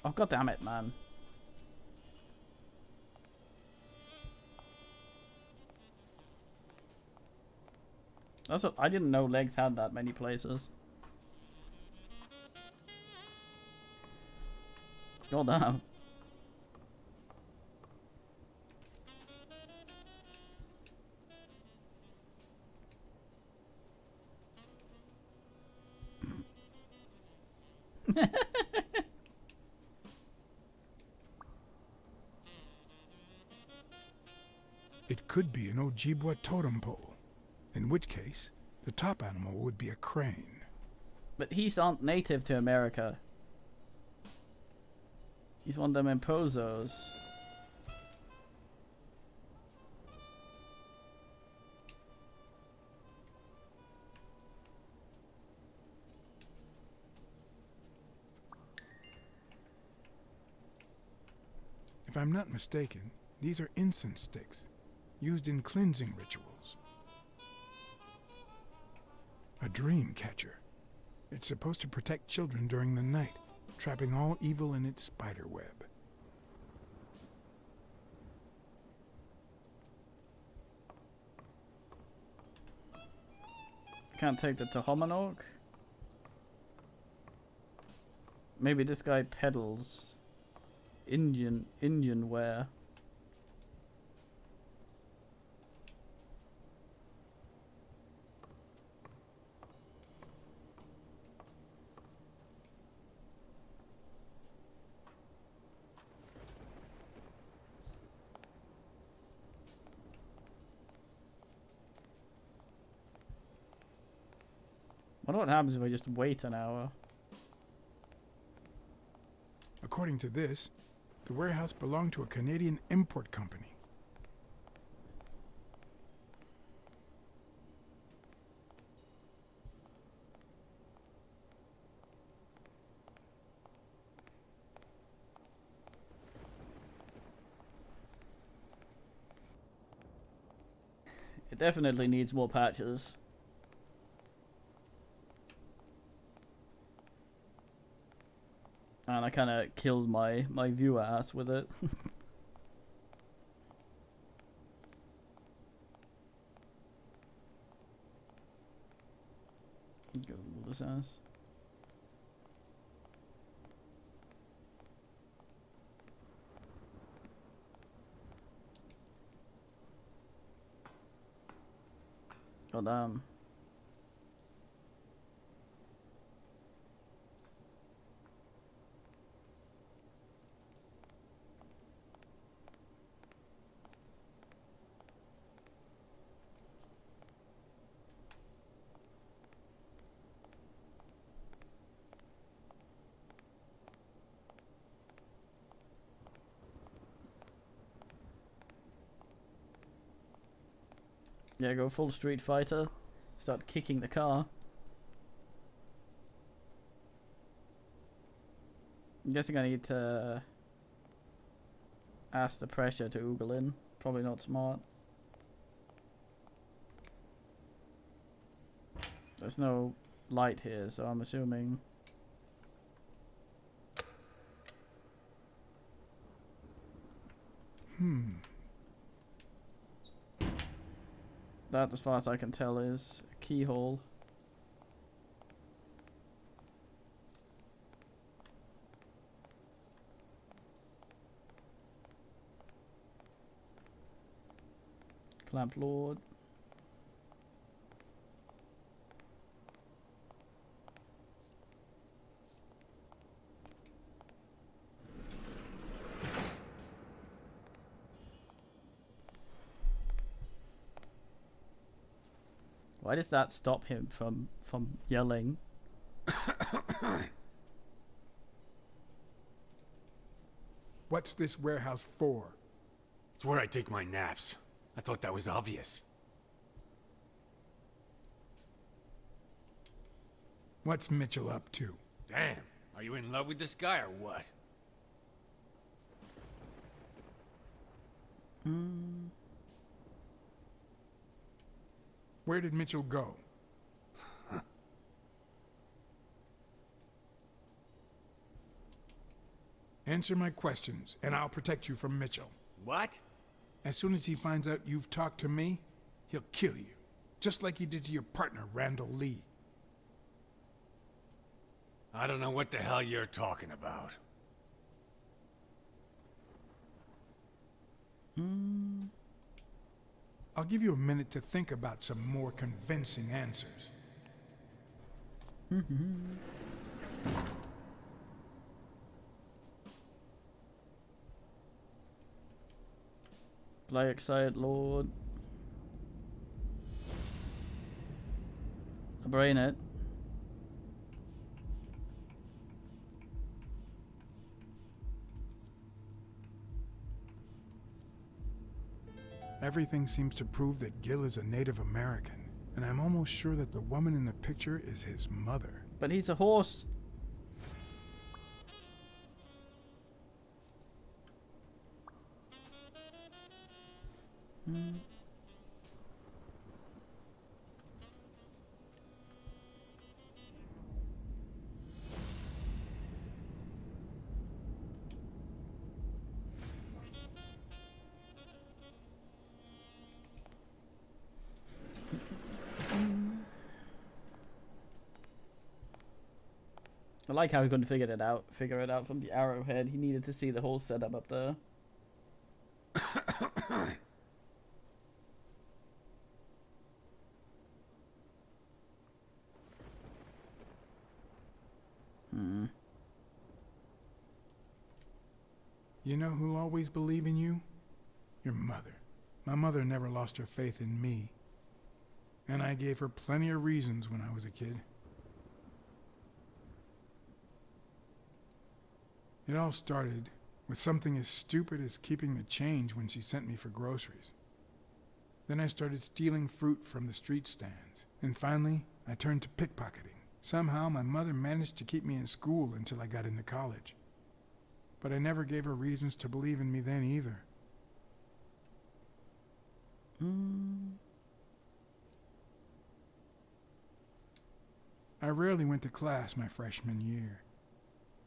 Oh, god damn it, man. That's what, I didn't know legs had that many places. God damn. It could be an Ojibwa totem pole, in which case, the top animal would be a crane. But he's not native to America. He's one of them imposos. If I'm not mistaken, these are incense sticks, used in cleansing rituals. A dream catcher. It's supposed to protect children during the night, trapping all evil in its spider web. Can't take the Tohomanok. Maybe this guy peddles Indian wear. I wonder what happens if I just wait an hour. According to this, the warehouse belonged to a Canadian import company. It definitely needs more patches. And I kind of killed my viewer ass with it. Go with this ass. God damn. Yeah, go full Street Fighter. Start kicking the car. I'm guessing I need to ask the pressure to oogle in. Probably not smart. There's no light here, so I'm assuming... That, as far as I can tell, is a keyhole. Clamp Lord. Why does that stop him from yelling? What's this warehouse for? It's where I take my naps. I thought that was obvious. What's Mitchell up to? Damn, are you in love with this guy or what? Where did Mitchell go? Answer my questions, and I'll protect you from Mitchell. What? As soon as he finds out you've talked to me, he'll kill you. Just like he did to your partner, Randall Lee. I don't know what the hell you're talking about. I'll give you a minute to think about some more convincing answers. Blacksad Lord. A brain it. Everything seems to prove that Gil is a Native American, and I'm almost sure that the woman in the picture is his mother. But he's a horse. I like how he couldn't figure it out from the arrowhead. He needed to see the whole setup up there. You know who'll always believe in you? Your mother. My mother never lost her faith in me. And I gave her plenty of reasons when I was a kid. It all started with something as stupid as keeping the change when she sent me for groceries. Then I started stealing fruit from the street stands. And finally, I turned to pickpocketing. Somehow, my mother managed to keep me in school until I got into college. But I never gave her reasons to believe in me then either. I rarely went to class my freshman year.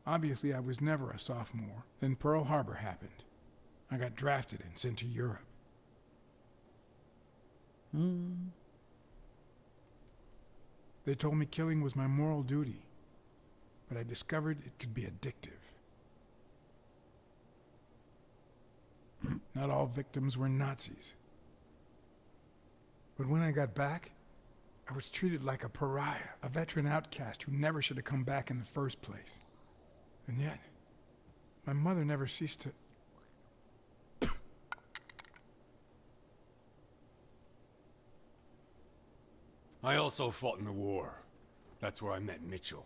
Obviously, I was never a sophomore. Then Pearl Harbor happened. I got drafted and sent to Europe. They told me killing was my moral duty, but I discovered it could be addictive. Not all victims were Nazis. But when I got back, I was treated like a pariah, a veteran outcast who never should have come back in the first place. And yet, my mother never ceased to... I also fought in the war. That's where I met Mitchell.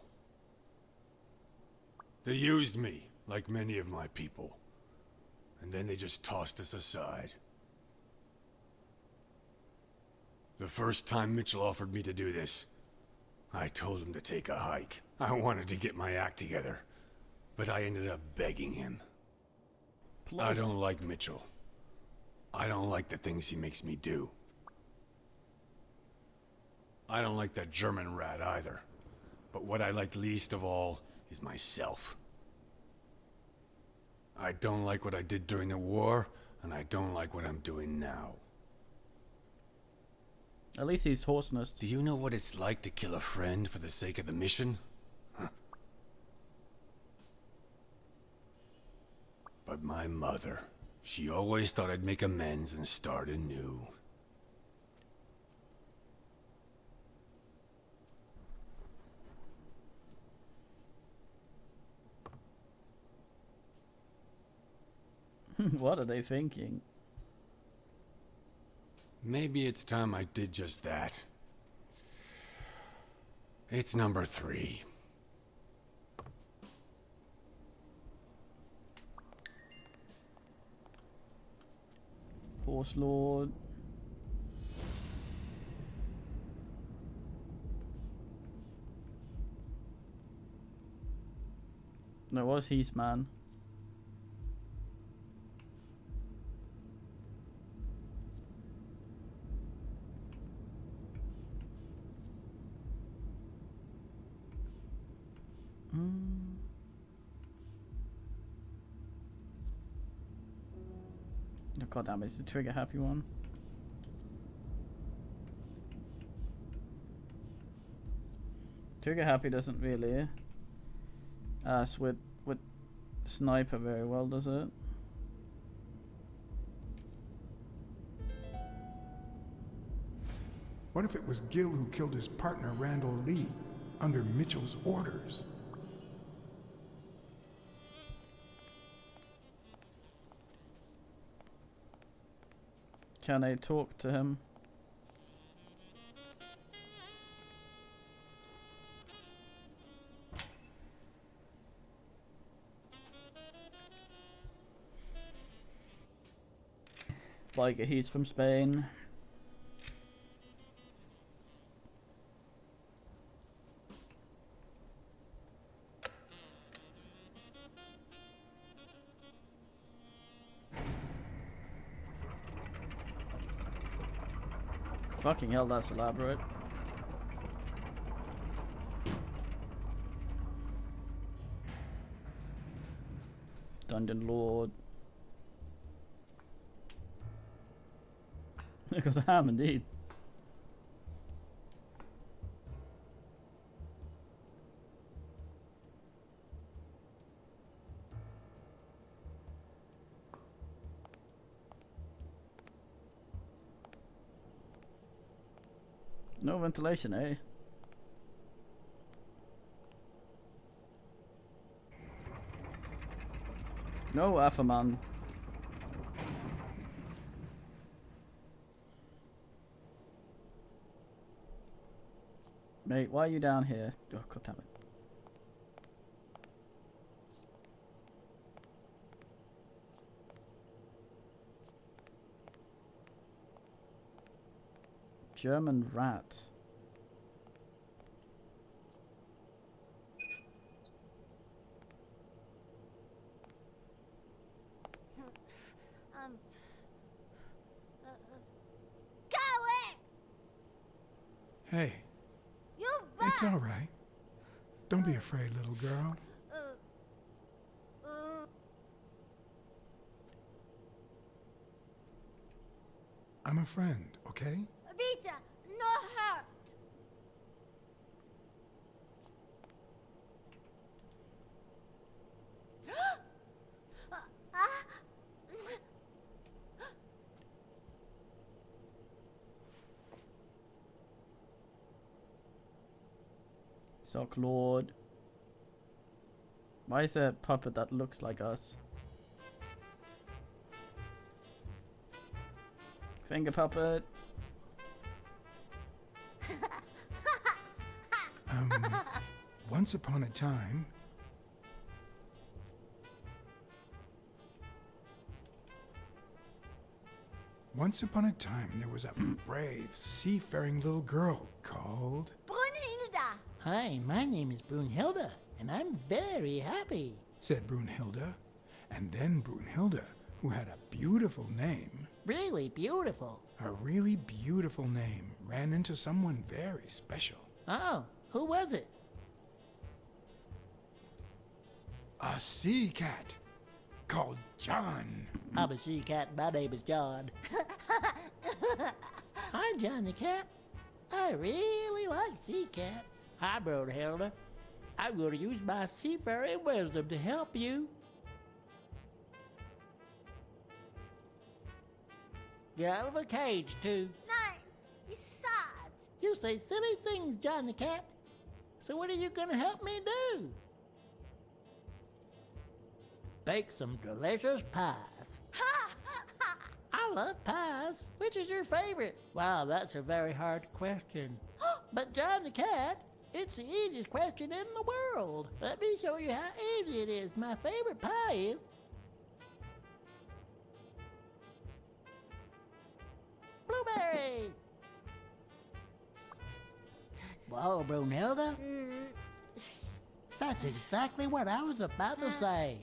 They used me, like many of my people. And then they just tossed us aside. The first time Mitchell offered me to do this, I told him to take a hike. I wanted to get my act together, but I ended up begging him. I don't like Mitchell. I don't like the things he makes me do. I don't like that German rat either. But what I like least of all is myself. I don't like what I did during the war, and I don't like what I'm doing now. At least he's hoarseness. Do you know what it's like to kill a friend for the sake of the mission? Huh. But my mother, she always thought I'd make amends and start anew. What are they thinking? Maybe it's time I did just that. It's number 3. Horse Lord. No, it was Heath Man. Oh, God damn it, it's the trigger happy one. Trigger happy doesn't really ass with sniper very well, does it? What if it was Gil who killed his partner Randall Lee under Mitchell's orders? Can I talk to him? Like he's from Spain. Fucking hell, that's elaborate. Dungeon Lord. Because I am indeed. No ventilation, eh? No Afferman. Mate, why are you down here? Oh, God damn it. German rat. Hey, it's all right. Don't be afraid, little girl. I'm a friend, okay? Vita, no hurt. Sock Lord. Why is there a puppet that looks like us? Finger puppet. Once upon a time, there was a brave, seafaring little girl called Brunhilda. Hi, my name is Brunhilde, and I'm very happy, said Brunhilde. And then Brunhilde, who had a beautiful name. Really beautiful. A really beautiful name, ran into someone very special. Oh, who was it? A sea cat called John. I'm a sea cat. My name is John. Hi, Johnny Cat. I really like sea cats. Hi, Brunhilde. I'm going to use my seafaring wisdom to help you. Get out of the cage, too. Nein, he's sad. You say silly things, Johnny Cat. So what are you going to help me do? Bake some delicious pies. I love pies. Which is your favorite? Wow, that's a very hard question. But Johnny Cat, it's the easiest question in the world. Let me show you how easy it is. My favorite pie is... blueberry! Whoa, Brunhilde. That's exactly what I was about to say.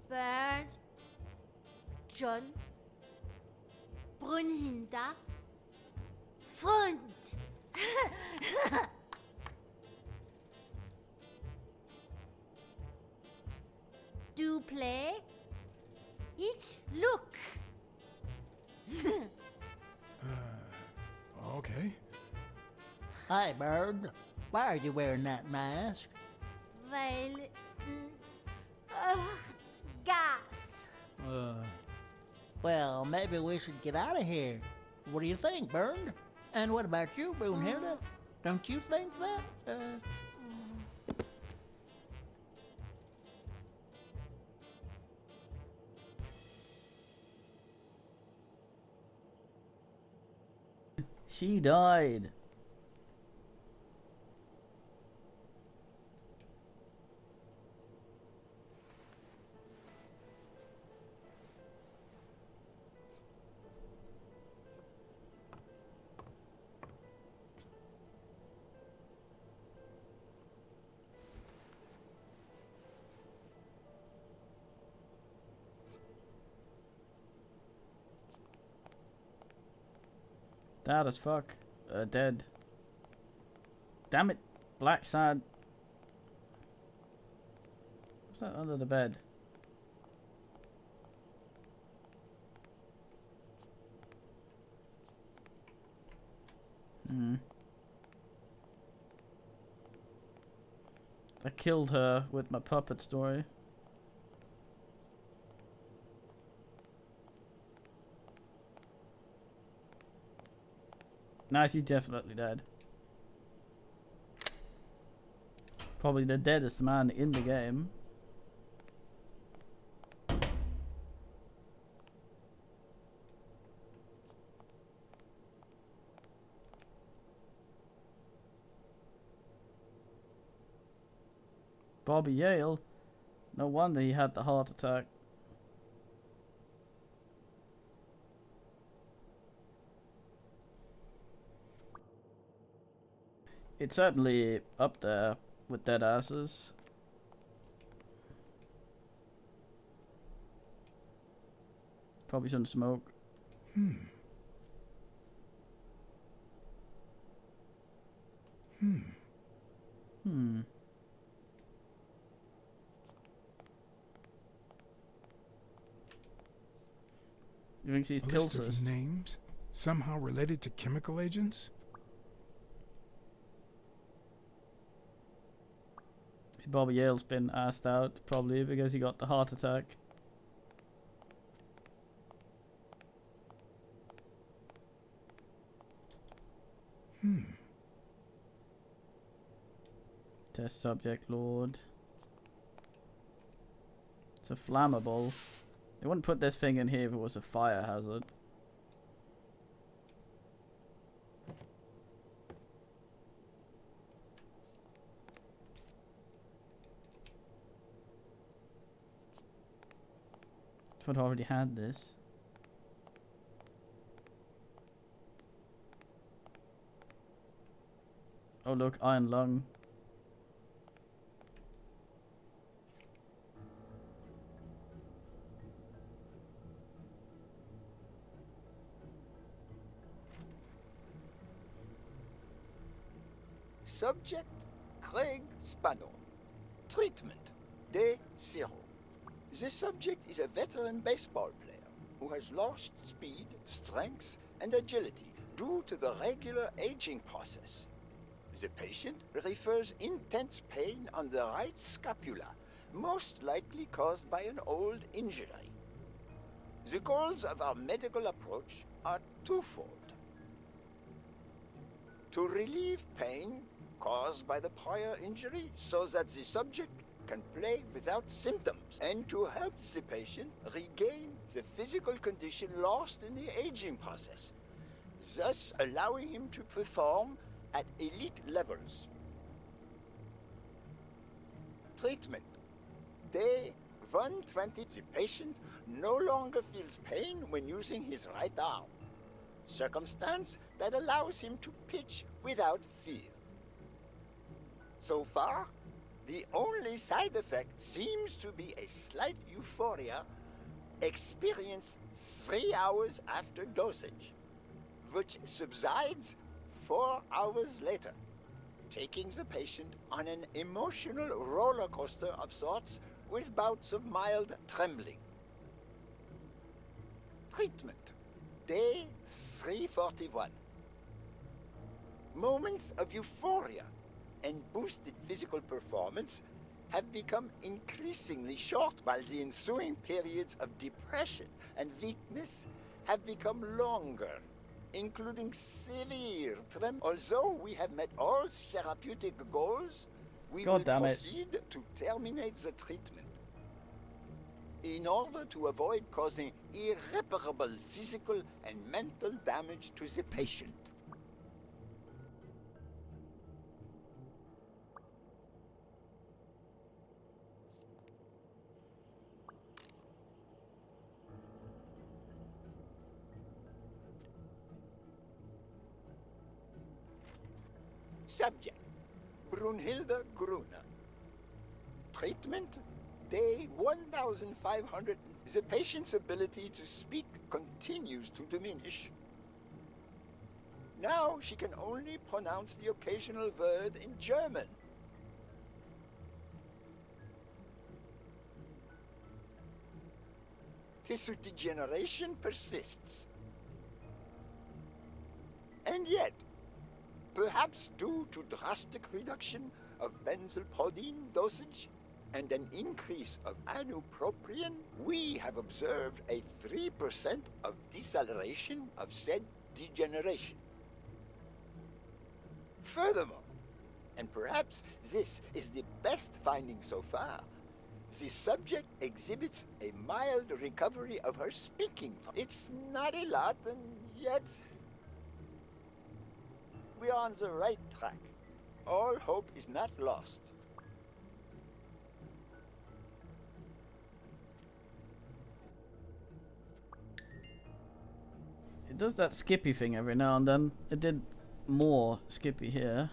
Bird, John, Brunhilde, Freund. Do play? Ich look. Okay. Hi, Bird. Why are you wearing that mask? Weil, gas. Well, maybe we should get out of here. What do you think, Bird? And what about you, Brunhilde? Don't you think that? She died. Dead as fuck. Dead. Damn it. Blacksad. What's that under the bed? I killed her with my puppet story. Nice, he's definitely dead. Probably the deadest man in the game. Bobby Yale? No wonder he had the heart attack. It's certainly up there with dead asses. Probably shouldn't smoke. You think she's A list of pilsers? names, somehow related to chemical agents? See, Bobby Yale's been asked out, probably because he got the heart attack. Test subject, Lord. It's a flammable. They wouldn't put this thing in here if it was a fire hazard. I'd already had this. Oh look, iron lung. Subject, Craig Spano. Treatment, Day 0. The subject is a veteran baseball player who has lost speed, strength, and agility due to the regular aging process. The patient refers intense pain on the right scapula, most likely caused by an old injury. The goals of our medical approach are twofold. To relieve pain caused by the prior injury so that the subject can play without symptoms, and to help the patient regain the physical condition lost in the aging process, thus allowing him to perform at elite levels. Treatment. Day 120. The patient no longer feels pain when using his right arm, circumstance that allows him to pitch without fear. So far, the only side effect seems to be a slight euphoria experienced 3 hours after dosage, which subsides 4 hours later, taking the patient on an emotional roller coaster of sorts with bouts of mild trembling. Treatment. Day 341. Moments of euphoria and boosted physical performance have become increasingly short, while the ensuing periods of depression and weakness have become longer, including severe tremor. Although we have met all therapeutic goals, we will proceed to terminate the treatment in order to avoid causing irreparable physical and mental damage to the patient. Subject, Brunhilde Gruner. Treatment, day 1500. The patient's ability to speak continues to diminish. Now she can only pronounce the occasional word in German. Tissue degeneration persists. And yet, perhaps due to drastic reduction of benzylprodine dosage and an increase of anupropion, we have observed a 3% of deceleration of said degeneration. Furthermore, and perhaps this is the best finding so far, the subject exhibits a mild recovery of her speaking. It's not a lot, and yet we are on the right track. All hope is not lost. It does that skippy thing every now and then. It did more skippy here.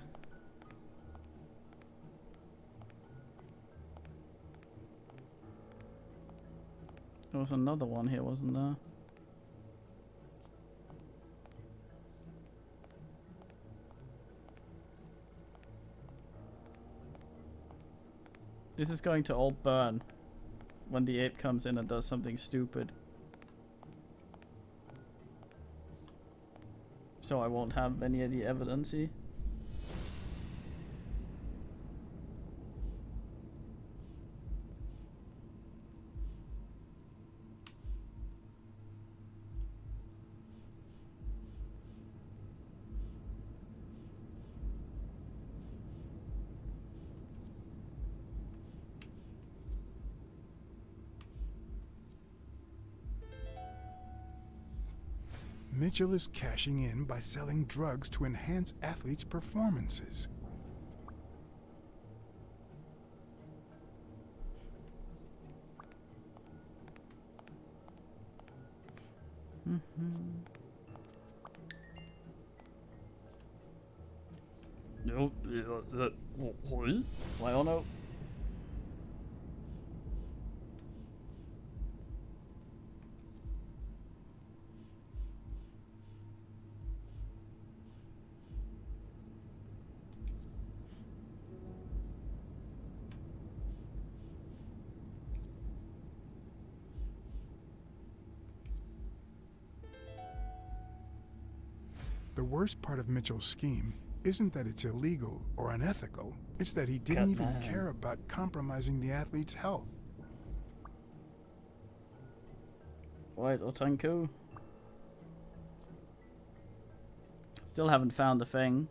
There was another one here, wasn't there? This is going to all burn when the ape comes in and does something stupid. So I won't have any of the evidence-y. Mitchell is cashing in by selling drugs to enhance athletes' performances. Nope. I don't know. The worst part of Mitchell's scheme isn't that it's illegal or unethical. It's that he didn't even care about compromising the athlete's health. Right, Otanku. Still haven't found the thing.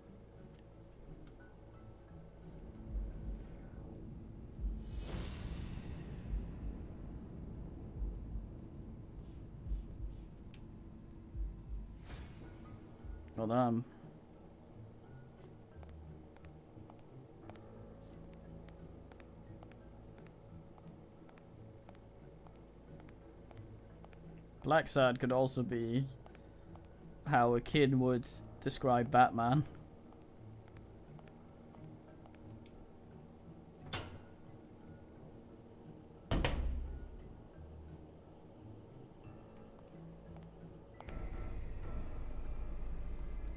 Well done. Blacksad could also be how a kid would describe Batman.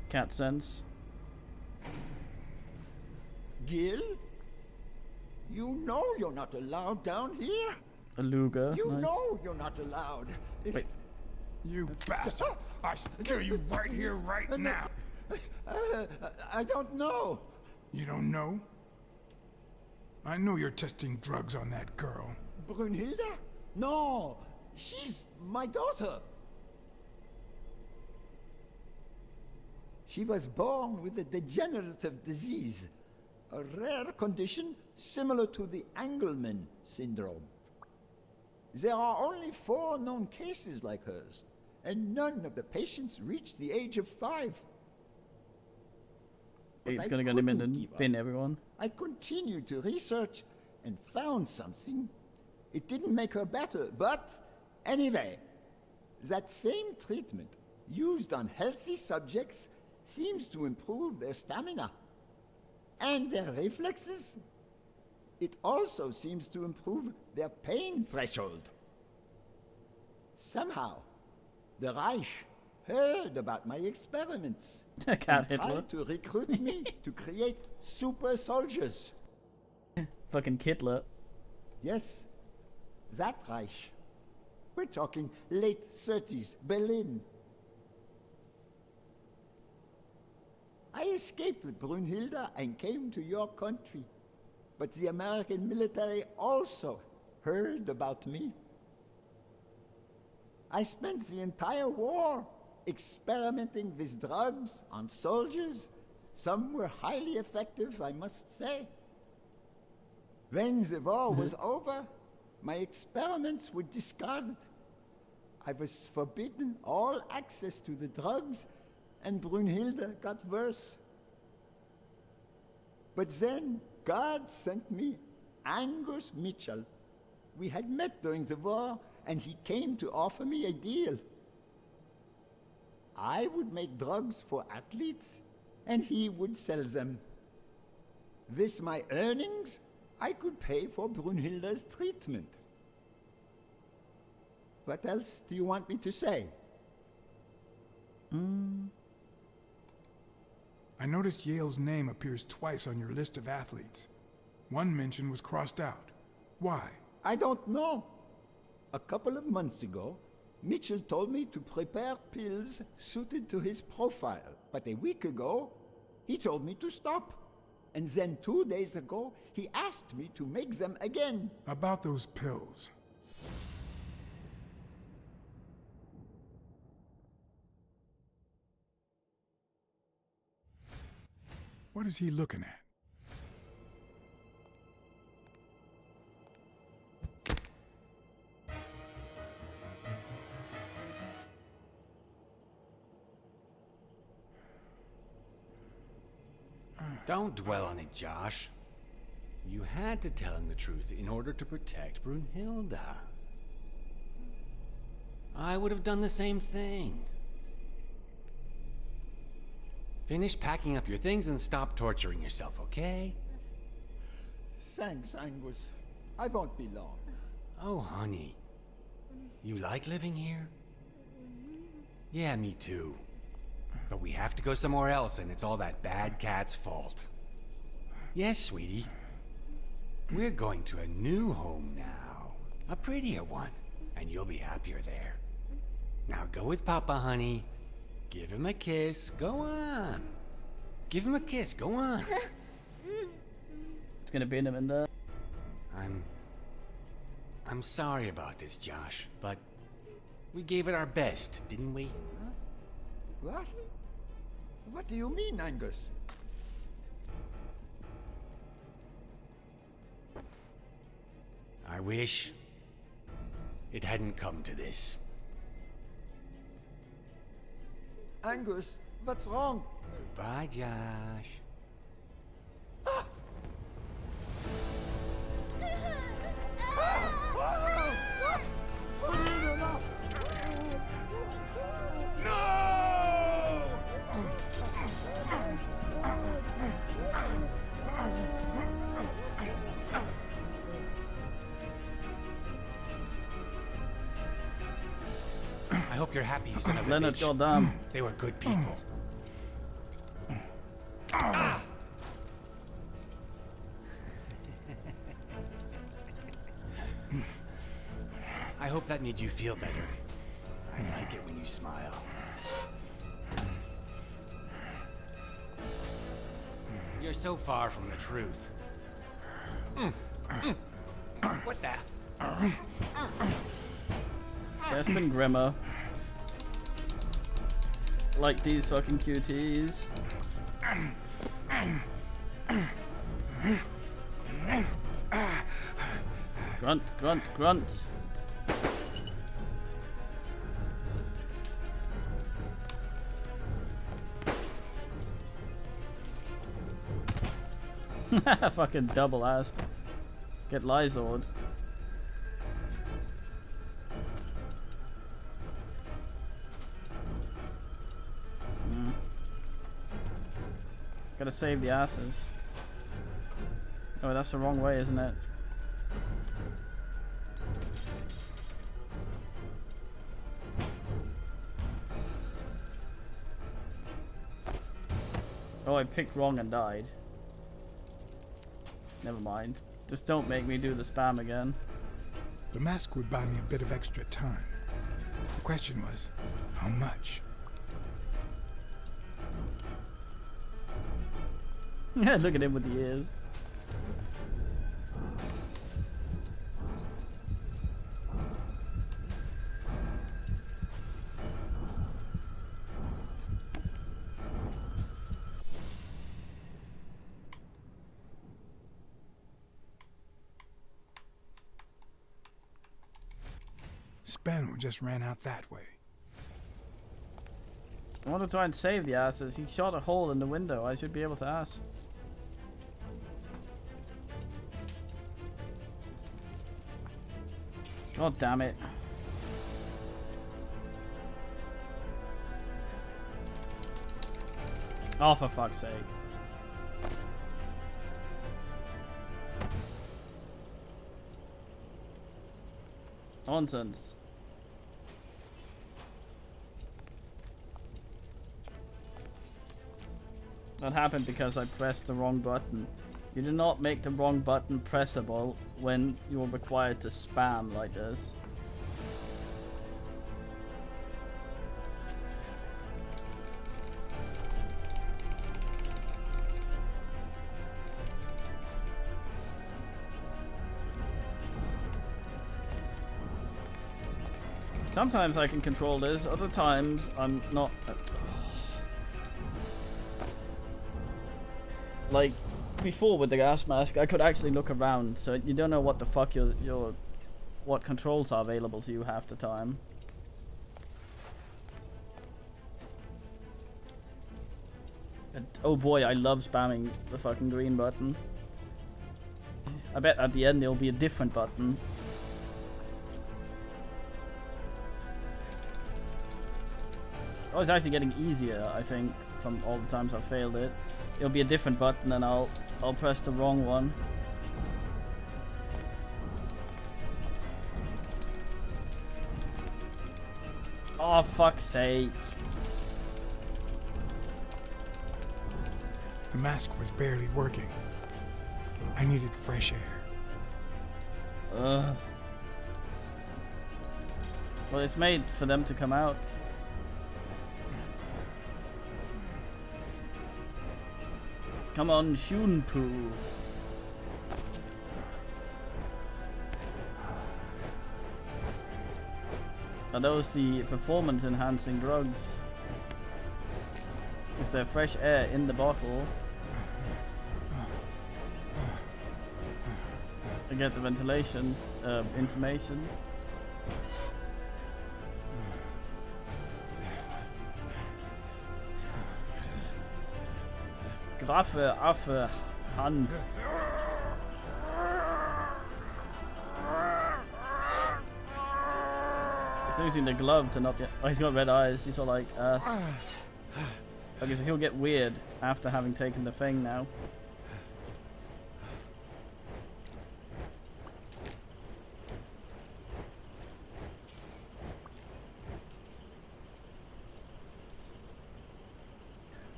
Cat sense. Gil? You know you're not allowed down here. A Luger. You Nice. know you're not allowed. Wait. You bastard! I kill you right here, right now! I don't know. You don't know? I know you're testing drugs on that girl. Brunhilde? No, she's my daughter. She was born with a degenerative disease, a rare condition similar to the Engelmann syndrome. There are only 4 known cases like hers, and none of the patients reach the age of 5. He's gonna get him in and bin everyone. I continued to research and found something. It didn't make her better, but anyway, that same treatment used on healthy subjects seems to improve their stamina and their reflexes. It also seems to improve their pain threshold. Somehow, the Reich heard about my experiments Cat and Hitler. tried to recruit me to create super soldiers. Fucking Hitler. Yes, that Reich. We're talking late 30s, Berlin. I escaped with Brunhilde and came to your country. But the American military also heard about me. I spent the entire war experimenting with drugs on soldiers. Some were highly effective, I must say. When the war was over, my experiments were discarded. I was forbidden all access to the drugs, and Brunhilde got worse. But then God sent me Angus Mitchell. We had met during the war, and he came to offer me a deal. I would make drugs for athletes, and he would sell them. With my earnings, I could pay for Brunhilde's treatment. What else do you want me to say? I noticed Yale's name appears twice on your list of athletes. One mention was crossed out. Why? I don't know. A couple of months ago, Mitchell told me to prepare pills suited to his profile. But a week ago, he told me to stop. And then 2 days ago, he asked me to make them again. About those pills. What is he looking at? Don't dwell on it, Josh. You had to tell him the truth in order to protect Brunhilde. I would have done the same thing. Finish packing up your things and stop torturing yourself, okay? Thanks, Angus. I won't be long. Oh, honey. You like living here? Yeah, me too. But we have to go somewhere else, and it's all that bad cat's fault. Yes, sweetie. We're going to a new home now. A prettier one, and you'll be happier there. Now go with Papa, honey. Give him a kiss. Go on. Give him a kiss. Go on. It's gonna be him in there. I'm sorry about this, Josh, but we gave it our best, didn't we? Huh? What? What do you mean, Angus? I wish it hadn't come to this. Angus, what's wrong? Goodbye, Josh. I hope you're happy, you son of a Leonard, bitch. goddamn. They were good people. I hope that made you feel better. I like it when you smile. You're so far from the truth. What the? It's been grimmer. Like these fucking QTs. Grunt, grunt, grunt. Fucking double-assed. Get Lyzored. Gotta save the asses. Oh, that's the wrong way, isn't it? Oh, I picked wrong and died. Never mind. Just don't make me do the spam again. The mask would buy me a bit of extra time. The question was, how much? Look at him with the ears. Spano just ran out that way. I want to try and save the asses. He shot a hole in the window. I should be able to ass. God damn it. Oh, for fuck's sake. Nonsense. That happened because I pressed the wrong button. You do not make the wrong button pressable when you are required to spam like this. Sometimes I can control this, other times I'm not. Like before with the gas mask, I could actually look around, so you don't know what the fuck what controls are available to you half the time. And, oh boy, I love spamming the fucking green button. I bet at the end there'll be a different button. Oh, it's actually getting easier, I think, from all the times I've failed it. It'll be a different button and I'll press the wrong one. Oh, fuck's sake. The mask was barely working. I needed fresh air. Ugh. Well, it's made for them to come out. Come on, Shunpoo. Are those the performance enhancing drugs? Is there fresh air in the bottle? I get the ventilation information. Graffe, Affe, Hand. He's using the glove to not get. Oh, he's got red eyes. He's all like ass. Okay, so he'll get weird after having taken the thing now.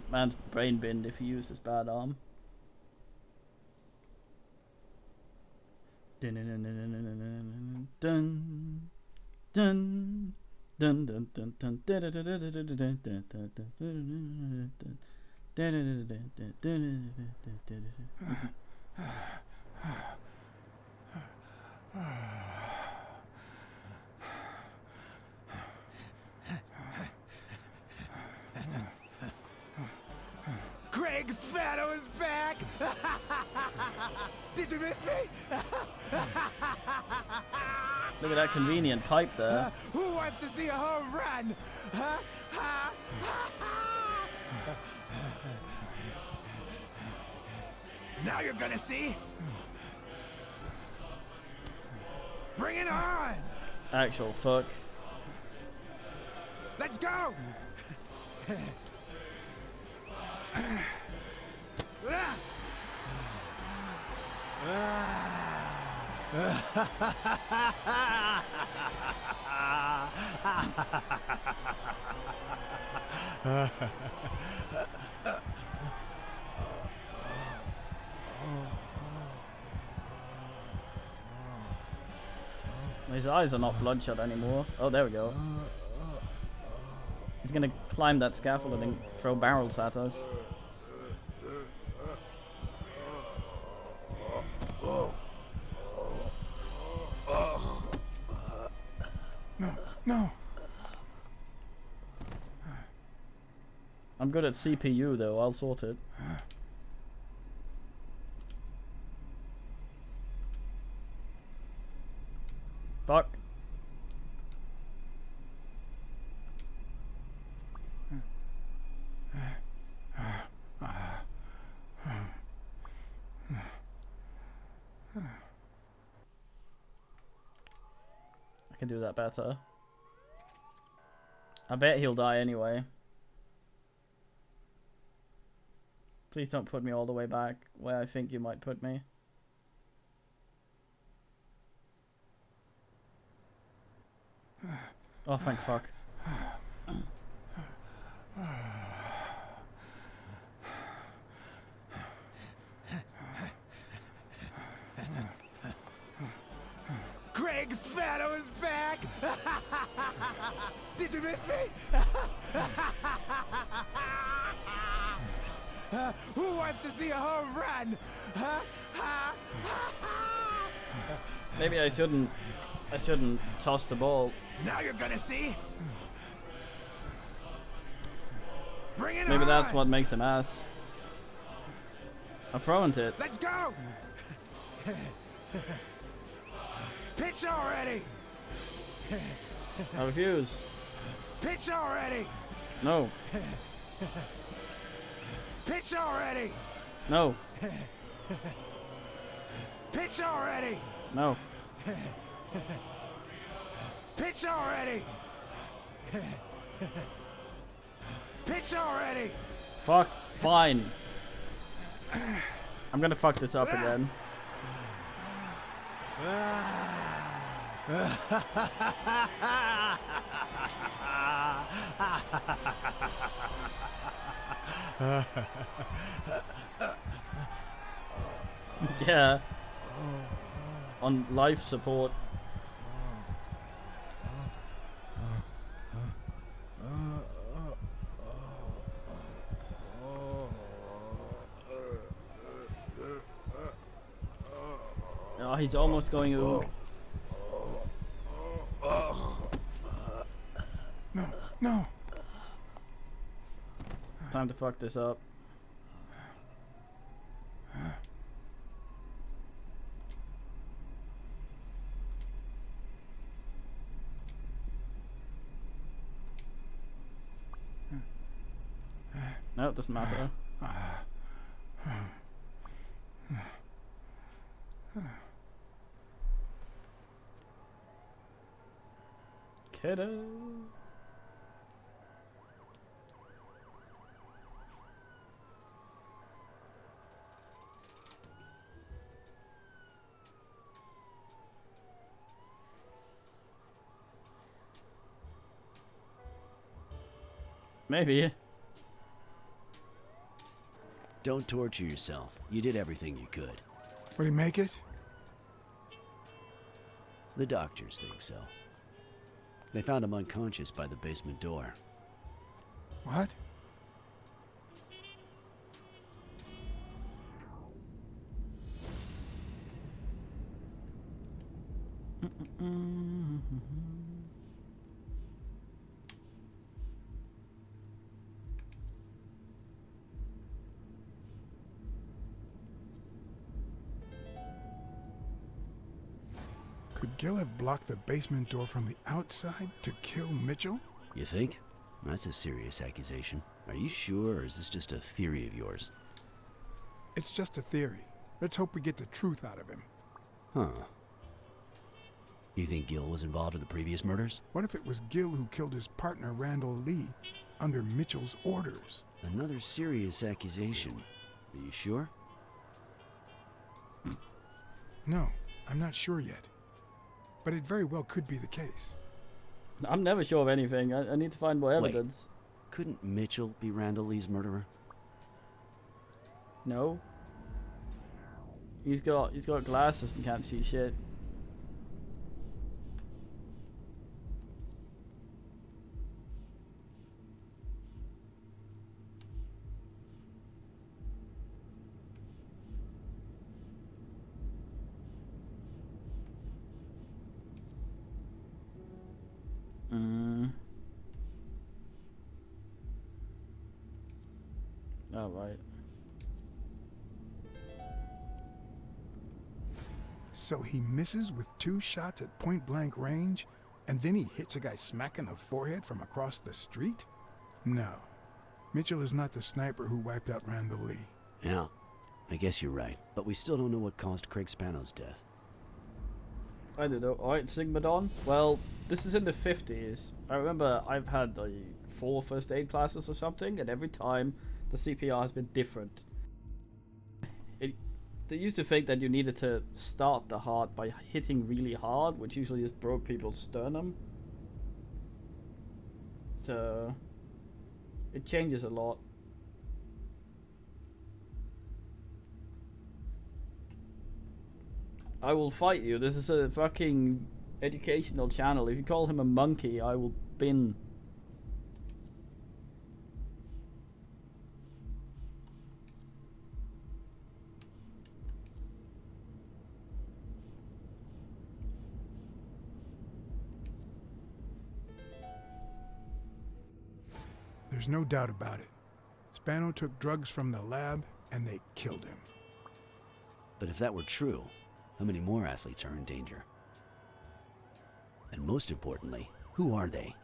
Man's brain binned if he used his bad arm. Dun dun dun dun dun dun dun Craig's Fatto is back! Did you miss me? Look at that convenient pipe there. Who wants to see a home run? Now you're gonna see. Bring it on! Actual fuck. Let's go! His eyes are not bloodshot anymore. Oh, there we go. He's gonna climb that scaffold and throw barrels at us. No. I'm good at CPU though, I'll sort it. Fuck. I can do that better. I bet he'll die anyway. Please don't put me all the way back where I think you might put me. Oh, thank fuck. Craig's Fatto is back! Did you miss me? Who wants to see a home run? Maybe I shouldn't toss the ball. Now you're gonna see. Bring it Maybe on! that's what makes him ass. I'm throwing it. Let's go! Pitch already! I refuse. Pitch already! No. Pitch already! No. Pitch already! No. Pitch already! Pitch already! Fuck. Fine. I'm gonna fuck this up again. Yeah. On life support. he's almost going oog. No, no. Time to fuck this up. No, it doesn't matter. Kiddo. Maybe. Don't torture yourself. You did everything you could. Will he make it? The doctors think so. They found him unconscious by the basement door. What? Could Gil have blocked the basement door from the outside to kill Mitchell? You think? That's a serious accusation. Are you sure, or is this just a theory of yours? It's just a theory. Let's hope we get the truth out of him. Huh. You think Gil was involved in the previous murders? What if it was Gil who killed his partner Randall Lee under Mitchell's orders? Another serious accusation. Are you sure? No, I'm not sure yet. But it very well could be the case. I'm never sure of anything. I need to find more evidence. Wait, couldn't Mitchell be Randall Lee's murderer? No. He's got glasses and can't see shit. Oh, right. So he misses with 2 shots at point-blank range, and then he hits a guy smack in the forehead from across the street? No. Mitchell is not the sniper who wiped out Randall Lee. Yeah, I guess you're right. But we still don't know what caused Craig Spano's death. I don't know. Alright, Sigma Dawn. Well, this is in the 50s. I remember I've had like 4 first aid classes or something, and every time the CPR has been different. They used to think that you needed to start the heart by hitting really hard, which usually just broke people's sternum. So it changes a lot. I will fight you. This is a fucking educational channel. If you call him a monkey, I will bin. There's no doubt about it. Spano took drugs from the lab, and they killed him. But if that were true, how many more athletes are in danger? And most importantly, who are they?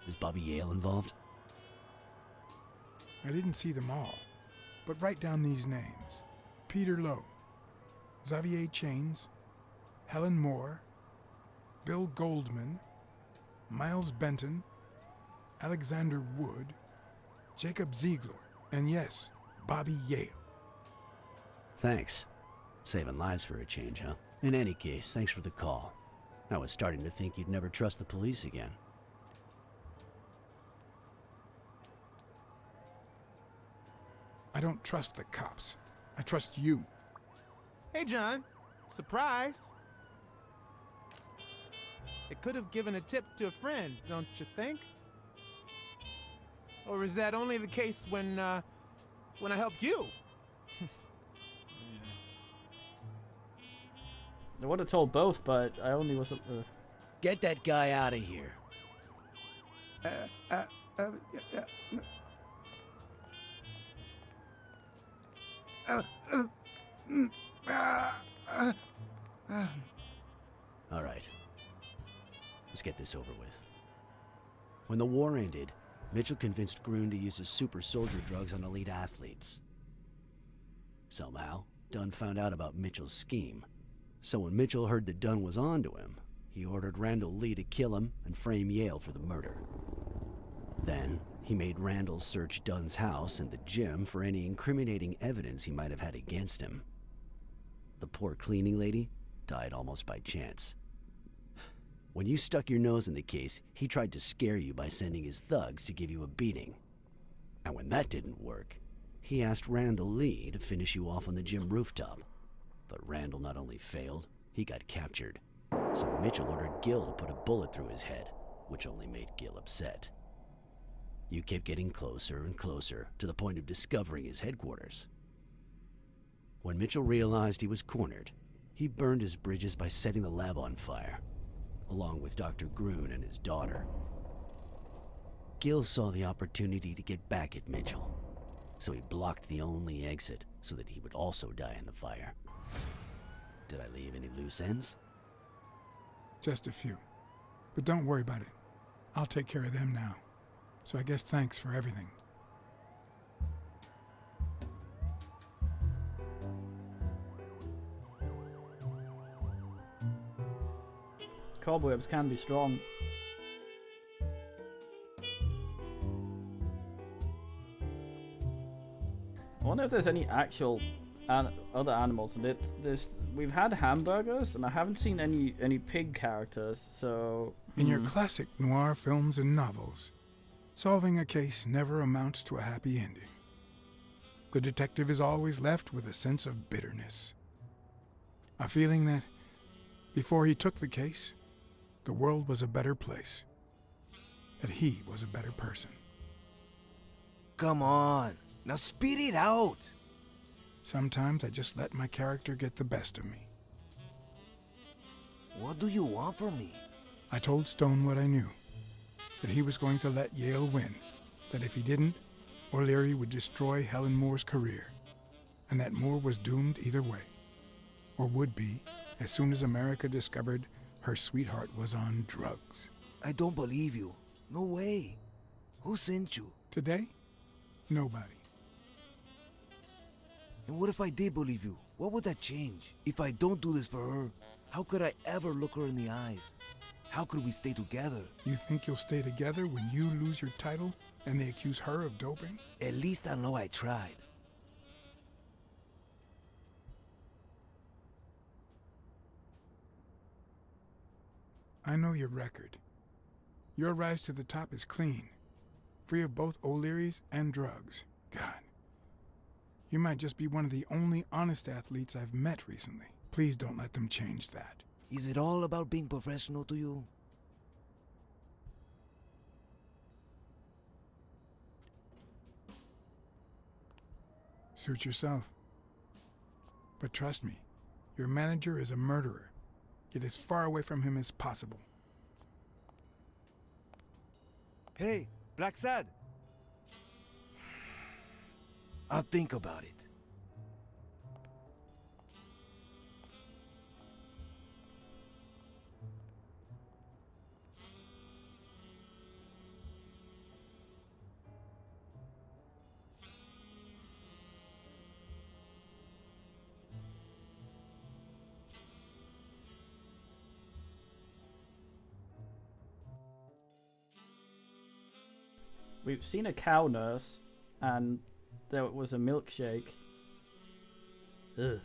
Is Bobby Yale involved? I didn't see them all, but write down these names. Peter Lowe, Xavier Chains, Helen Moore, Bill Goldman, Miles Benton, Alexander Wood, Jacob Ziegler, and yes, Bobby Yale. Thanks. Saving lives for a change, huh? In any case, thanks for the call. I was starting to think you'd never trust the police again. I don't trust the cops. I trust you. Hey, John. Surprise. It could have given a tip to a friend, don't you think? Or is that only the case when I helped you? I would have told both, but I only was. Get that guy out of here. All right. Let's get this over with. When the war ended, Mitchell convinced Grun to use his super soldier drugs on elite athletes. Somehow, Dunn found out about Mitchell's scheme. So when Mitchell heard that Dunn was onto him, he ordered Randall Lee to kill him and frame Yale for the murder. Then, he made Randall search Dunn's house and the gym for any incriminating evidence he might have had against him. The poor cleaning lady died almost by chance. When you stuck your nose in the case, he tried to scare you by sending his thugs to give you a beating. And when that didn't work, he asked Randall Lee to finish you off on the gym rooftop. But Randall not only failed, he got captured. So Mitchell ordered Gil to put a bullet through his head, which only made Gil upset. You kept getting closer and closer to the point of discovering his headquarters. When Mitchell realized he was cornered, he burned his bridges by setting the lab on fire, along with Dr. Grun and his daughter. Gil saw the opportunity to get back at Mitchell, so he blocked the only exit so that he would also die in the fire. Did I leave any loose ends? Just a few. But don't worry about it. I'll take care of them now. So I guess thanks for everything. Cobwebs can be strong. I wonder if there's any actual other animals in it. We've had hamburgers, and I haven't seen any pig characters. So in your classic noir films and novels, solving a case never amounts to a happy ending. The detective is always left with a sense of bitterness, a feeling that before he took the case, the world was a better place, that he was a better person. Come on, now speed it out. Sometimes I just let my character get the best of me. What do you want from me? I told Stone what I knew, that he was going to let Yale win, that if he didn't, O'Leary would destroy Helen Moore's career, and that Moore was doomed either way, or would be as soon as America discovered her sweetheart was on drugs. I don't believe you. No way. Who sent you? Today? Nobody. And what if I did believe you? What would that change? If I don't do this for her, how could I ever look her in the eyes? How could we stay together? You think you'll stay together when you lose your title and they accuse her of doping? At least I know I tried. I know your record. Your rise to the top is clean, free of both O'Leary's and drugs. God. You might just be one of the only honest athletes I've met recently. Please don't let them change that. Is it all about being professional to you? Suit yourself. But trust me, your manager is a murderer. Get as far away from him as possible. Hey, Blacksad. I'll think about it. We've seen a cow nurse, and there was a milkshake. Ugh.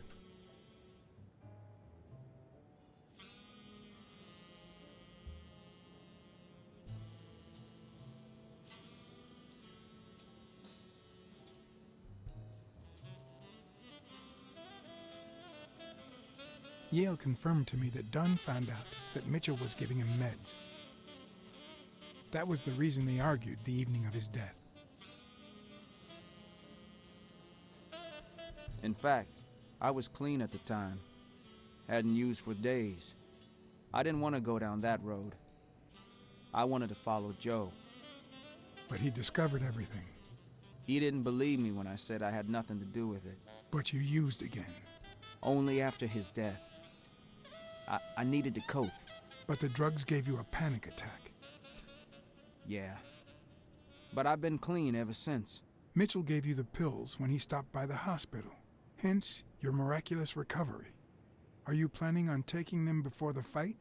Yale confirmed to me that Dunn found out that Mitchell was giving him meds. That was the reason they argued the evening of his death. In fact, I was clean at the time. hadn't used for days. I didn't want to go down that road. I wanted to follow Joe. But he discovered everything. He didn't believe me when I said I had nothing to do with it. But you used again. Only after his death. I needed to cope. But the drugs gave you a panic attack. Yeah. But I've been clean ever since. Mitchell gave you the pills when he stopped by the hospital. Hence, your miraculous recovery. Are you planning on taking them before the fight?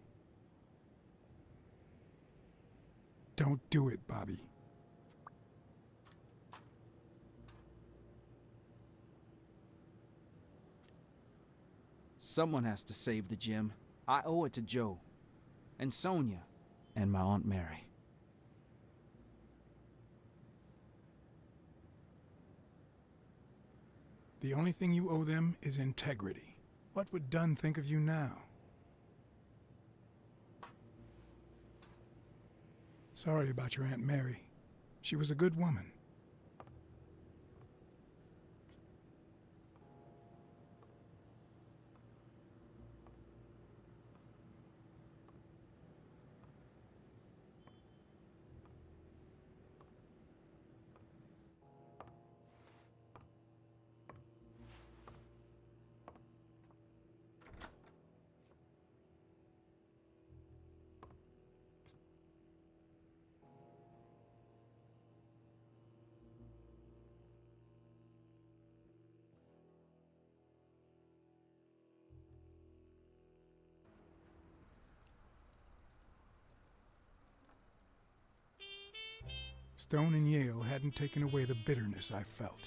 Don't do it, Bobby. Someone has to save the gym. I owe it to Joe. And Sonia. And my Aunt Mary. The only thing you owe them is integrity. What would Dunn think of you now? Sorry about your Aunt Mary. She was a good woman. Stone and Yale hadn't taken away the bitterness I felt.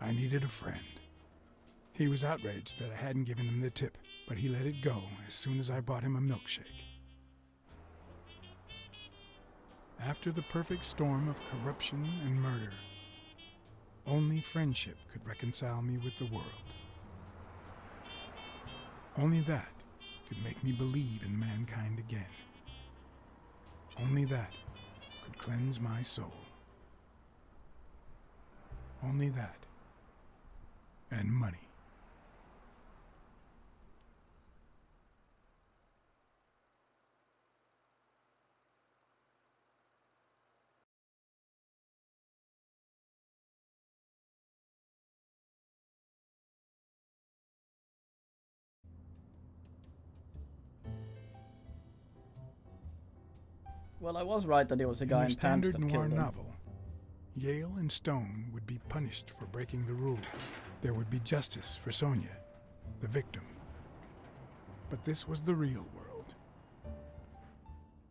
I needed a friend. He was outraged that I hadn't given him the tip, but he let it go as soon as I bought him a milkshake. After the perfect storm of corruption and murder, only friendship could reconcile me with the world. Only that could make me believe in mankind again. Only that could cleanse my soul. Only that, and money. Well, I was right that he was a guy in pants standard that noir killed him. novel, Yale and Stone would be punished for breaking the rules. There would be justice for Sonia, the victim. But this was the real world.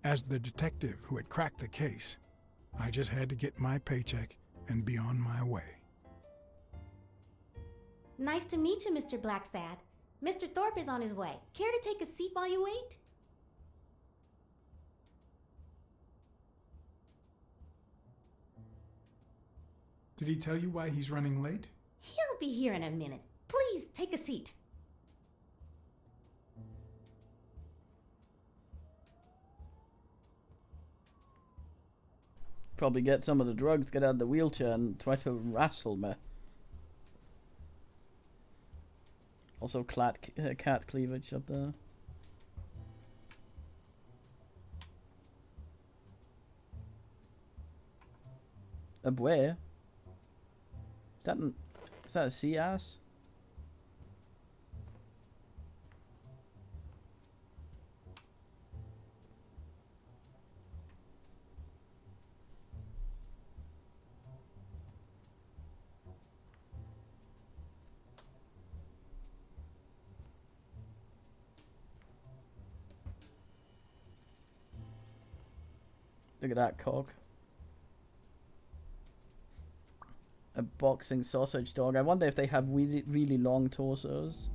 As the detective who had cracked the case, I just had to get my paycheck and be on my way. Nice to meet you, Mr. Blacksad. Mr. Thorpe is on his way. Care to take a seat while you wait? Did he tell you why he's running late? He'll be here in a minute. Please, take a seat. Probably get some of the drugs, get out of the wheelchair and try to wrestle me. Also cat cleavage up there. A where? Is that a sea ass? Look at that cock. A boxing sausage dog. I wonder if they have really, really long torsos.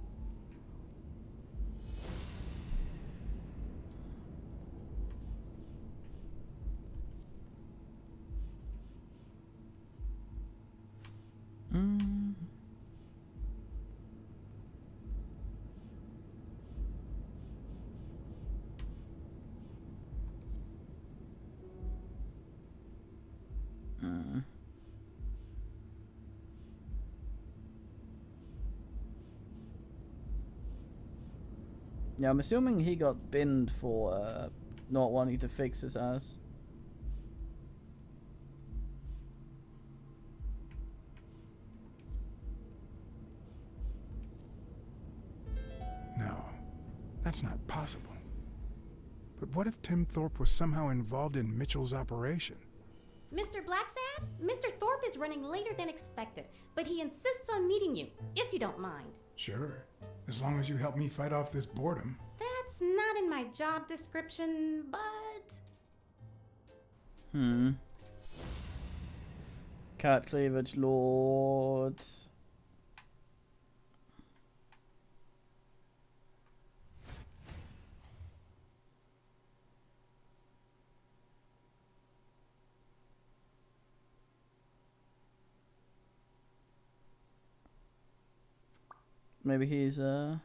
Yeah, I'm assuming he got binned for not wanting to fix his ass. No, that's not possible. But what if Tim Thorpe was somehow involved in Mitchell's operation? Mr. Blacksad, Mr. Thorpe is running later than expected, but he insists on meeting you, if you don't mind. Sure, as long as you help me fight off this boredom. That's not in my job description, but... Cat cleavage lord. Maybe he's gonna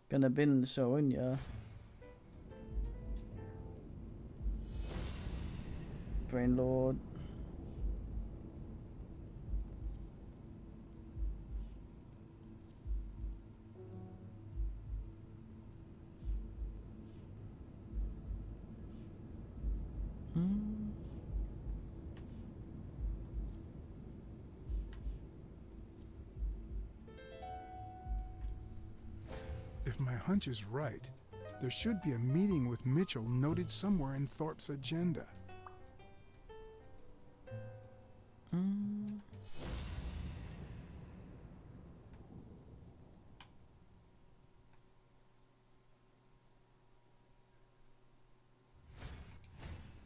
bin showing ya. Brain Lord. If my hunch is right, there should be a meeting with Mitchell noted somewhere in Thorpe's agenda.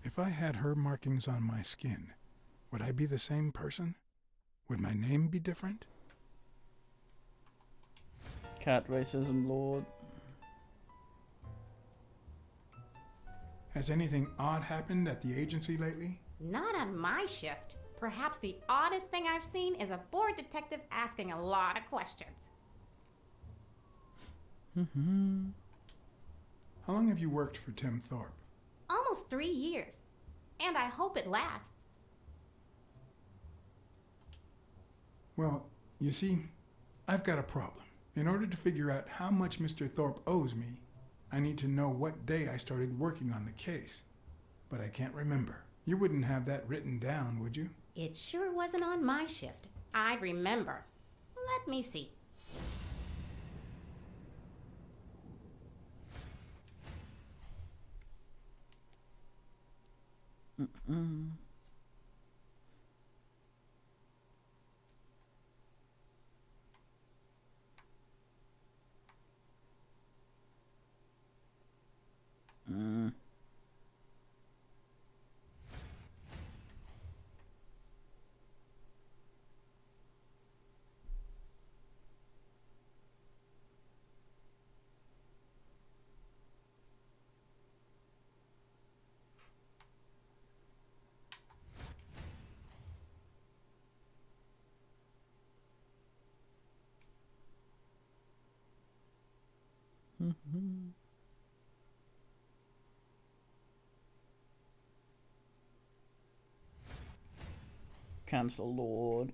If I had her markings on my skin, would I be the same person? Would my name be different? Cat racism lord. Has anything odd happened at the agency lately? Not on my shift. Perhaps the oddest thing I've seen is a bored detective asking a lot of questions. How long have you worked for Tim Thorpe? Almost 3 years. And I hope it lasts. Well, you see, I've got a problem. In order to figure out how much Mr. Thorpe owes me, I need to know what day I started working on the case. But I can't remember. You wouldn't have that written down, would you? It sure wasn't on my shift. I'd remember. Let me see. Cancel lord.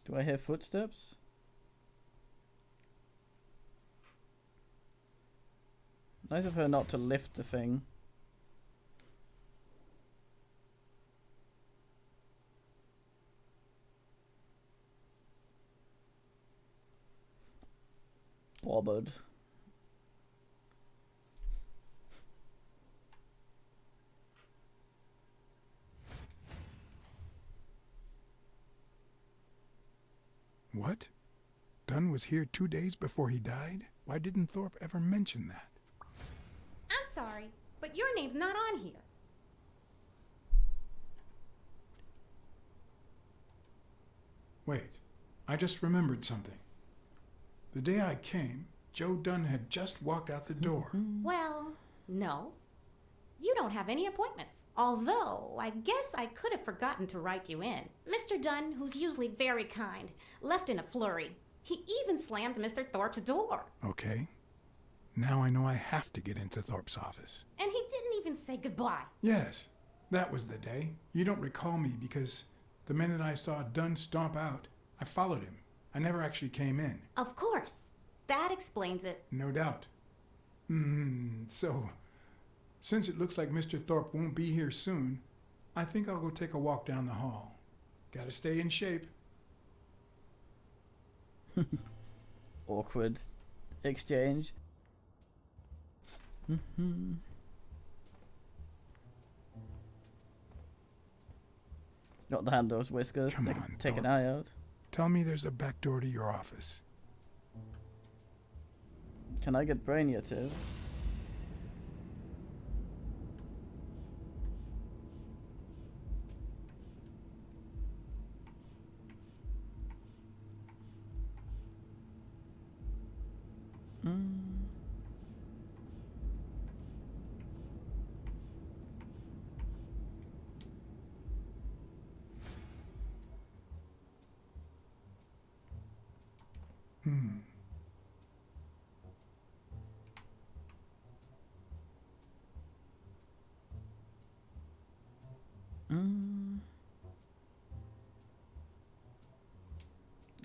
Do I hear footsteps? Nice of her not to lift the thing. Bothered. What? Dunn was here 2 days before he died? Why didn't Thorpe ever mention that? I'm sorry, but your name's not on here. Wait, I just remembered something. The day I came, Joe Dunn had just walked out the door. Well, no. You don't have any appointments. Although, I guess I could have forgotten to write you in. Mr. Dunn, who's usually very kind, left in a flurry. He even slammed Mr. Thorpe's door. Okay. Now I know I have to get into Thorpe's office. And he didn't even say goodbye. Yes, That was the day. You don't recall me because the minute I saw Dunn stomp out, I followed him. I never actually came in. Of course. That explains it. No doubt. So, since it looks like Mr. Thorpe won't be here soon, I think I'll go take a walk down the hall. Gotta stay in shape. Awkward exchange. Got the hand those whiskers. Come on, take an Thorpe. eye out. Tell me there's a back door to your office. Can I get Brainier too?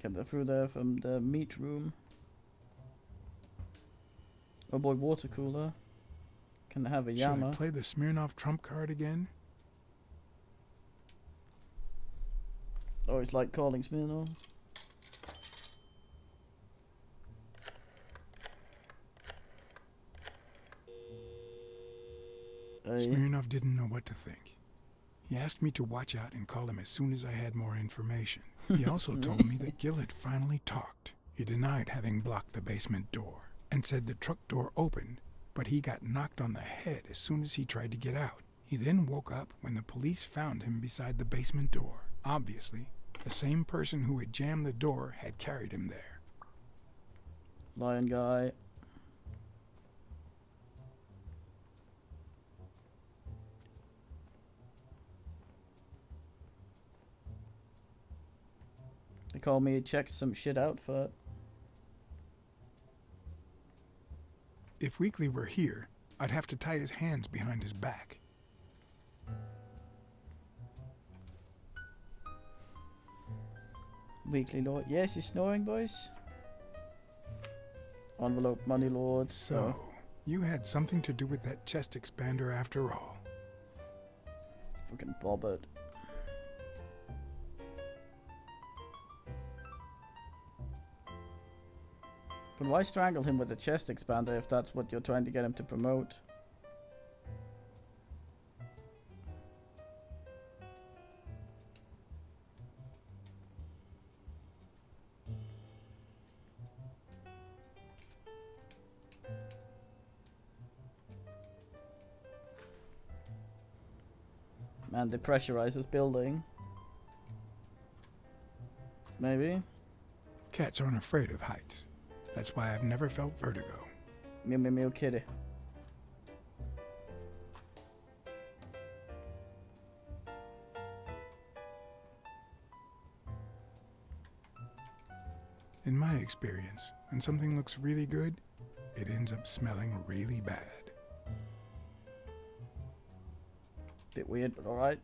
Get that through there from the meat room. Oh boy, water cooler. Can I have a Should Yama? I play the Smirnoff trump card again? Oh, it's like calling Smirnoff. Smirnoff didn't know what to think. He asked me to watch out and call him as soon as I had more information. He also told me that Gil had finally talked. He denied having blocked the basement door and said the truck door opened, but he got knocked on the head as soon as he tried to get out. He then woke up when the police found him beside the basement door. Obviously, the same person who had jammed the door had carried him there. Lion guy. They call me check some shit out for it. If Weekly were here, I'd have to tie his hands behind his back. Weekly Lord. Yes, you're snoring, boys. Envelope, money lord. So, you had something to do with that chest expander after all. Fucking bothered. But why strangle him with a chest expander if that's what you're trying to get him to promote? Man, depressurize this building. Maybe. Cats aren't afraid of heights. That's why I've never felt vertigo. Mew mew mew kitty. In my experience, when something looks really good, it ends up smelling really bad. Bit weird, but alright.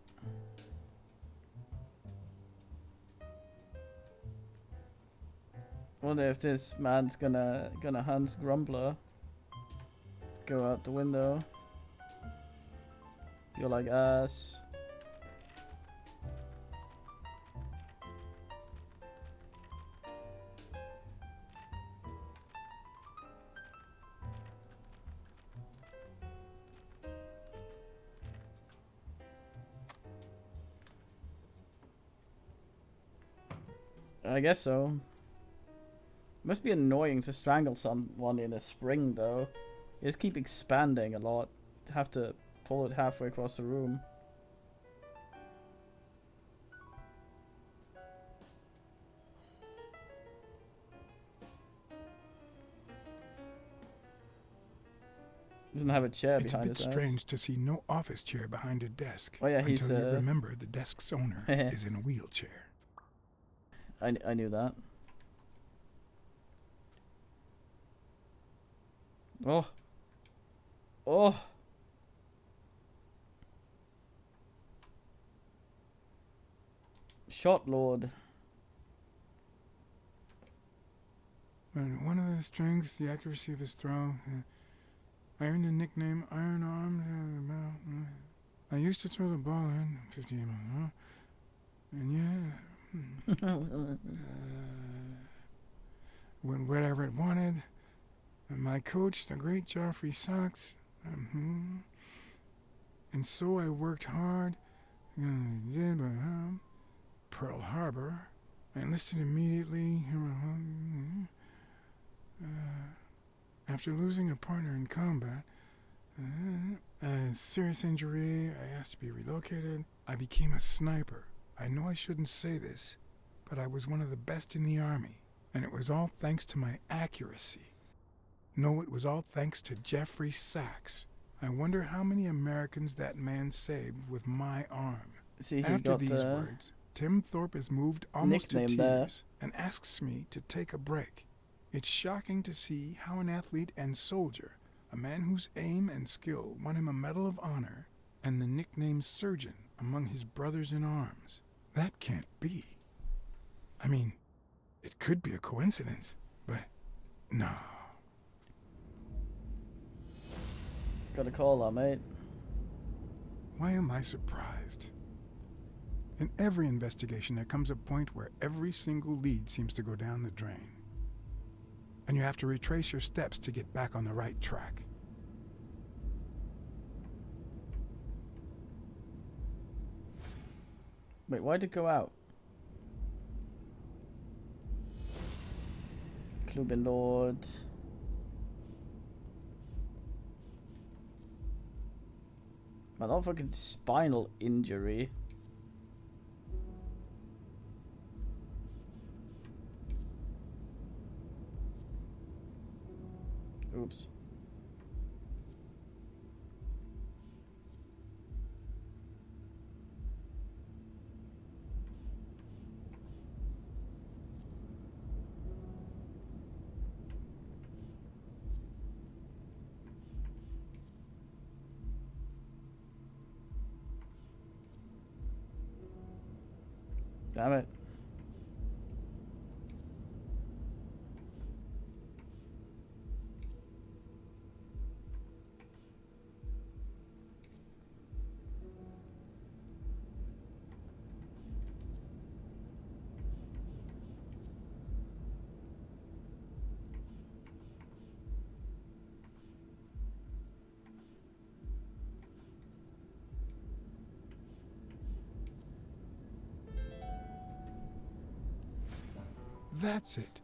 Wonder if this man's gonna Hans Grumbler go out the window. You're like ass. I guess so. Must be annoying to strangle someone in a spring, though. You just keep expanding a lot. Have to pull it halfway across the room. Doesn't have a chair It's a behind bit his ass. strange to see no office chair behind a desk. Oh yeah, he's until you remember the desk's owner is in a wheelchair. I knew that. Oh. Oh. Shot Lord. But one of the strengths, the accuracy of his throw. I earned the nickname Iron Arm. I used to throw the ball in 50 miles. And yeah, wherever it wanted. And my coach, the great Joffrey Sachs. And so I worked hard. Did Pearl Harbor. I enlisted immediately. After losing a partner in combat, a serious injury, I asked to be relocated. I became a sniper. I know I shouldn't say this, but I was one of the best in the Army, and it was all thanks to my accuracy. No, it was all thanks to Jeffrey Sachs. I wonder how many Americans that man saved with my arm. See, he After got these the words, Tim Thorpe is moved almost to nickname there. tears and asks me to take a break. It's shocking to see how an athlete and soldier, a man whose aim and skill won him a Medal of Honor and the nickname Surgeon among his brothers in arms. That can't be. I mean, it could be a coincidence, but no. Got a call on, mate. Why am I surprised? In every investigation, there comes a point where every single lead seems to go down the drain. And you have to retrace your steps to get back on the right track. Wait, why'd it go out? Clubin Lord. Man, that fucking spinal injury. Oops. Damn it. That's it.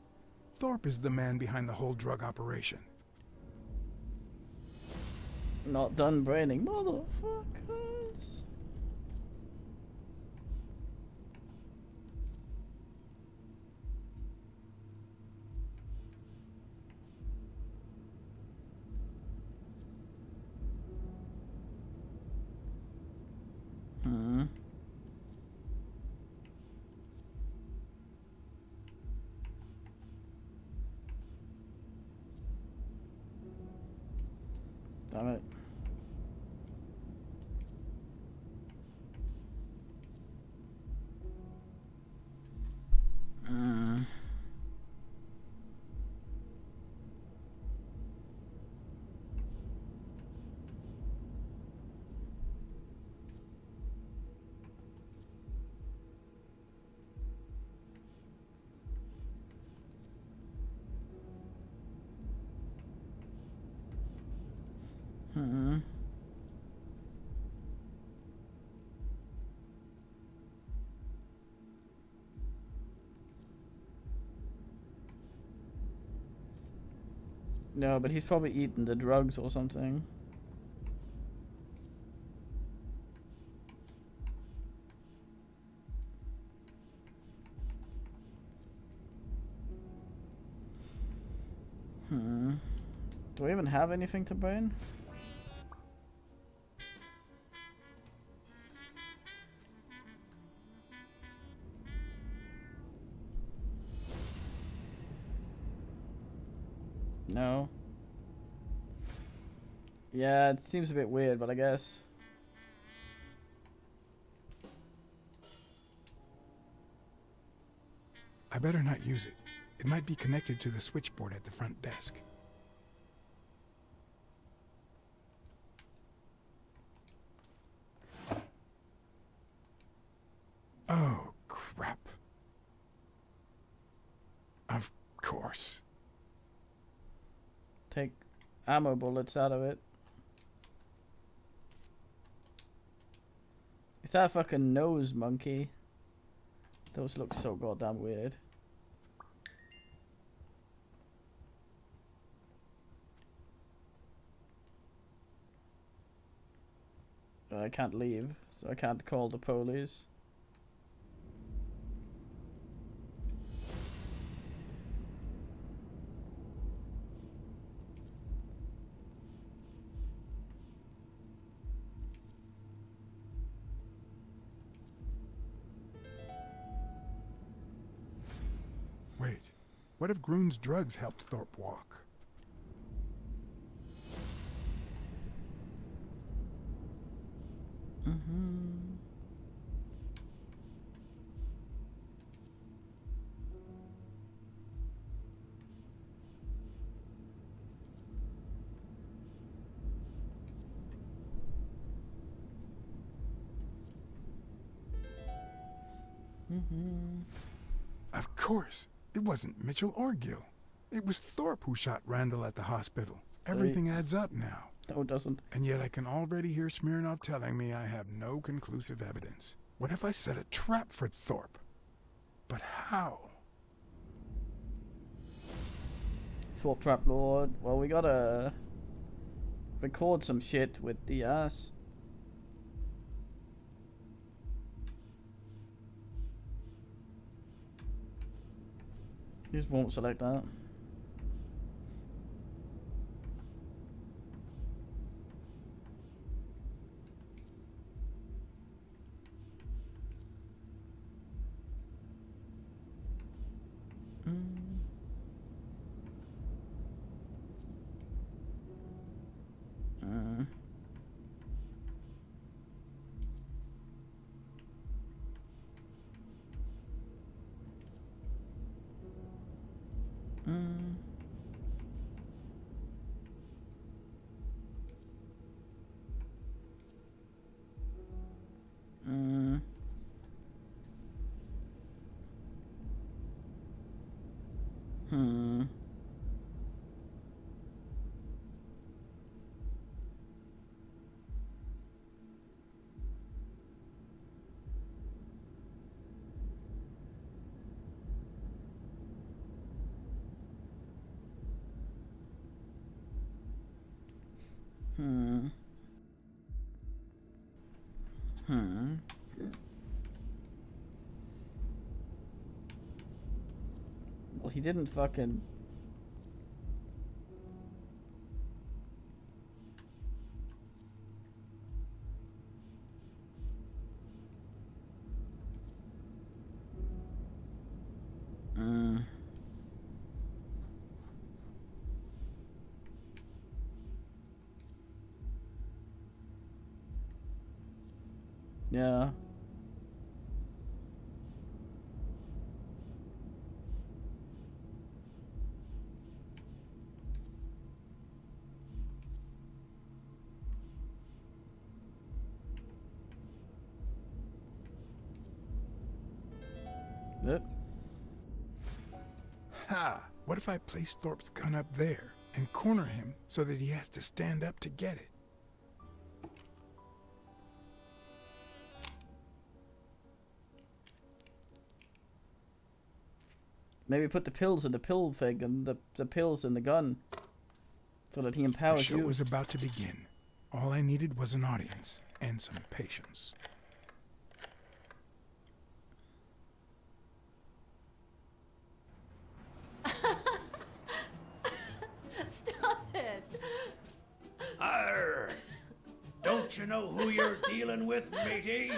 Thorpe is the man behind the whole drug operation. Not done braining, motherfuckers. Damn it. No, but he's probably eaten the drugs or something. Do we even have anything to brain? No. Yeah, it seems a bit weird, but I guess. I better not use it. It might be connected to the switchboard at the front desk. Oh, crap. Of course. Take ammo bullets out of it. Is that a fucking nose monkey? Those look so goddamn weird. I can't leave, so I can't call the police. Wait, what if Groon's drugs helped Thorpe walk? Of course, it wasn't Mitchell or Gill. It was Thorpe who shot Randall at the hospital. Everything adds up now. No, it doesn't. And yet I can already hear Smirnov telling me I have no conclusive evidence. What if I set a trap for Thorpe? But how? Thorpe Trap Lord. Well, we gotta record some shit with the ass. This won't select that. Well, he didn't fucking... Yeah. Yep. Ha! What if I place Thorpe's gun up there and corner him so that he has to stand up to get it? Maybe put the pills in the pill thing and the pills in the gun so that he The empowers show you. was about to begin. All I needed was an audience and some patience. Stop it! Arr! Don't you know who you're dealing with, matey?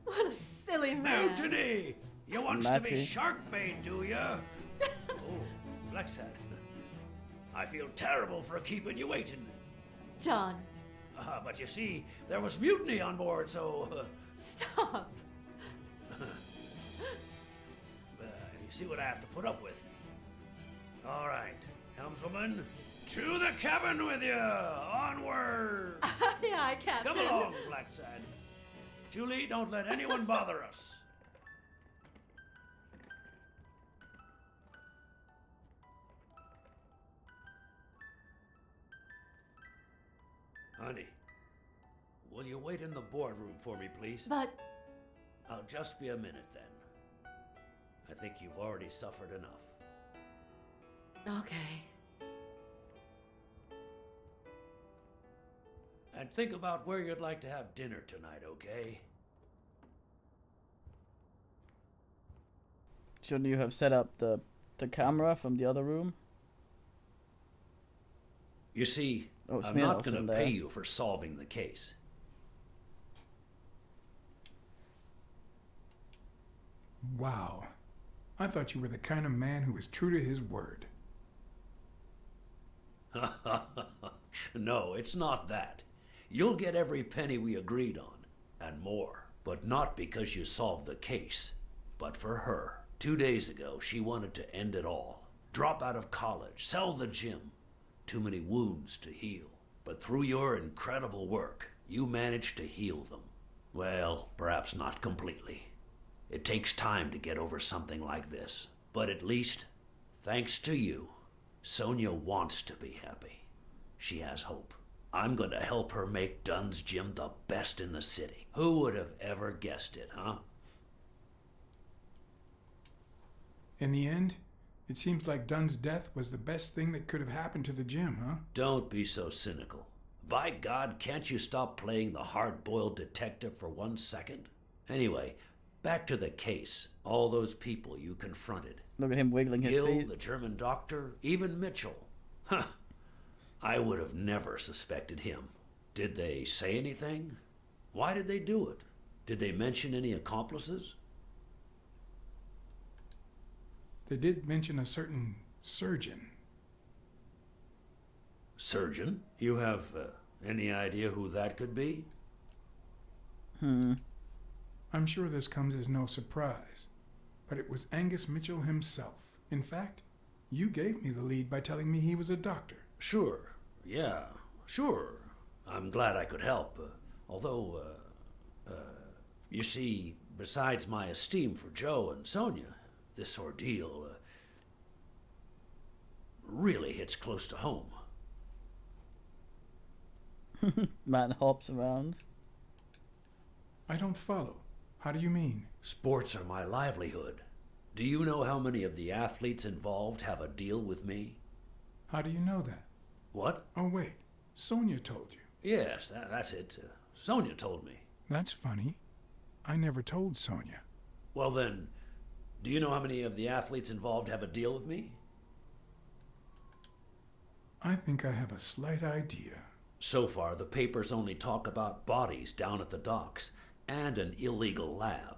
What a silly man. Mutiny! You wants to Matty. be shark bait, do ya? Oh, Blacksad. I feel terrible for keeping you waiting. John, But you see, there was mutiny on board, so... stop. You see what I have to put up with. All right, helmswoman, to the cabin with you! Onward! Aye, aye, Captain. Come along, Blacksad. Julie, don't let anyone bother us. Honey, will you wait in the boardroom for me, please? But... I'll just be a minute then. I think you've already suffered enough. Okay. And think about where you'd like to have dinner tonight, okay? Shouldn't you have set up the camera from the other room? You see, Oh, I'm not Smirnoff's going in to there. pay you for solving the case. Wow. I thought you were the kind of man who was true to his word. No, it's not that. You'll get every penny we agreed on, and more. But not because you solved the case, but for her. 2 days ago, she wanted to end it all. Drop out of college, sell the gym. Too many wounds to heal. But through your incredible work, you managed to heal them. Well, perhaps not completely. It takes time to get over something like this. But at least, thanks to you, Sonia wants to be happy. She has hope. I'm going to help her make Dunn's gym the best in the city. Who would have ever guessed it, huh? In the end, it seems like Dunn's death was the best thing that could have happened to the gym, huh? Don't be so cynical. By God, can't you stop playing the hard-boiled detective for 1 second? Anyway, back to the case. All those people you confronted. Look at him wiggling his Gil, feet. the German doctor, even Mitchell. Huh. I would have never suspected him. Did they say anything? Why did they do it? Did they mention any accomplices? They did mention a certain surgeon. Surgeon? You have any idea who that could be? I'm sure this comes as no surprise, but it was Angus Mitchell himself. In fact, you gave me the lead by telling me he was a doctor. Sure. Yeah, sure. I'm glad I could help. Although, you see, besides my esteem for Joe and Sonia, this ordeal really hits close to home. Man hops around. I don't follow. How do you mean? Sports are my livelihood. Do you know how many of the athletes involved have a deal with me? How do you know that? What? Oh, wait. Sonia told you. Yes, that's it. Sonia told me. That's funny. I never told Sonia. Well then, do you know how many of the athletes involved have a deal with me? I think I have a slight idea. So far, the papers only talk about bodies down at the docks and an illegal lab.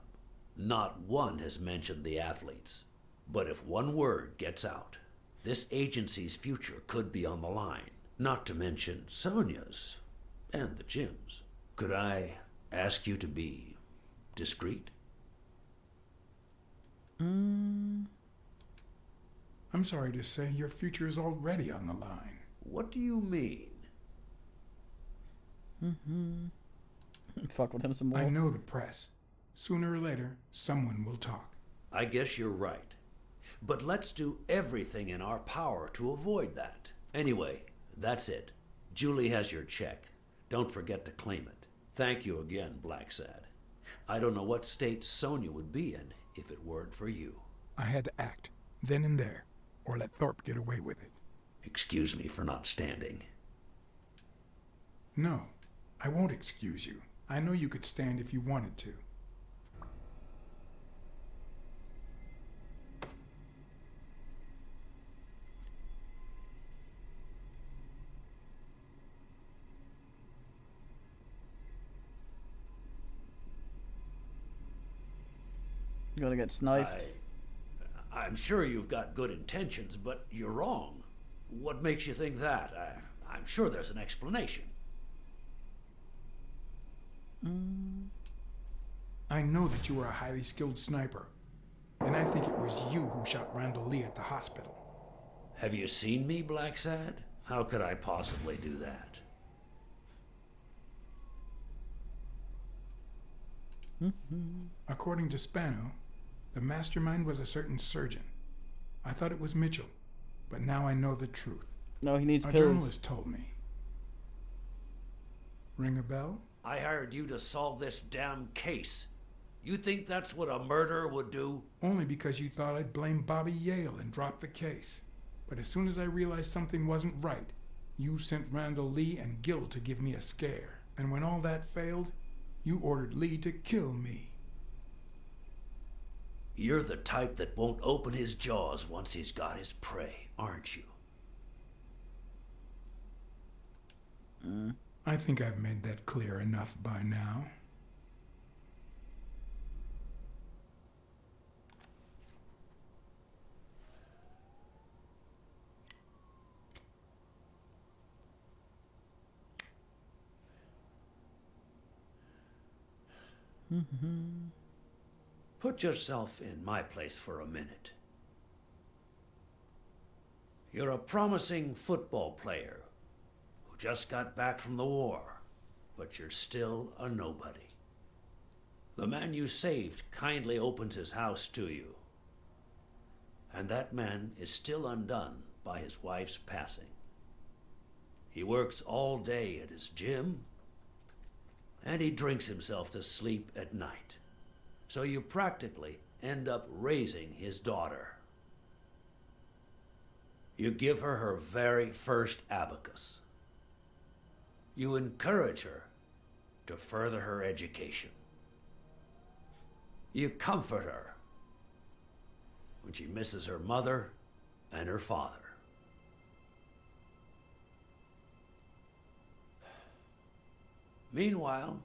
Not one has mentioned the athletes. But if one word gets out, this agency's future could be on the line. Not to mention Sonia's and the gym's. Could I ask you to be discreet? I'm sorry to say your future is already on the line. What do you mean? Fuck with him some more. I know the press. Sooner or later, someone will talk. I guess you're right. But let's do everything in our power to avoid that. Anyway, that's it. Julie has your check. Don't forget to claim it. Thank you again, Blacksad. I don't know what state Sonia would be in if it weren't for you. I had to act, then and there, or let Thorpe get away with it. Excuse me for not standing. No, I won't excuse you. I know you could stand if you wanted to. You gotta get sniped. I'm sure you've got good intentions, but you're wrong. What makes you think that? I'm sure there's an explanation. I know that you are a highly skilled sniper, and I think it was you who shot Randall Lee at the hospital. Have you seen me, Blacksad? How could I possibly do that? According to Spano, the mastermind was a certain surgeon. I thought it was Mitchell, but now I know the truth. No, he needs a pills. journalist told me. Ring a bell? I hired you to solve this damn case. You think that's what a murderer would do? Only because you thought I'd blame Bobby Yale and drop the case. But as soon as I realized something wasn't right, you sent Randall Lee and Gil to give me a scare. And when all that failed, you ordered Lee to kill me. You're the type that won't open his jaws once he's got his prey, aren't you? I think I've made that clear enough by now. Put yourself in my place for a minute. You're a promising football player who just got back from the war, but you're still a nobody. The man you saved kindly opens his house to you, and that man is still undone by his wife's passing. He works all day at his gym, and he drinks himself to sleep at night. So you practically end up raising his daughter. You give her her very first abacus. You encourage her to further her education. You comfort her when she misses her mother and her father. Meanwhile,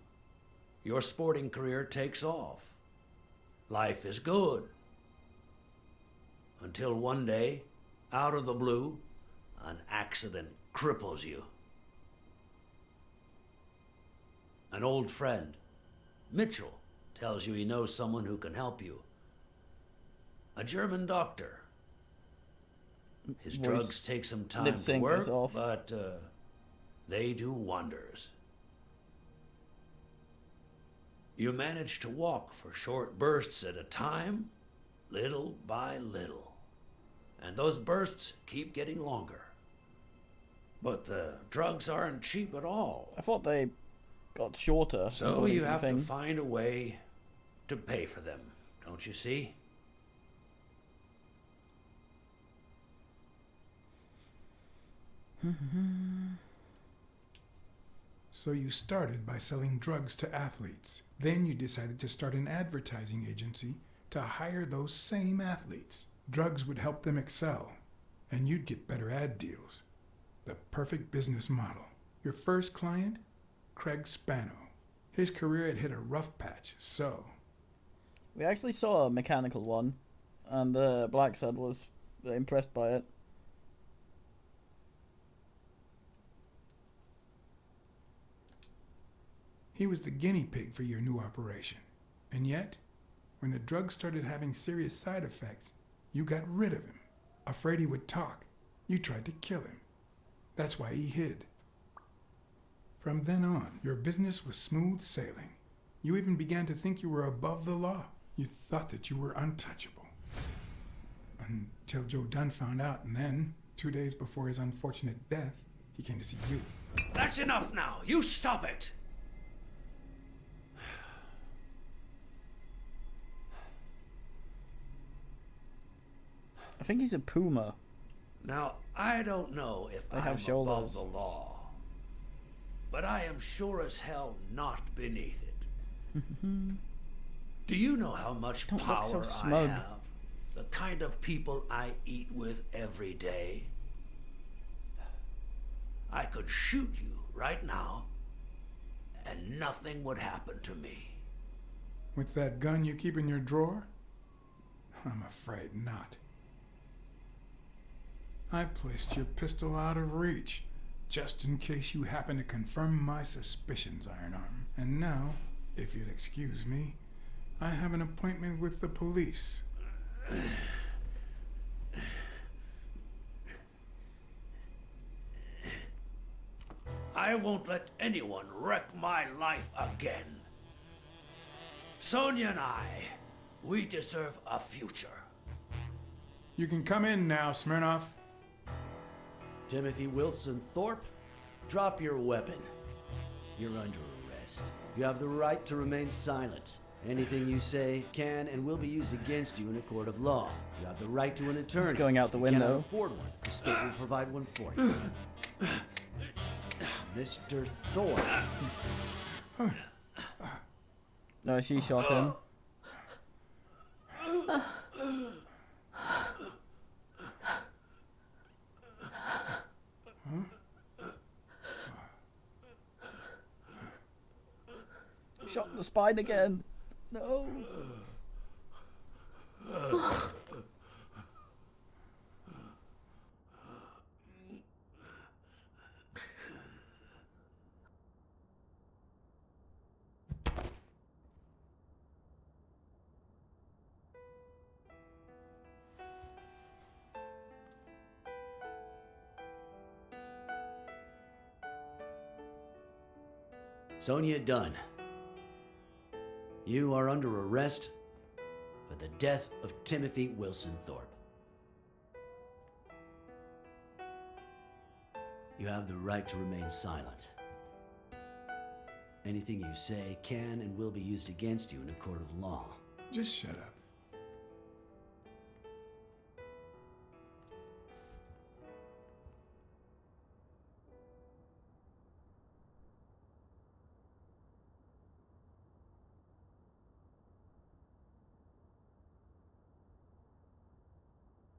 your sporting career takes off. Life is good. Until one day, out of the blue, an accident cripples you. An old friend, Mitchell, tells you he knows someone who can help you. A German doctor. His drugs take some time to work, but they do wonders. You manage to walk for short bursts at a time, little by little. And those bursts keep getting longer. But the drugs aren't cheap at all. I thought they got shorter. So you have to find a way to pay for them, don't you see? So you started by selling drugs to athletes. Then you decided to start an advertising agency to hire those same athletes. Drugs would help them excel, and you'd get better ad deals. The perfect business model. Your first client? Craig Spano. His career had hit a rough patch, so... We actually saw a mechanical one, and Blacksad was impressed by it. He was the guinea pig for your new operation. And yet, when the drug started having serious side effects, you got rid of him. Afraid he would talk, you tried to kill him. That's why he hid. From then on, your business was smooth sailing. You even began to think you were above the law. You thought that you were untouchable. Until Joe Dunn found out, and then, 2 days before his unfortunate death, he came to see you. That's enough now! You stop it! I think he's a puma. Now, I don't know if They I'm have shoulders. above the law, but I am sure as hell not beneath it. Do you know how much Don't look power so I smug. have? The kind of people I eat with every day? I could shoot you right now, and nothing would happen to me. With that gun you keep in your drawer? I'm afraid not. I placed your pistol out of reach, just in case you happen to confirm my suspicions, Ironarm. And now, if you'd excuse me, I have an appointment with the police. I won't let anyone wreck my life again. Sonia and I, we deserve a future. You can come in now, Smirnoff. Timothy Wilson Thorpe, drop your weapon. You're under arrest. You have the right to remain silent. Anything you say can and will be used against you in a court of law. You have the right to an attorney. It's going out the You window. cannot afford one. The state will provide one for you. Mr. Thorpe. No, she shot him. Shot in the spine again. No. Sonia Dunn. You are under arrest for the death of Timothy Wilson Thorpe. You have the right to remain silent. Anything you say can and will be used against you in a court of law. Just shut up.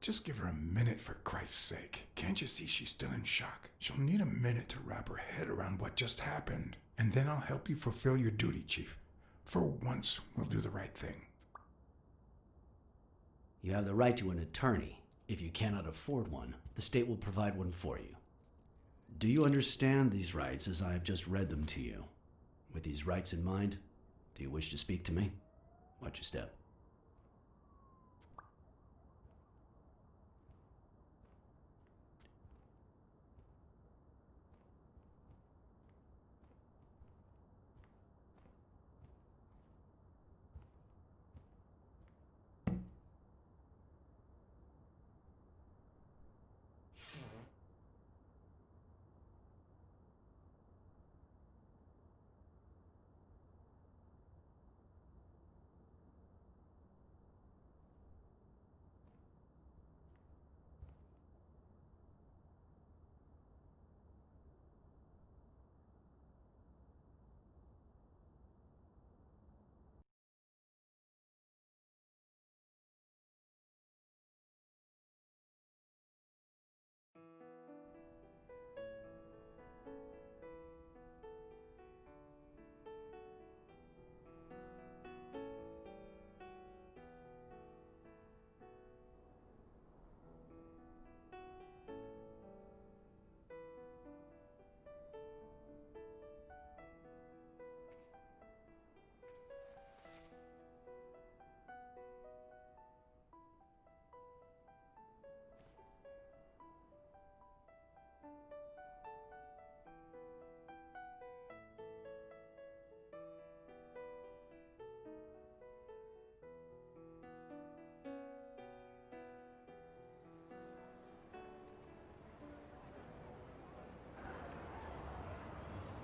Just give her a minute, for Christ's sake. Can't you see she's still in shock? She'll need a minute to wrap her head around what just happened. And then I'll help you fulfill your duty, Chief. For once, we'll do the right thing. You have the right to an attorney. If you cannot afford one, the state will provide one for you. Do you understand these rights as I have just read them to you? With these rights in mind, do you wish to speak to me? Watch your step.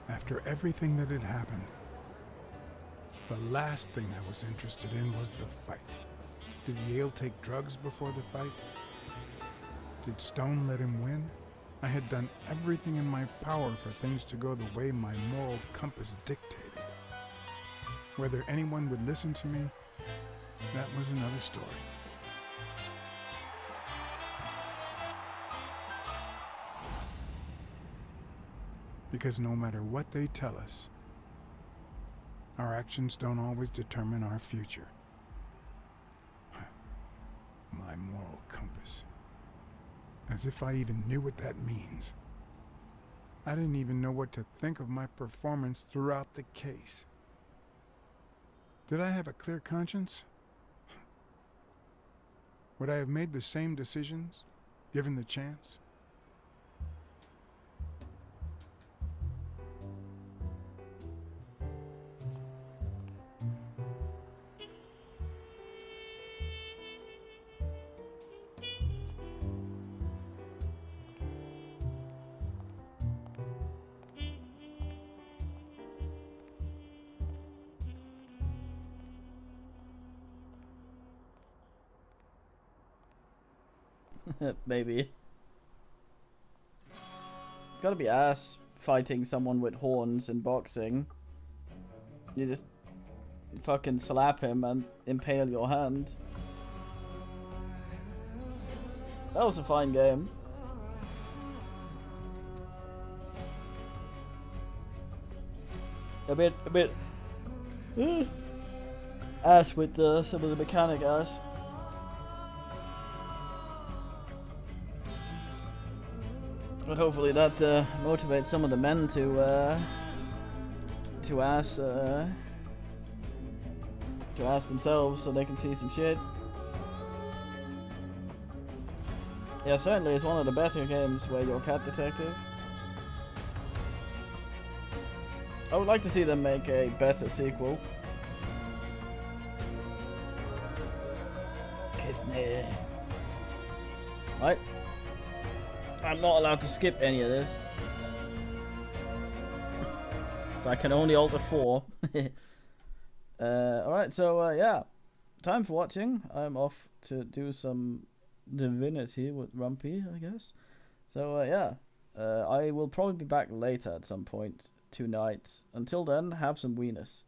After everything that had happened, the last thing I was interested in was the fight. Did Yale take drugs before the fight? Did Stone let him win? I had done everything in my power for things to go the way my moral compass dictated. Whether anyone would listen to me, that was another story. Because no matter what they tell us, our actions don't always determine our future. My moral compass. As if I even knew what that means. I didn't even know what to think of my performance throughout the case. Did I have a clear conscience? Would I have made the same decisions, given the chance? Maybe. It's gotta be ass fighting someone with horns in boxing. You just fucking slap him and impale your hand. That was a fine game. A bit ass with some of the mechanic ass. But hopefully that motivates some of the men to ask themselves so they can see some shit. Yeah, certainly it's one of the better games where you're a cat detective. I would like to see them make a better sequel. Right. I'm not allowed to skip any of this. So I can only alter 4. Alright, so yeah. Time for watching. I'm off to do some Divinity with Rumpy, I guess. So yeah. I will probably be back later at some point tonight. Until then, have some weenus.